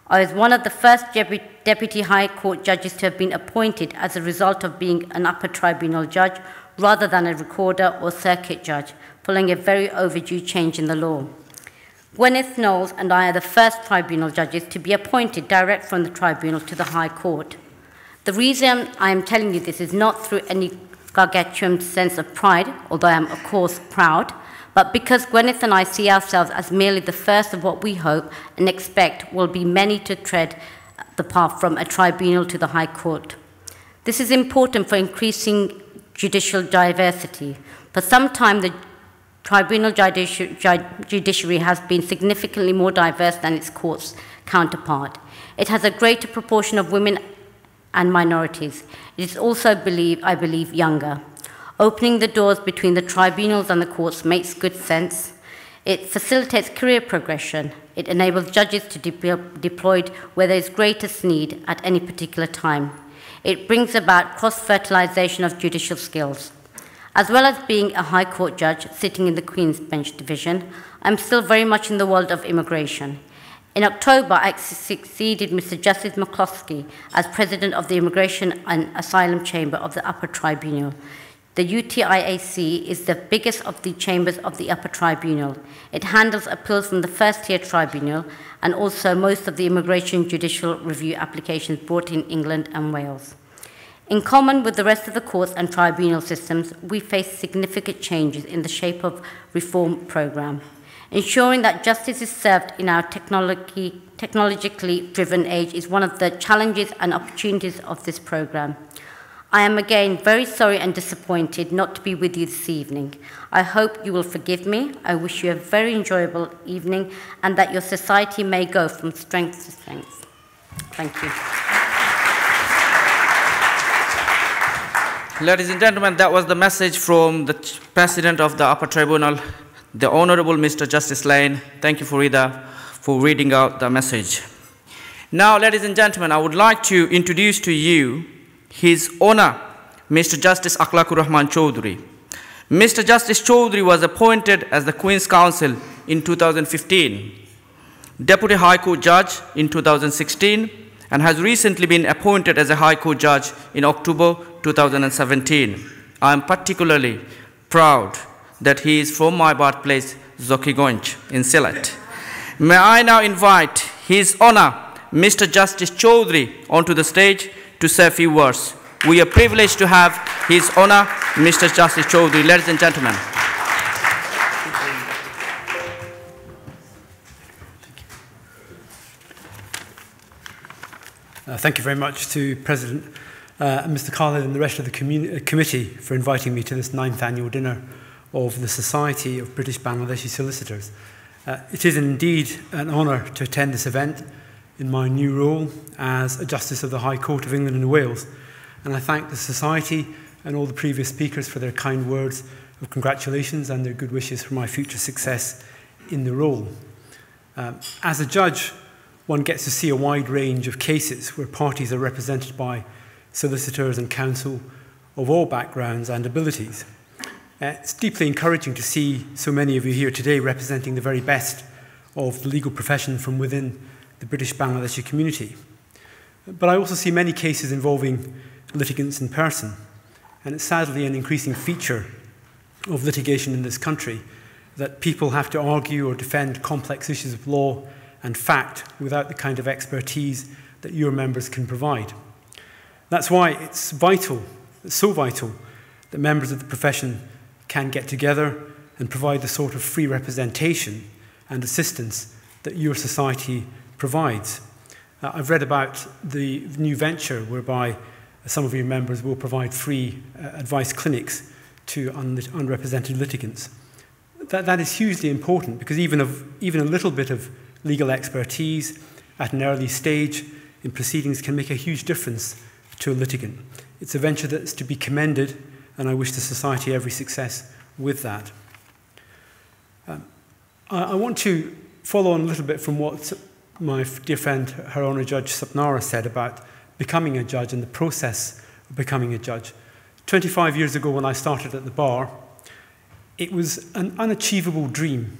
I was one of the first Deputy High Court judges to have been appointed as a result of being an upper tribunal judge rather than a recorder or circuit judge, following a very overdue change in the law. Gwyneth Knowles and I are the first tribunal judges to be appointed direct from the tribunal to the High Court. The reason I am telling you this is not through any gargantuan sense of pride, although I am of course proud, but because Gwyneth and I see ourselves as merely the first of what we hope and expect will be many to tread the path from a tribunal to the High Court. This is important for increasing judicial diversity. For some time, the tribunal judiciary has been significantly more diverse than its court's counterpart. It has a greater proportion of women and minorities. It is also, I believe, younger. Opening the doors between the tribunals and the courts makes good sense. It facilitates career progression. It enables judges to be deployed where there is greatest need at any particular time. It brings about cross-fertilization of judicial skills. As well as being a High Court judge sitting in the Queen's Bench Division, I'm still very much in the world of immigration. In October, I succeeded Mr. Justice McCloskey as President of the Immigration and Asylum Chamber of the Upper Tribunal. The UTIAC is the biggest of the chambers of the Upper Tribunal. It handles appeals from the first-tier tribunal and also most of the immigration judicial review applications brought in England and Wales. In common with the rest of the courts and tribunal systems, we face significant changes in the shape of reform programme. Ensuring that justice is served in our technologically driven age is one of the challenges and opportunities of this programme. I am again very sorry and disappointed not to be with you this evening. I hope you will forgive me. I wish you a very enjoyable evening and that your society may go from strength to strength. Thank you. Ladies and gentlemen, that was the message from the President of the Upper Tribunal, the Honorable Mr. Justice Lane. Thank you, Farida, for reading out the message. Now, ladies and gentlemen, I would like to introduce to you His Honour, Mr. Justice Akhlaqur Rahman Chowdhury. Mr. Justice Chowdhury was appointed as the Queen's Counsel in 2015, Deputy High Court Judge in 2016, and has recently been appointed as a High Court Judge in October 2017. I am particularly proud that he is from my birthplace, Zokiganj in Sylhet. May I now invite His Honour, Mr. Justice Chowdhury, onto the stage to say a few words. We are privileged to have His Honour, Mr. Justice Chowdhury. Ladies and gentlemen. Thank you very much to President and Mr. Khalid and the rest of the committee for inviting me to this 9th annual dinner of the Society of British Bangladeshi Solicitors. It is indeed an honour to attend this event in my new role as a Justice of the High Court of England and Wales. And I thank the Society and all the previous speakers for their kind words of congratulations and their good wishes for my future success in the role. As a judge, one gets to see a wide range of cases where parties are represented by solicitors and counsel of all backgrounds and abilities. It's deeply encouraging to see so many of you here today representing the very best of the legal profession from within the British Bangladeshi community. But I also see many cases involving litigants in person, and it's sadly an increasing feature of litigation in this country that people have to argue or defend complex issues of law and fact without the kind of expertise that your members can provide. That's why it's vital, it's so vital, that members of the profession can get together and provide the sort of free representation and assistance that your society provides. I've read about the new venture whereby some of your members will provide free advice clinics to unrepresented litigants. That is hugely important because even a little bit of legal expertise at an early stage in proceedings can make a huge difference to a litigant. It's a venture that's to be commended, and I wish the Society every success with that. I want to follow on a little bit from what my dear friend, Her Honour Judge Sapnara said about becoming a judge and the process of becoming a judge. 25 years ago when I started at the bar, it was an unachievable dream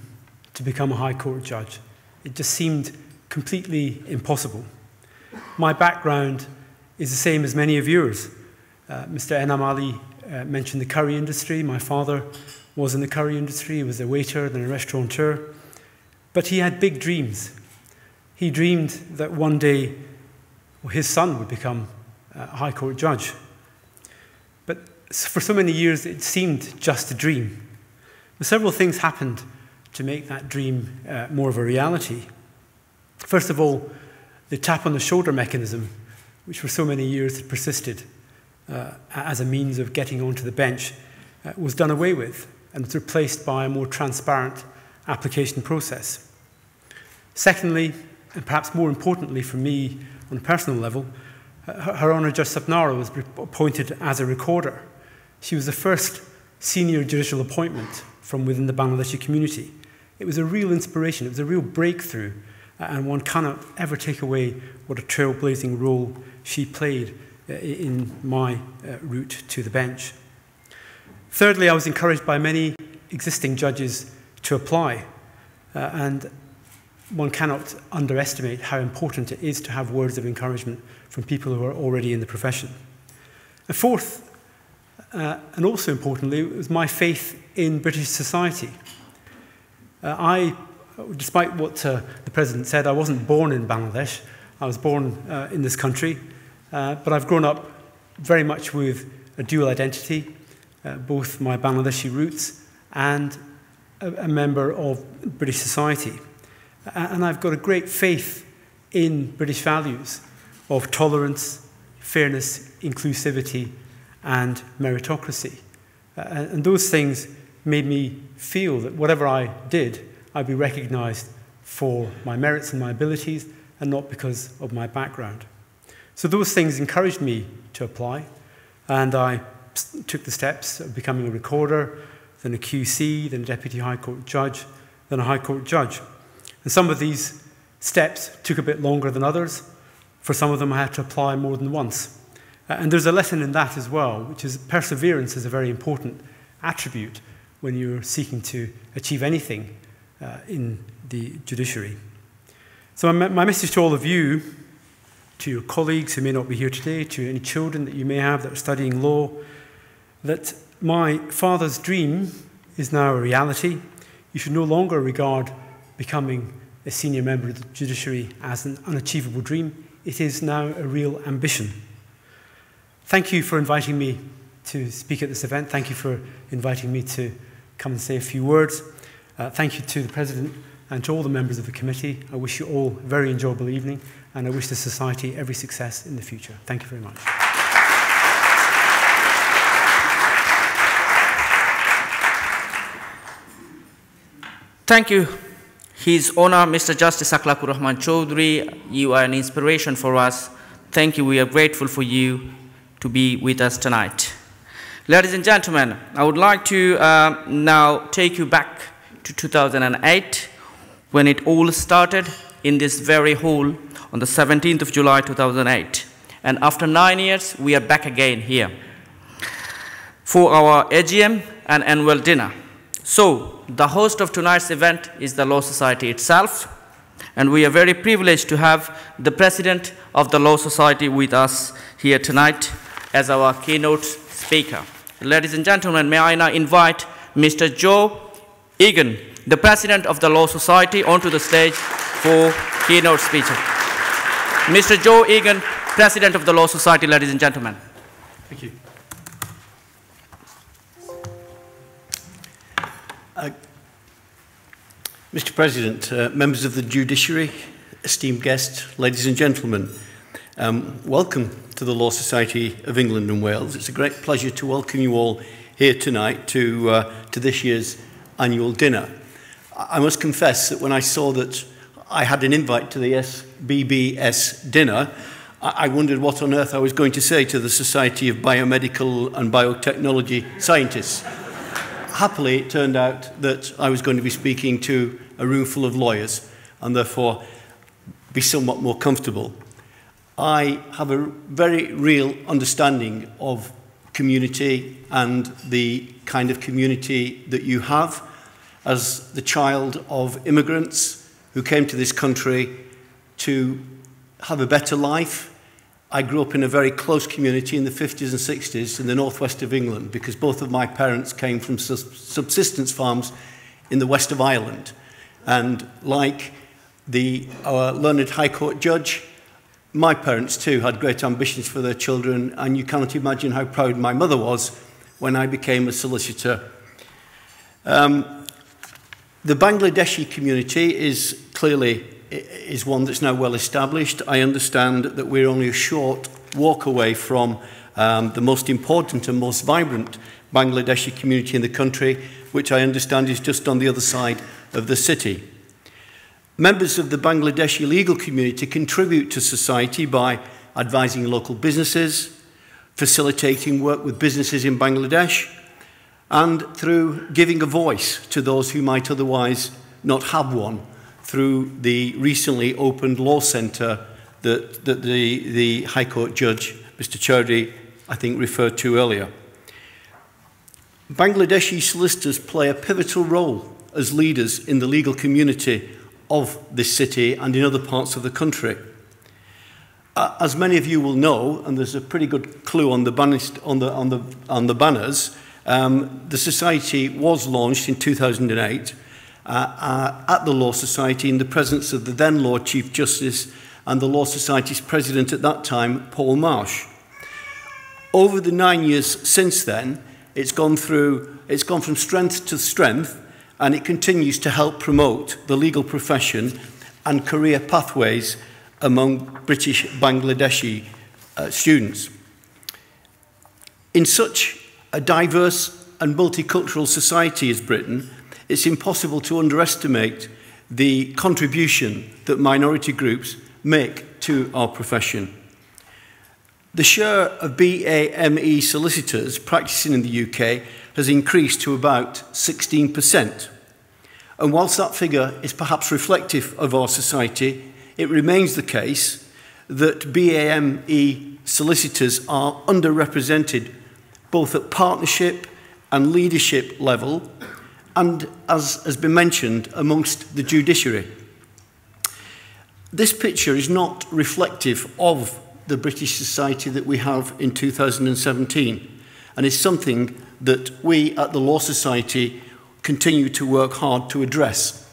to become a High Court judge. It just seemed completely impossible. My background is the same as many of yours. Mr. Enam Ali mentioned the curry industry. My father was in the curry industry. He was a waiter, then a restaurateur. But he had big dreams. He dreamed that one day his son would become a High Court judge. But for so many years, it seemed just a dream. But several things happened to make that dream more of a reality. First of all, the tap on the shoulder mechanism, which for so many years had persisted as a means of getting onto the bench, was done away with and was replaced by a more transparent application process. Secondly, and perhaps more importantly for me on a personal level, Her Honour Judge Sapnara was appointed as a recorder. She was the first senior judicial appointment from within the Bangladeshi community. It was a real inspiration, it was a real breakthrough, and one cannot ever take away what a trailblazing role she played in my route to the bench. Thirdly, I was encouraged by many existing judges to apply, and one cannot underestimate how important it is to have words of encouragement from people who are already in the profession. And fourth, and also importantly, was my faith in British society. Despite what the President said, I wasn't born in Bangladesh. I was born in this country, but I've grown up very much with a dual identity, both my Bangladeshi roots and a member of British society. And I've got a great faith in British values of tolerance, fairness, inclusivity, and meritocracy. And those things made me feel that whatever I did, I'd be recognised for my merits and my abilities and not because of my background. So those things encouraged me to apply, and I took the steps of becoming a recorder, then a QC, then a Deputy High Court Judge, then a High Court Judge. And some of these steps took a bit longer than others. For some of them, I had to apply more than once. And there's a lesson in that as well, which is perseverance is a very important attribute when you're seeking to achieve anything in the judiciary. So my message to all of you, to your colleagues who may not be here today, to any children that you may have that are studying law, that my father's dream is now a reality. You should no longer regard becoming a senior member of the judiciary as an unachievable dream. It is now a real ambition. Thank you for inviting me to speak at this event. Thank you for inviting me to come and say a few words. Thank you to the President and to all the members of the committee. I wish you all a very enjoyable evening, and I wish the Society every success in the future. Thank you very much. Thank you. His Honor, Mr. Justice Akhlaqur Rahman Chaudhry, you are an inspiration for us. Thank you. We are grateful for you to be with us tonight. Ladies and gentlemen, I would like to now take you back to 2008, when it all started in this very hall on the 17th of July 2008. And after 9 years, we are back again here for our AGM and annual dinner. So, the host of tonight's event is the Law Society itself, and we are very privileged to have the President of the Law Society with us here tonight as our keynote speaker. Ladies and gentlemen, may I now invite Mr. Joe Egan, the President of the Law Society, onto the stage for keynote speech. Mr. Joe Egan, President of the Law Society, ladies and gentlemen. Thank you. Mr. President, members of the Judiciary, esteemed guests, ladies and gentlemen, welcome to the Law Society of England and Wales. It's a great pleasure to welcome you all here tonight to this year's annual dinner. I must confess that when I saw that I had an invite to the SBBS dinner, I wondered what on earth I was going to say to the Society of Biomedical and Biotechnology Scientists. Happily, it turned out that I was going to be speaking to a room full of lawyers and therefore be somewhat more comfortable. I have a very real understanding of community and the kind of community that you have as the child of immigrants who came to this country to have a better life. I grew up in a very close community in the 50s and 60s in the northwest of England because both of my parents came from subsistence farms in the west of Ireland. And like our learned High Court judge, my parents too had great ambitions for their children, and you cannot imagine how proud my mother was when I became a solicitor. The Bangladeshi community is clearly one that's now well established. I understand that we're only a short walk away from the most important and most vibrant Bangladeshi community in the country, which I understand is just on the other side of the city. Members of the Bangladeshi legal community contribute to society by advising local businesses, facilitating work with businesses in Bangladesh, and through giving a voice to those who might otherwise not have one through the recently opened law centre that the High Court judge, Mr. Chaudhry, I think referred to earlier. Bangladeshi solicitors play a pivotal role as leaders in the legal community of this city and in other parts of the country. As many of you will know, and there's a pretty good clue on the banners, the Society was launched in 2008 at the Law Society in the presence of the then Lord Chief Justice and the Law Society's president at that time, Paul Marsh. Over the 9 years since then, it's gone from strength to strength, and it continues to help promote the legal profession and career pathways among British Bangladeshi students. In such a diverse and multicultural society as Britain, it's impossible to underestimate the contribution that minority groups make to our profession. The share of BAME solicitors practicing in the UK has increased to about 16%. And whilst that figure is perhaps reflective of our society, it remains the case that BAME solicitors are underrepresented both at partnership and leadership level, and, as has been mentioned, amongst the judiciary. This picture is not reflective of the British society that we have in 2017, and is something that we at the Law Society continue to work hard to address.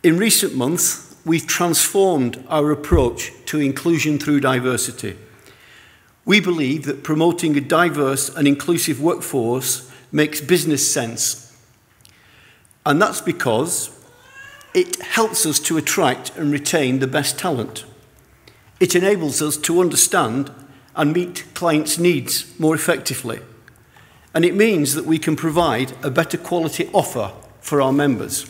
In recent months, we've transformed our approach to inclusion through diversity. We believe that promoting a diverse and inclusive workforce makes business sense. And that's because it helps us to attract and retain the best talent. It enables us to understand and meet clients' needs more effectively. And it means that we can provide a better quality offer for our members.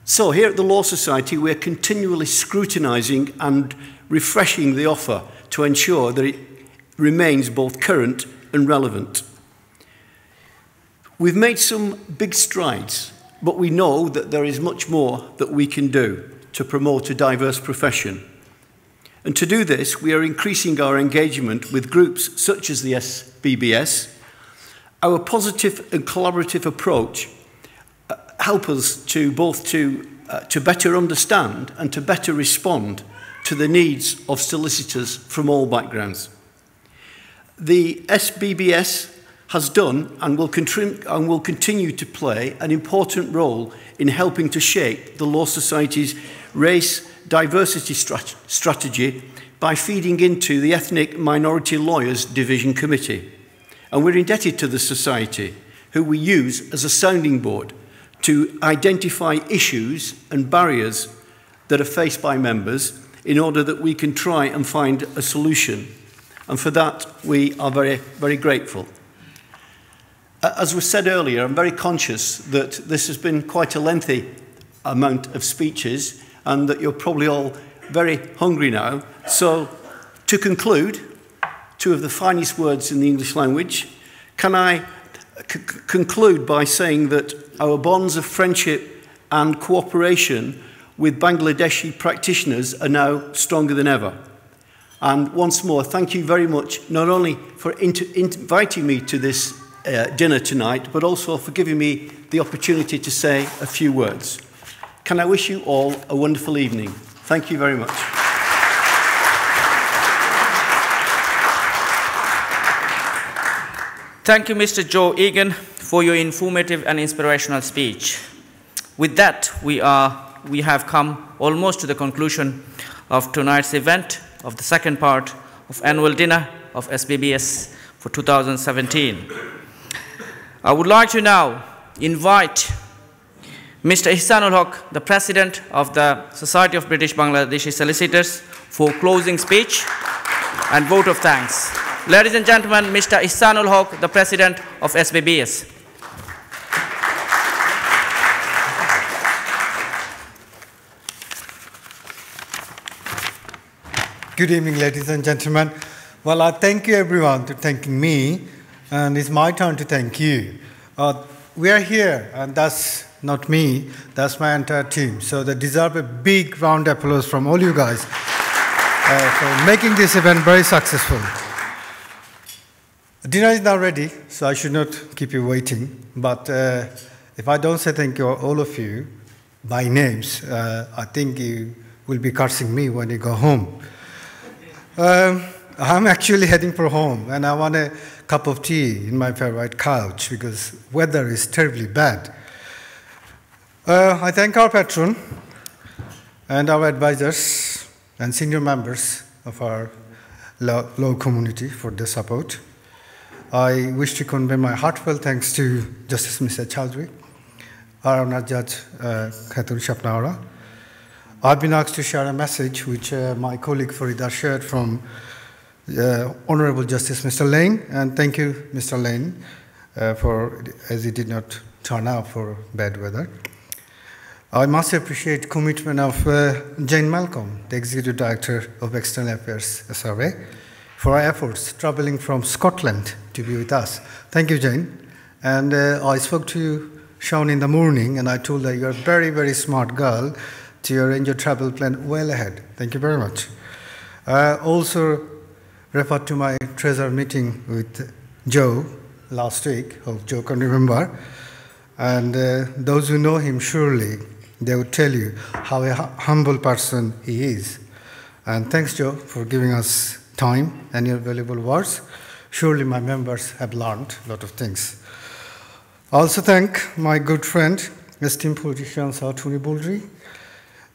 So here at the Law Society, we're continually scrutinising and refreshing the offer to ensure that it remains both current and relevant. We've made some big strides, but we know that there is much more that we can do to promote a diverse profession. And to do this, we are increasing our engagement with groups such as the SBBS. Our positive and collaborative approach help us to both to better understand and to better respond to the needs of solicitors from all backgrounds. The SBBS has done and will continue to play an important role in helping to shape the Law Society's race diversity strategy by feeding into the Ethnic Minority Lawyers Division Committee. And we're indebted to the Society, who we use as a sounding board to identify issues and barriers that are faced by members in order that we can try and find a solution. And for that, we are very, very grateful. As was said earlier, I'm very conscious that this has been quite a lengthy amount of speeches and that you're probably all very hungry now. So, to conclude, two of the finest words in the English language, can I conclude by saying that our bonds of friendship and cooperation with Bangladeshi practitioners are now stronger than ever. And once more, thank you very much, not only for inviting me to this dinner tonight, but also for giving me the opportunity to say a few words. Can I wish you all a wonderful evening? Thank you very much. Thank you, Mr. Joe Egan, for your informative and inspirational speech. With that, we have come almost to the conclusion of tonight's event, of the second part of annual dinner of SBBS for 2017. I would like to now invite Mr. Ihsanul Haq, the President of the Society of British Bangladeshi Solicitors, for closing speech and vote of thanks. Ladies and gentlemen, Mr. Ihsanul Haq, the President of SBBS. Good evening, ladies and gentlemen. Well, I thank you everyone for thanking me, and it's my turn to thank you. We are here, and that's not me, that's my entire team. So they deserve a big round of applause from all you guys for making this event very successful. Dinner is now ready, so I should not keep you waiting. But if I don't say thank you, all of you, by names, I think you will be cursing me when you go home. I'm actually heading for home, and I want a cup of tea in my favorite couch because weather is terribly bad. I thank our patron and our advisors and senior members of our law community for their support. I wish to convey my heartfelt thanks to Justice Mr. Chowdhury, our Honored Judge Khatun Shapnaura. I've been asked to share a message which my colleague Farida shared from Honorable Justice Mr. Lane, and thank you, Mr. Lane, as he did not turn out for bad weather. I must appreciate commitment of Jane Malcolm, the Executive Director of External Affairs SRA, for our efforts traveling from Scotland to be with us. Thank you, Jane. And I spoke to Sean in the morning, and I told her you're a very, very smart girl to arrange your travel plan well ahead. Thank you very much. Also referred to my treasure meeting with Joe last week. Hope Joe can remember. And those who know him surely, they would tell you how a humble person he is. And thanks, Joe, for giving us time and your valuable words. Surely my members have learned a lot of things. I also thank my good friend, esteemed politician Sautuni Buldri,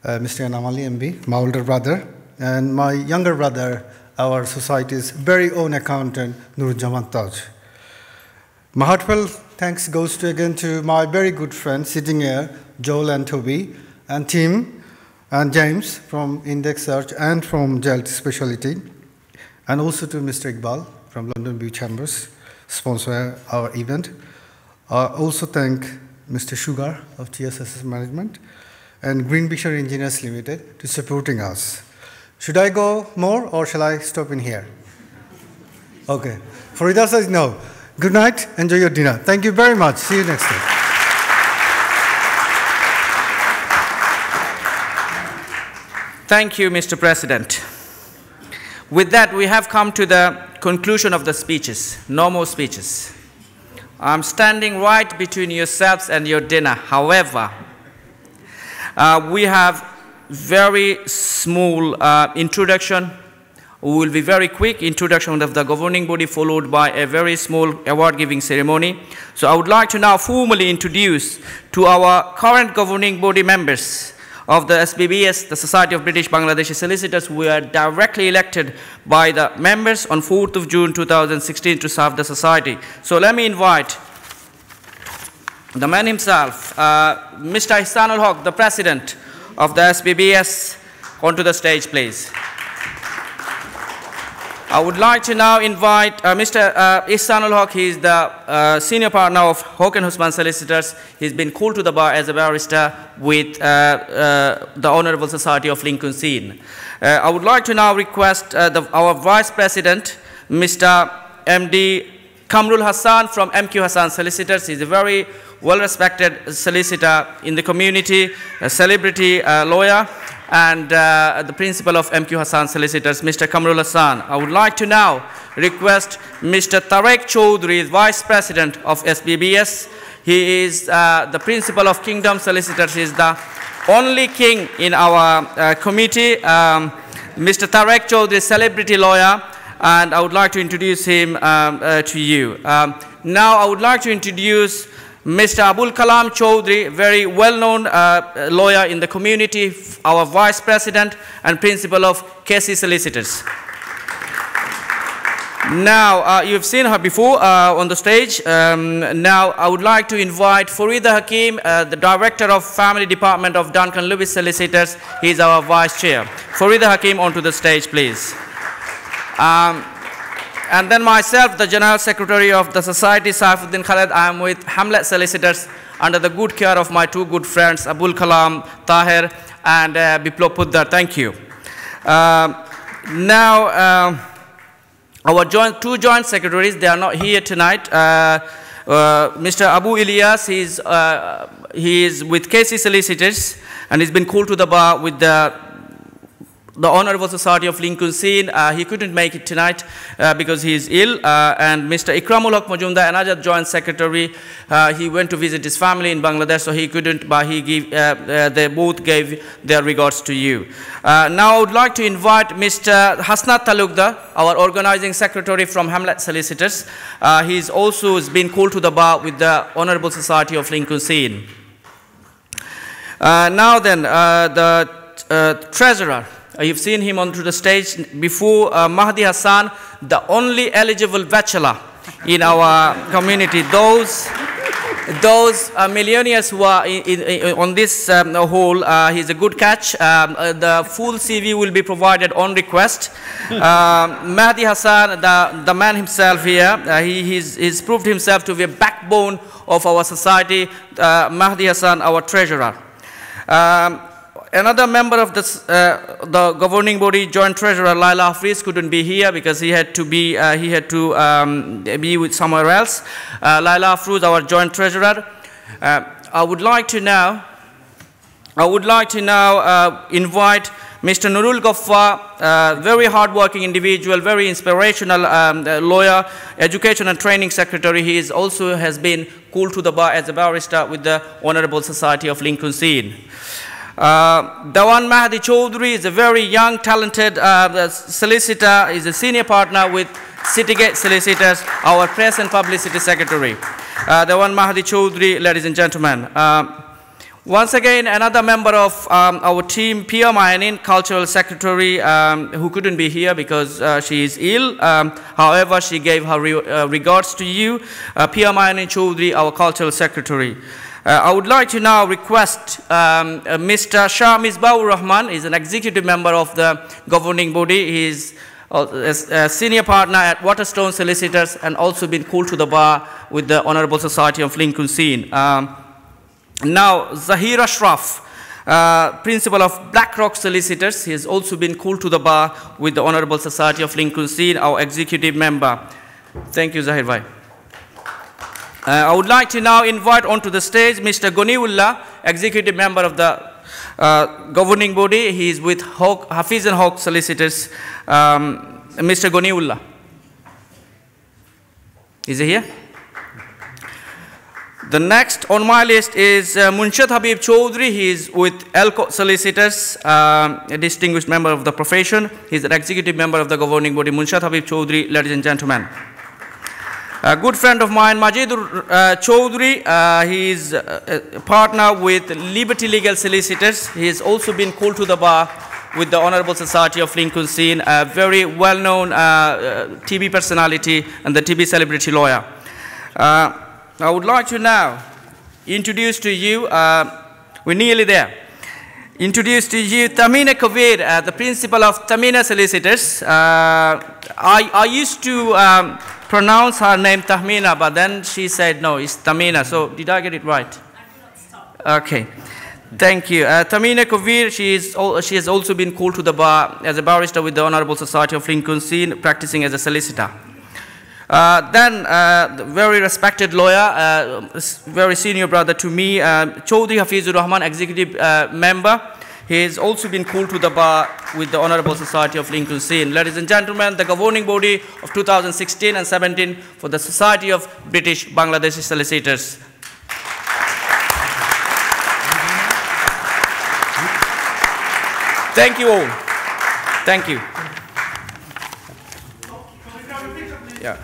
Mr. Anamali MB, my older brother, and my younger brother, our society's very own accountant, Nurjaman Taj. My heartfelt thanks goes again to my very good friends sitting here, Joel and Toby, and Tim and James from Index Search and from JLT Specialty, and also to Mr. Iqbal from London View Chambers, sponsor our event. I also thank Mr. Sugar of TSSS Management, and Greenbisher Engineers Limited to supporting us. Should I go more or shall I stop in here? Okay. Farida says no. Good night. Enjoy your dinner. Thank you very much. See you next time. Thank you, Mr. President. With that, we have come to the conclusion of the speeches. No more speeches. I'm standing right between yourselves and your dinner. However, we have very small introduction. We will be very quick introduction of the governing body followed by a very small award-giving ceremony. So I would like to now formally introduce to our current governing body members of the SBBS, the Society of British Bangladeshi Solicitors, who were directly elected by the members on 4th of June 2016 to serve the society. So let me invite the man himself, Mr. Ihsanul Haq, the President of the SBBS, onto the stage, please. I would like to now invite Mr. Ihsanul Haq. He is the senior partner of Haq and Husman Solicitors. He's been called to the bar as a barrister with the Honorable Society of Lincoln's Inn. I would like to now request our Vice President, Mr. MD Kamrul Hassan from MQ Hassan Solicitors. He's a very well-respected solicitor in the community, a celebrity lawyer, and the principal of MQ Hassan Solicitors, Mr. Kamrul Hassan. I would like to now request Mr. Tarek Choudhury, Vice President of SBBS. He is the principal of Kingdom Solicitors. He is the only king in our committee. Mr. Tarek Choudhury, celebrity lawyer, and I would like to introduce him to you. Now I would like to introduce Mr. Abul Kalam Choudhury, very well-known lawyer in the community, our Vice President and Principal of KC Solicitors. Now, you've seen her before on the stage. Now, I would like to invite Farida Hakim, the Director of Family Department of Duncan Lewis Solicitors. He's our Vice Chair. Farida Hakim, onto the stage, please. And then myself, the General Secretary of the Society, Saifuddin Khaled. I am with Hamlet Solicitors under the good care of my two good friends, Abul Kalam Tahir and Biplop Puddar. Thank you. Now, our two joint secretaries, they are not here tonight. Mr. Abu Ilyas, he is with KC Solicitors and he's been called to the bar with the Honorable Society of Lincoln's Inn. He couldn't make it tonight because he is ill. And Mr. Ikramul Haq Majumdar, another joint secretary, he went to visit his family in Bangladesh, so he couldn't, but they both gave their regards to you. Now I would like to invite Mr. Hasnat Talukdar, our organizing secretary from Hamlet Solicitors. He's also been called to the bar with the Honorable Society of Lincoln's Inn. Now then, the treasurer. You've seen him onto the stage before, Mahdi Hassan, the only eligible bachelor in our community. Those millionaires who are on this hall, he's a good catch. The full CV will be provided on request. Mahdi Hassan, the man himself here, he's proved himself to be a backbone of our society. Mahdi Hassan, our treasurer. Another member of this, the governing body, joint treasurer Laila Hafriz, couldn't be here because he had to be with somewhere else. Laila Hafriz, our joint treasurer. I would like to now invite Mr. Nurul Ghaffar, very hardworking individual, very inspirational lawyer, education and training secretary. He also has been called to the bar as a barrister with the Honorable Society of Lincoln's Inn. Dawan Mahdi Choudhury is a very young, talented solicitor. He's a senior partner with Citygate Solicitors, our press and publicity secretary. Dawan Mahdi Choudhury, ladies and gentlemen. Once again, another member of our team, Pia Mayanin, cultural secretary, who couldn't be here because she is ill. However, she gave her regards to you. Pia Mayanin Choudhury, our cultural secretary. I would like to now request Mr. Shah Misbahur Rahman. He's an executive member of the governing body. He's a senior partner at Waterstone Solicitors and also been called to the bar with the Honorable Society of Lincoln's Inn. Now, Zahir Ashraf, Principal of BlackRock Solicitors. He has also been called to the bar with the Honorable Society of Lincoln's Inn, our executive member. Thank you, Zahir Bhai. I would like to now invite onto the stage Mr. Goniullah, executive member of the governing body. He is with Hafiz and Hawk Solicitors. Mr. Goniullah. Is he here? The next on my list is Munshad Habib Chaudhry. He is with Elco Solicitors, a distinguished member of the profession. He is an executive member of the governing body. Munshad Habib Chaudhry, ladies and gentlemen. A good friend of mine, Majidur Chaudhry, he is a partner with Liberty Legal Solicitors. He has also been called to the bar with the Honorable Society of Lincoln's Inn, a very well-known TB personality and the TB celebrity lawyer. I would like to now introduce to you, we're nearly there, introduce to you Tahmina Kabir, the principal of Tahmina Solicitors. I used to pronounce her name Tahmina, but then she said no, it's Tahmina. So did I get it right? Okay. Thank you. Tahmina Kabir, she has also been called to the bar as a barrister with the Honorable Society of Lincoln's Inn, practicing as a solicitor. Then, the very respected lawyer, very senior brother to me, Chaudhry Hafizur Rahman, executive member. He has also been called to the bar with the Honorable Society of Lincoln's Inn. Ladies and gentlemen, the governing body of 2016 and 17 for the Society of British Bangladeshi Solicitors. Thank you all. Thank you. Yeah.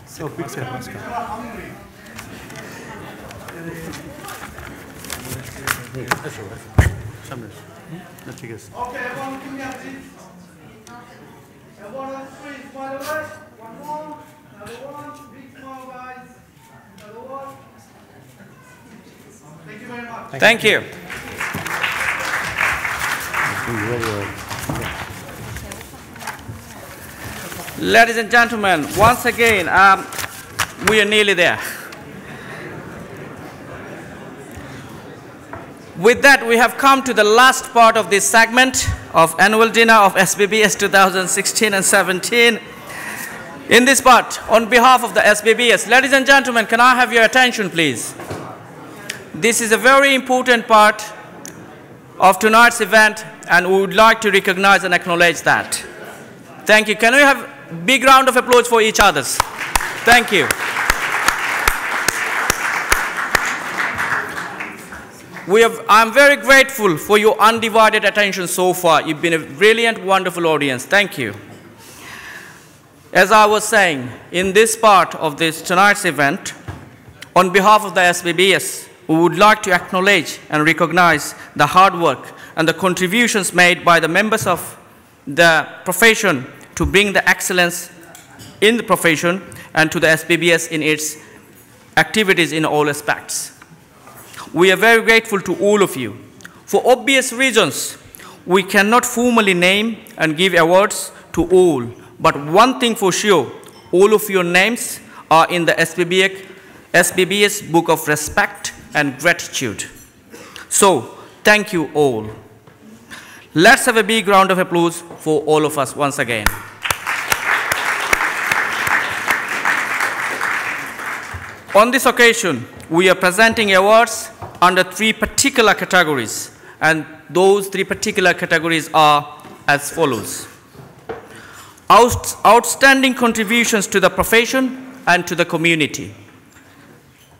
So big set, let's go. Okay, everyone, come here, please. Everyone on the street, smile away. One more, another one, big smile, guys. Another one. Thank you very much. Thank you. Ladies and gentlemen, once again, we are nearly there. With that, we have come to the last part of this segment of annual dinner of SBBS 2016 and 17. In this part, on behalf of the SBBS, ladies and gentlemen, can I have your attention, please? This is a very important part of tonight's event, and we would like to recognize and acknowledge that. Thank you. Can we have a big round of applause for each other? Thank you. I'm very grateful for your undivided attention so far. You've been a brilliant, wonderful audience. Thank you. As I was saying, in this part of tonight's event, on behalf of the SBBS, we would like to acknowledge and recognize the hard work and the contributions made by the members of the profession to bring the excellence in the profession and to the SBBS in its activities in all aspects. We are very grateful to all of you. For obvious reasons, we cannot formally name and give awards to all, but one thing for sure, all of your names are in the SBBS Book of Respect and Gratitude. So, thank you all. Let's have a big round of applause for all of us once again. On this occasion, we are presenting awards under 3 particular categories, and those 3 particular categories are as follows. Outstanding contributions to the profession and to the community.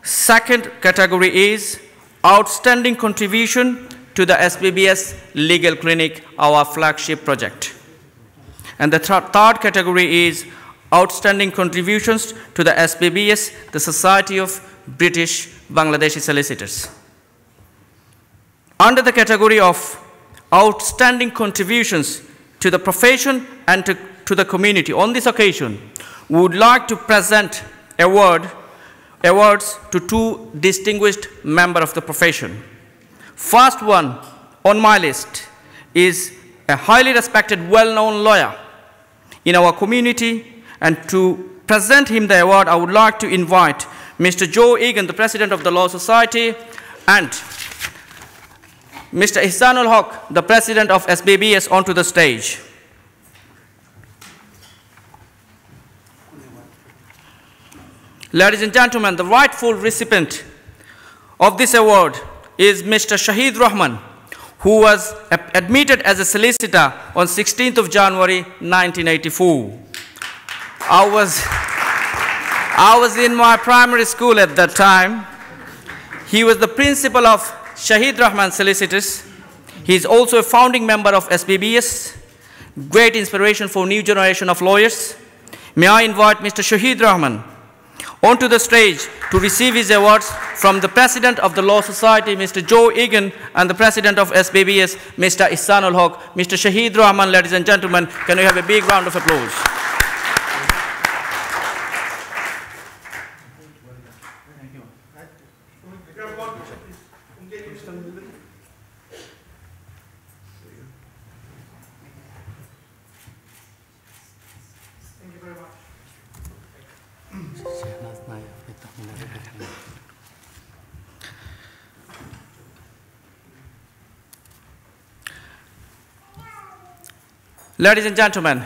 Second category is outstanding contribution to the SBBS Legal Clinic, our flagship project. And the third category is outstanding contributions to the SBBS, the Society of British Bangladeshi Solicitors. Under the category of outstanding contributions to the profession and to the community, on this occasion, we would like to present awards to 2 distinguished members of the profession. First one on my list is a highly respected, well-known lawyer in our community, and to present him the award, I would like to invite Mr. Joe Egan, the President of the Law Society, and Mr. Ihsanul Haq, the President of SBBS, onto the stage. Ladies and gentlemen, the rightful recipient of this award is Mr. Shahid Rahman, who was admitted as a solicitor on 16th of January 1984. I was in my primary school at that time. He was the principal of Shahid Rahman Solicitors. He is also a founding member of SBBS, great inspiration for new generation of lawyers. May I invite Mr. Shahid Rahman onto the stage to receive his awards from the President of the Law Society, Mr. Joe Egan, and the President of SBBS, Mr. Ihsanul Haq. Mr. Shahid Rahman, ladies and gentlemen, can we have a big round of applause? Ladies and gentlemen,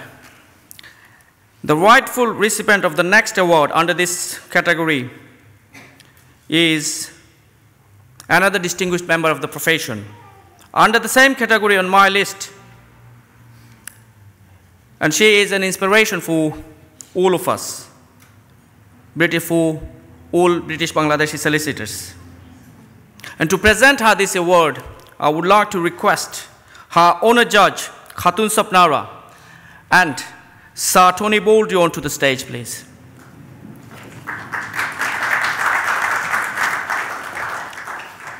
the rightful recipient of the next award under this category is another distinguished member of the profession. Under the same category on my list, and she is an inspiration for all of us, for all British Bangladeshi solicitors. And to present her this award, I would like to request her Honour Judge, Khatun Sapnara, and Sir Tony Boldy onto the stage, please.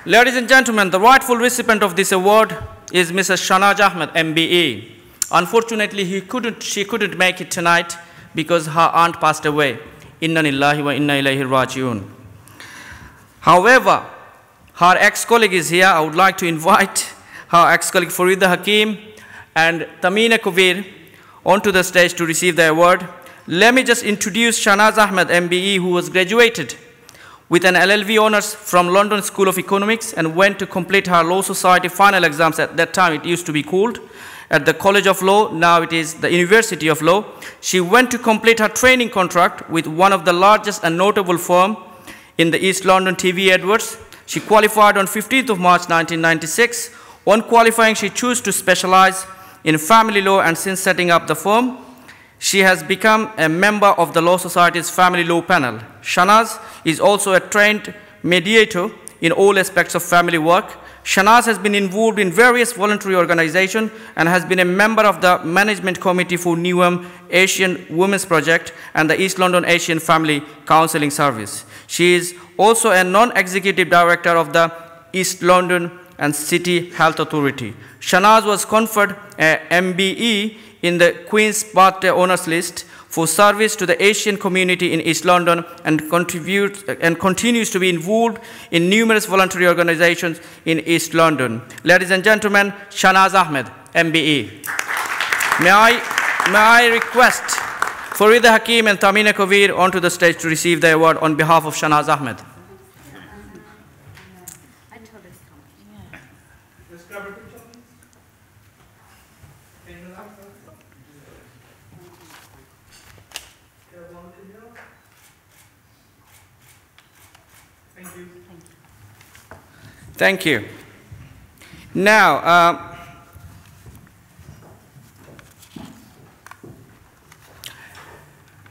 Ladies and gentlemen, the rightful recipient of this award is Mrs. Shanaz Ahmed, MBE. Unfortunately, she couldn't make it tonight because her aunt passed away. Inna lillahi wa inna ilayhi raji'un. However, her ex-colleague is here. I would like to invite her ex-colleague Farida Hakim and Tamina Kovir onto the stage to receive the award. Let me just introduce Shanaz Ahmed, MBE, who was graduated with an LLB honors from London School of Economics and went to complete her Law Society final exams. At that time, it used to be called at the College of Law. Now it is the University of Law. She went to complete her training contract with one of the largest and notable firm in the East London, TV Edwards. She qualified on 15th of March 1996. On qualifying, she chose to specialize in family law, and since setting up the firm, she has become a member of the Law Society's family law panel. Shanaz is also a trained mediator in all aspects of family work. Shanaz has been involved in various voluntary organizations and has been a member of the management committee for Newham Asian Women's Project and the East London Asian Family Counseling Service. She is also a non-executive director of the East London and City Health Authority. Shanaz was conferred a MBE in the Queen's Birthday Honours List for service to the Asian community in East London and continues to be involved in numerous voluntary organizations in East London. Ladies and gentlemen, Shanaz Ahmed, MBE. May I request Farida Hakim and Tamina Kovir onto the stage to receive the award on behalf of Shanaz Ahmed. Thank you. Now,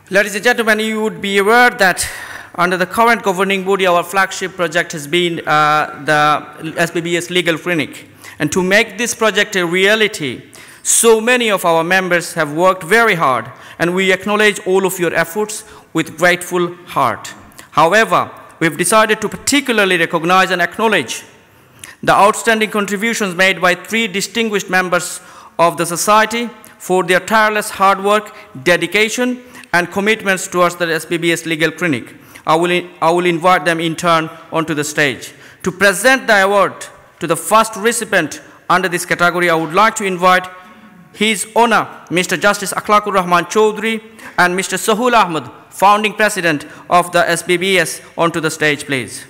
ladies and gentlemen, you would be aware that under the current governing body, our flagship project has been the SBBS Legal Clinic. And to make this project a reality, so many of our members have worked very hard, and we acknowledge all of your efforts with grateful heart. However, we've decided to particularly recognize and acknowledge the outstanding contributions made by 3 distinguished members of the Society for their tireless hard work, dedication, and commitments towards the SBBS Legal Clinic. I will invite them in turn onto the stage. To present the award to the first recipient under this category, I would like to invite His Honour Mr. Justice Akhlaqur Rahman Chaudhry and Mr. Sahul Ahmed, founding president of the SBBS, onto the stage, please.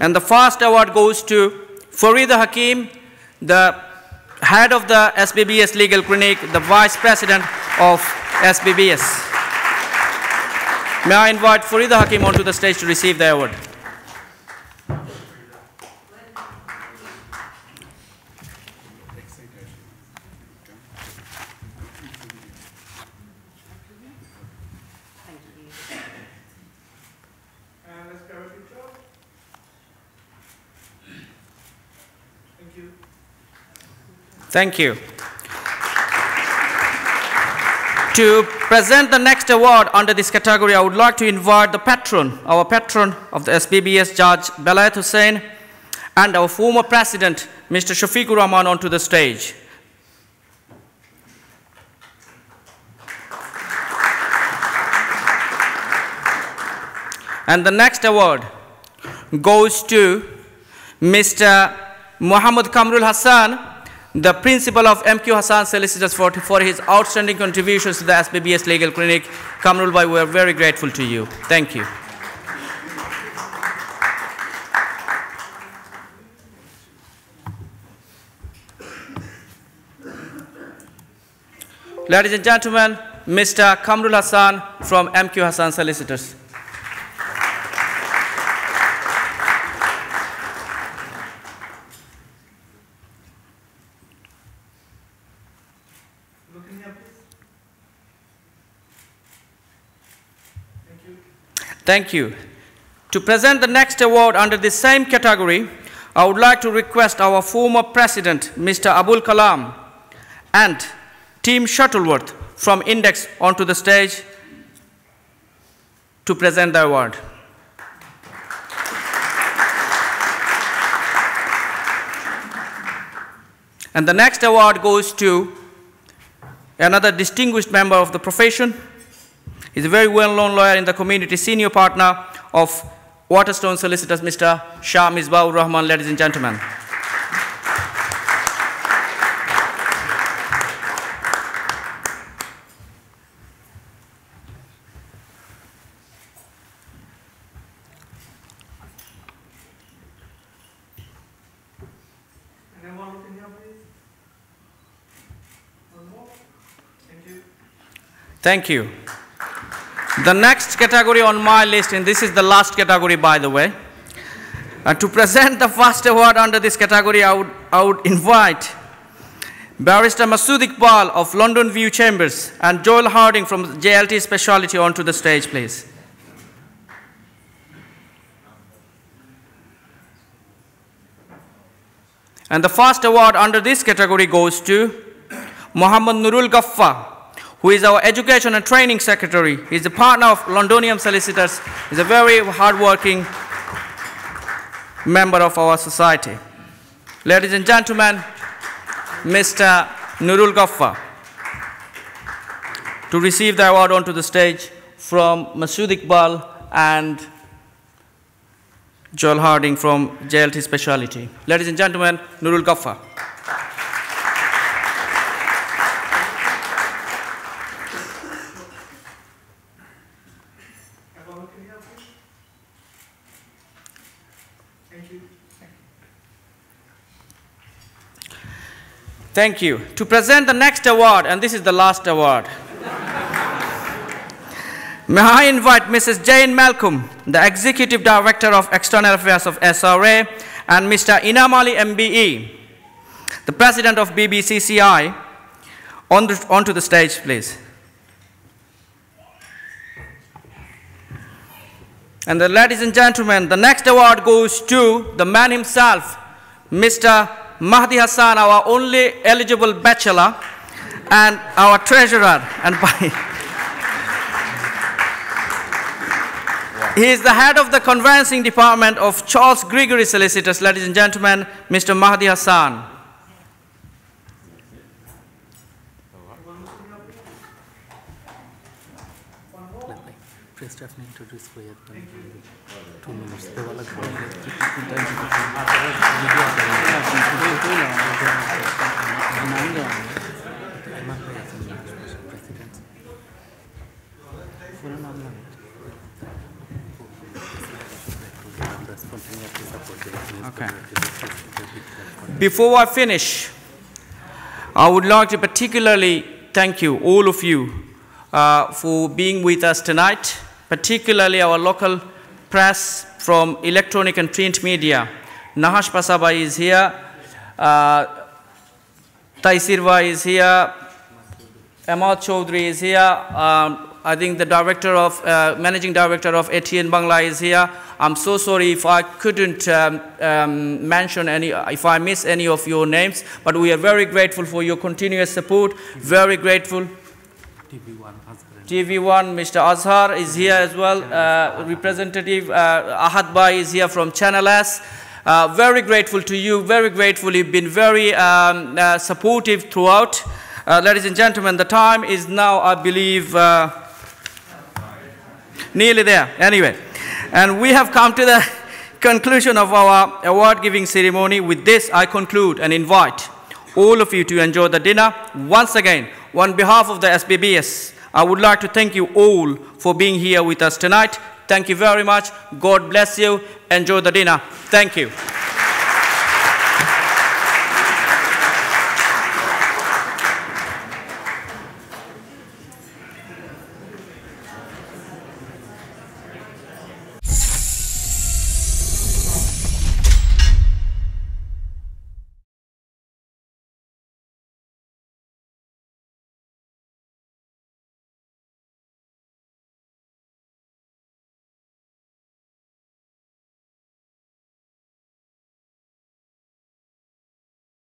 And the first award goes to Farida Hakim, the head of the SBBS Legal Clinic, the vice president of SBBS. May I invite Farida Hakim onto the stage to receive the award. Thank you. To present the next award under this category, I would like to invite the patron, our patron of the SBBS, Judge Belayat Hussain, and our former president, Mr. Shafiqur Rahman, onto the stage. And the next award goes to Mr. Muhammad Kamrul Hassan, the principal of MQ Hassan Solicitors, for his outstanding contributions to the SBBS Legal Clinic. Kamrul Bhai, we are very grateful to you. Thank you. Ladies and gentlemen, Mr. Kamrul Hassan from MQ Hassan Solicitors. Thank you. To present the next award under the same category, I would like to request our former president, Mr. Abul Kalam, and Team Shuttleworth from Index onto the stage to present the award. And the next award goes to another distinguished member of the profession. He's a very well-known lawyer in the community, senior partner of Waterstone Solicitors, Mr. Shah Misbahur Rahman, ladies and gentlemen. Thank you. The next category on my list, and this is the last category, by the way. To present the first award under this category, I would invite Barrister Masood Iqbal of London View Chambers and Joel Harding from JLT Specialty onto the stage, please. And the first award under this category goes to Muhammad Nurul Gaffa, who is our Education and Training Secretary. He's a partner of Londonium Solicitors. He's a very hardworking member of our society. Ladies and gentlemen, Mr. Nurul Gaffa, to receive the award onto the stage from Masood Iqbal and Joel Harding from JLT Specialty. Ladies and gentlemen, Nurul Gaffa. Thank you. To present the next award, and this is the last award, may I invite Mrs. Jane Malcolm, the Executive Director of External Affairs of SRA, and Mr. Inam Ali MBE, the President of BBCCI, onto the stage, please. And ladies and gentlemen, the next award goes to the man himself, Mr. Mahdi Hassan, our only eligible bachelor, and our treasurer. And he is the head of the conveyancing department of Charles Gregory Solicitors. Ladies and gentlemen, Mr. Mahdi Hassan. Okay. Before I finish, I would like to particularly thank you, all of you, for being with us tonight, particularly our local press from electronic and print media. Nahash Pasabai is here, Taisirva is here, Ahmad Chaudhry is here, I think the director of, managing director of ATN Bangla is here. I'm so sorry if I couldn't mention any, if I miss any of your names, but we are very grateful for your continuous support, very grateful. TV1, Mr. Azhar is here as well, Representative Ahad Bhai is here from Channel S. Very grateful to you, very grateful. You've been very supportive throughout. Ladies and gentlemen, the time is now, I believe, nearly there. Anyway, and we have come to the conclusion of our award-giving ceremony. With this, I conclude and invite all of you to enjoy the dinner. Once again, on behalf of the SBBS, I would like to thank you all for being here with us tonight. Thank you very much. God bless you. Enjoy the dinner. Thank you.